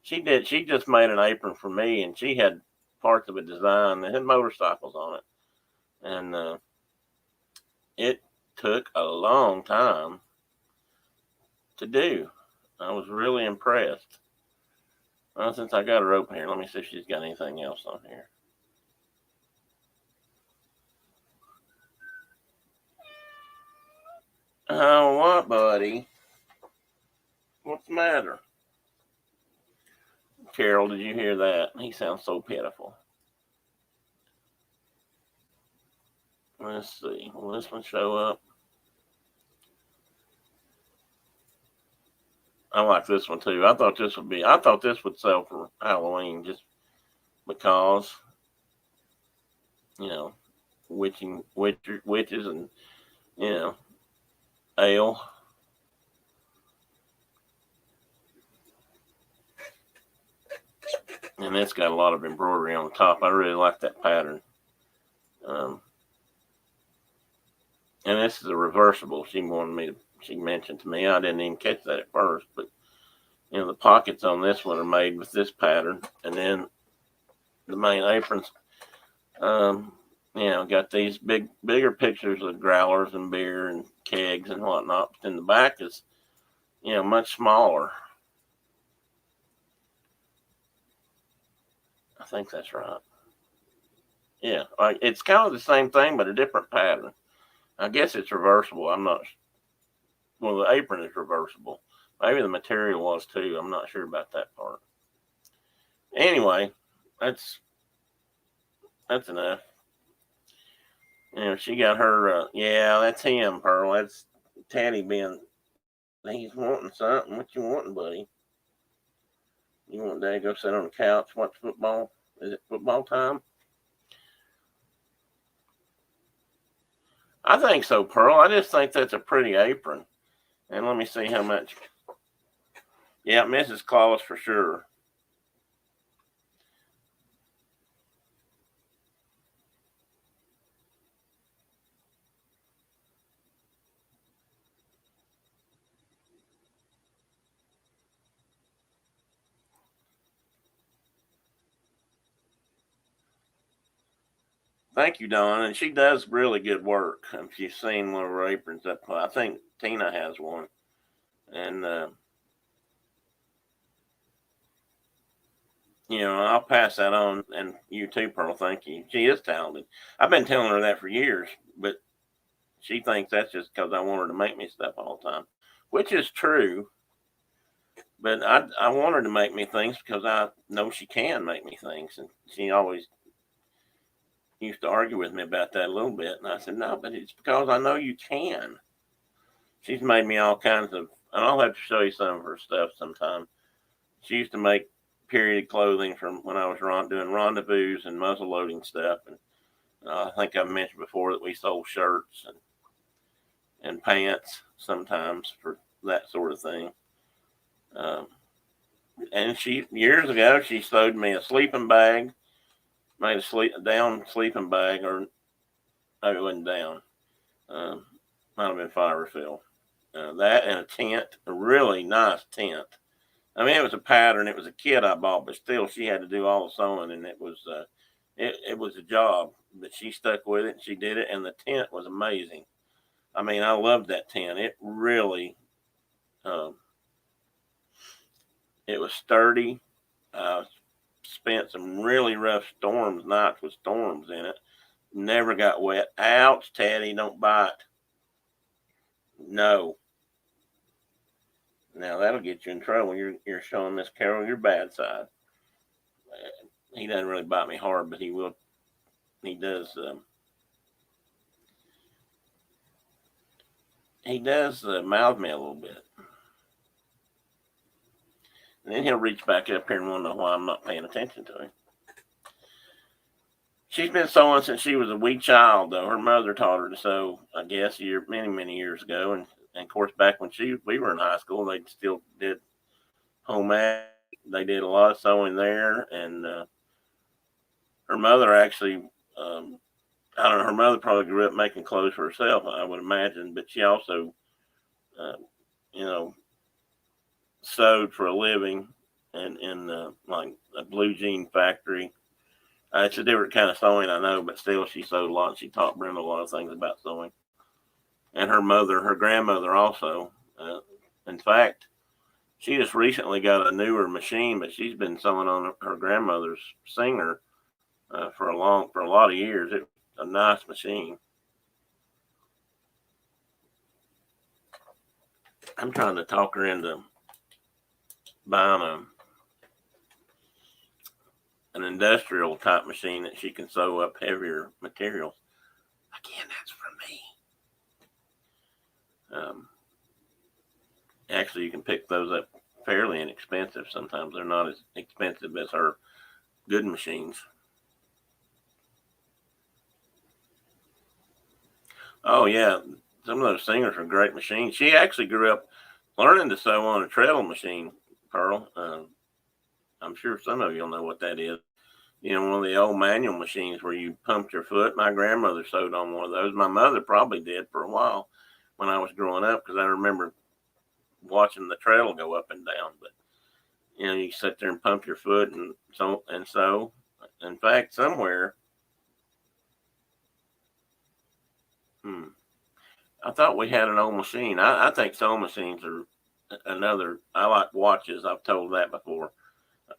she just made an apron for me, and she had parts of a design that had motorcycles on it. And it took a long time to do. I was really impressed. Well, since I got her open here, let me see if she's got anything else on here. Oh, what, buddy? What's the matter? Carol, did you hear that? He sounds so pitiful. Let's see. Will this one show up? I like this one too. I thought this would sell for Halloween just because, witches and, ale. And it's got a lot of embroidery on the top. I really like that pattern. And this is a reversible. She mentioned to me. I didn't even catch that at first, but the pockets on this one are made with this pattern, and then the main aprons, got these bigger pictures of growlers and beer and kegs and whatnot. But then the back is, much smaller. I think that's right. Yeah, it's kind of the same thing, but a different pattern. I guess it's reversible. I'm not. Well, the apron is reversible. Maybe the material was too. I'm not sure about that part. Anyway, that's enough. She got her. Yeah, that's him, Pearl. That's Teddy being. He's wanting something. What you wanting, buddy? You want Dad to go sit on the couch, watch football? Is it football time? I think so, Pearl. I just think that's a pretty apron. And let me see how much. Yeah, Mrs. Claus for sure. Thank you, Dawn. And she does really good work. If you've seen one of her aprons up, I think Tina has one. And, I'll pass that on. And you too, Pearl. Thank you. She is talented. I've been telling her that for years, but she thinks that's just because I want her to make me stuff all the time, which is true. But I want her to make me things because I know she can make me things. And she always used to argue with me about that a little bit. And I said, no, but it's because I know you can. She's made me all kinds of, and I'll have to show you some of her stuff sometime. She used to make period clothing from when I was doing rendezvous and muzzle loading stuff. And I think I've mentioned before that we sold shirts and pants sometimes for that sort of thing. And years ago, she sewed me a sleeping bag, made a down sleeping bag, or no, it wasn't down. Might have been fiber fill. That and a tent, a really nice tent. I mean, it was a pattern. It was a kit I bought, but still, she had to do all the sewing, and it was a job. But she stuck with it, and she did it, and the tent was amazing. I mean, I loved that tent. It really, it was sturdy. Spent some really rough nights with storms in it. Never got wet. Ouch, Teddy, don't bite. No. Now that'll get you in trouble. You're showing Miss Carol your bad side. He doesn't really bite me hard, but he will. He does. He does mouth me a little bit. And then he'll reach back up here and want to know why I'm not paying attention to him. She's been sewing since she was a wee child, though. Her mother taught her to sew, I guess, many years ago. And of course, back when we were in high school, they still did home ec. They did a lot of sewing there. And her mother actually, I don't know, her mother probably grew up making clothes for herself, I would imagine. But she also, sewed for a living in like a blue jean factory. It's a different kind of sewing, I know, but still she sewed a lot. And she taught Brenda a lot of things about sewing. And her grandmother also. In fact, she just recently got a newer machine, but she's been sewing on her grandmother's Singer for a lot of years. It's a nice machine. I'm trying to talk her into buying an industrial type machine that she can sew up heavier materials. Again, that's from me. Actually, you can pick those up fairly inexpensive. Sometimes they're not as expensive as her good machines. Oh yeah, some of those Singers are great machines. She actually grew up learning to sew on a treadle machine, Pearl. I'm sure some of you'll know what that is. One of the old manual machines where you pumped your foot. My grandmother sewed on one of those. My mother probably did for a while when I was growing up, because I remember watching the treadle go up and down. But you sit there and pump your foot and sew. In fact, somewhere, I thought we had an old machine. I think sewing machines are another. I like watches. I've told that before.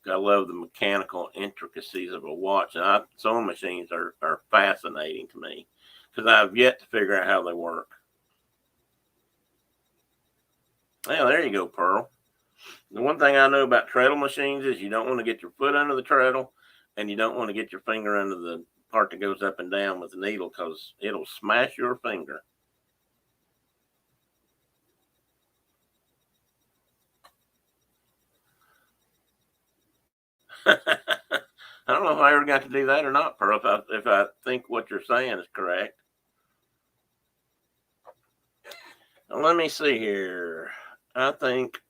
I love the mechanical intricacies of a watch, and sewing machines are fascinating to me because I've yet to figure out how they work. Well, there you go, Pearl. The one thing I know about treadle machines is you don't want to get your foot under the treadle, and you don't want to get your finger under the part that goes up and down with the needle, because it'll smash your finger. I don't know if I ever got to do that or not, Pearl, if I think what you're saying is correct. Now, let me see here. I think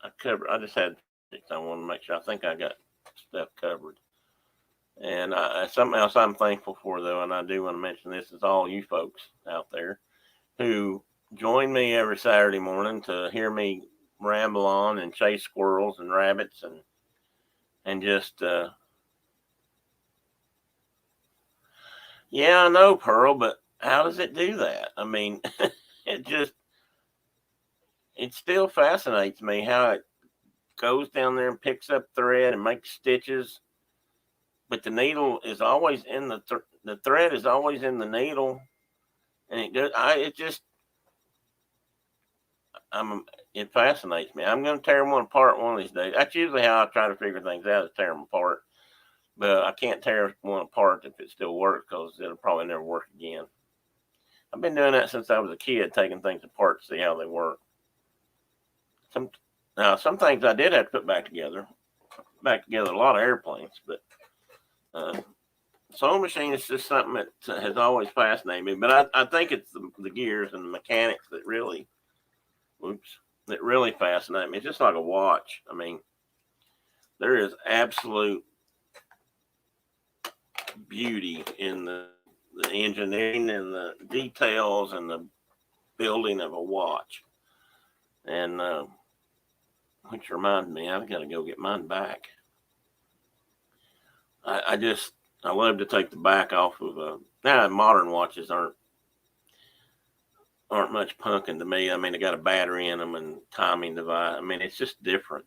I covered. I just had. I want to make sure. I think I got stuff covered. And something else I'm thankful for, though, and I do want to mention this, is all you folks out there who join me every Saturday morning to hear me ramble on and chase squirrels and rabbits and just yeah, I know, Pearl, but how does it do that? I mean, it still fascinates me how it goes down there and picks up thread and makes stitches, but the needle is always in the thread is always in the needle, and it fascinates me. I'm going to tear one apart one of these days. That's usually how I try to figure things out, is tear them apart. But I can't tear one apart if it still works, because it'll probably never work again. I've been doing that since I was a kid, taking things apart to see how they work. Some things I did have to put back together. A lot of airplanes, but sewing machine is just something that has always fascinated me. But I think it's the gears and the mechanics that really fascinate me. It's just like a watch. I mean, there is absolute beauty in the engineering and the details and the building of a watch. And which reminds me, I've got to go get mine back. I love to take the back off of now modern watches aren't much punking to me. I mean, they got a battery in them and timing device. I mean, it's just different.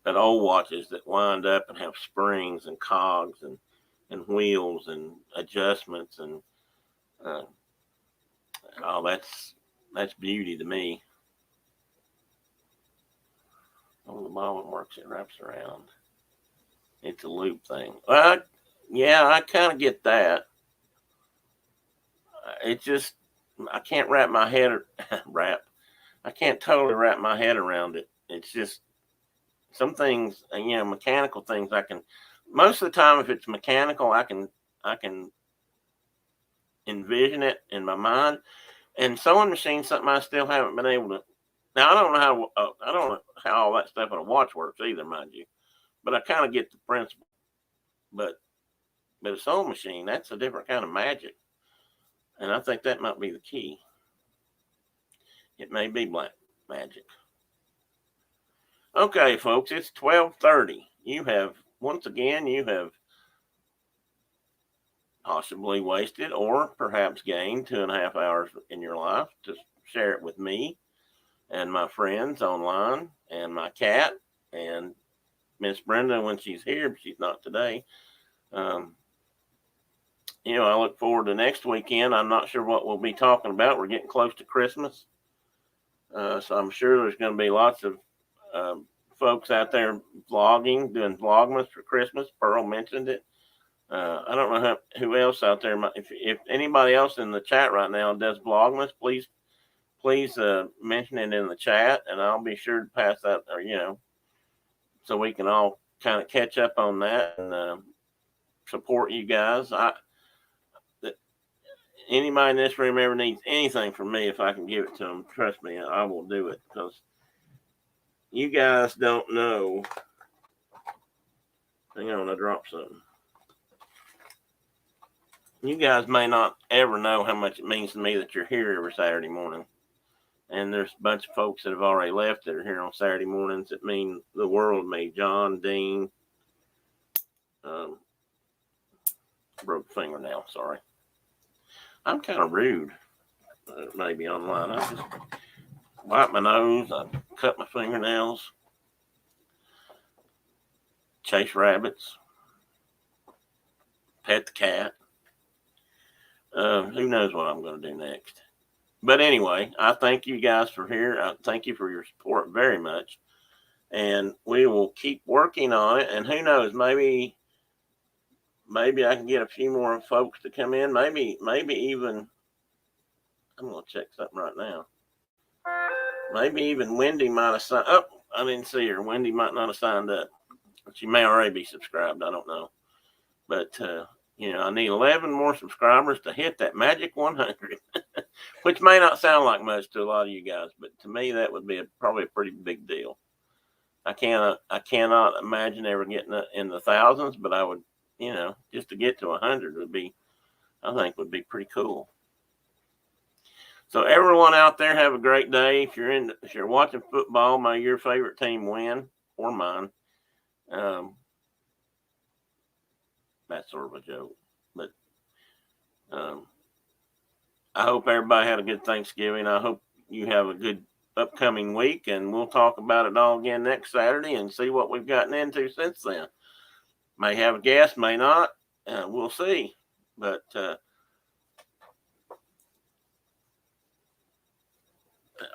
But old watches that wind up and have springs and cogs and wheels and adjustments and that's beauty to me. Oh, the bottom works, it wraps around. It's a loop thing. Yeah, I kind of get that. It just, I can't wrap my head I can't totally wrap my head around it. It's just some things, mechanical things I can. Most of the time, if it's mechanical, I can envision it in my mind. And sewing machine, something I still haven't been able to. Now I don't know how all that stuff on a watch works either, mind you, but I kind of get the principle. But a sewing machine, that's a different kind of magic, and I think that might be the key. It may be black magic. Okay, folks, it's 12:30. You have possibly wasted or perhaps gained 2.5 hours in your life to share it with me and my friends online and my cat and Miss Brenda when she's here, but she's not today. I look forward to next weekend. I'm not sure what we'll be talking about. We're getting close to Christmas. So I'm sure there's going to be lots of folks out there vlogging, doing Vlogmas for Christmas. Pearl mentioned it. I don't know who else out there. If anybody else in the chat right now does Vlogmas, please mention it in the chat, and I'll be sure to pass that, so we can all kind of catch up on that and support you guys. Anybody in this room ever needs anything from me, if I can give it to them, trust me, I will do it, because you guys don't know. Hang on, I dropped something. You guys may not ever know how much it means to me that you're here every Saturday morning. And there's a bunch of folks that have already left that are here on Saturday mornings that mean the world to me. John, Dean, broke fingernail, sorry. I'm kind of rude, maybe online. I just wipe my nose, I cut my fingernails, chase rabbits, pet the cat. Who knows what I'm going to do next? But anyway, I thank you guys for here. I thank you for your support very much. And we will keep working on it. And who knows, maybe I can get a few more folks to come in. Maybe even, I'm going to check something right now. Maybe even Wendy might have signed up. Oh, I didn't see her. Wendy might not have signed up. She may already be subscribed. I don't know. But, I need 11 more subscribers to hit that magic 100, which may not sound like much to a lot of you guys, but to me, that would be probably a pretty big deal. I cannot imagine ever getting in the thousands, but I would, just to get to 100 would be pretty cool. So everyone out there, have a great day. If you're watching football, may your favorite team win, or mine. That's sort of a joke, but I hope everybody had a good Thanksgiving. I hope you have a good upcoming week, and we'll talk about it all again next Saturday and see what we've gotten into since then. May have a guest, may not. We'll see. But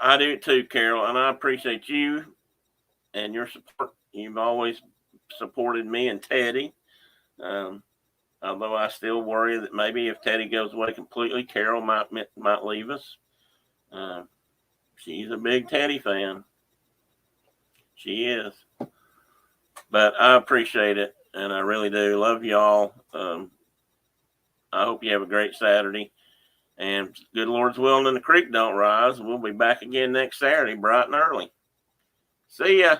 I do too, Carol, and I appreciate you and your support. You've always supported me and Teddy. Although I still worry that maybe if Teddy goes away completely, Carol might leave us. She's a big Teddy fan. She is. But I appreciate it, and I really do. Love y'all. I hope you have a great Saturday. And good Lord's willing and the creek don't rise. We'll be back again next Saturday, bright and early. See ya.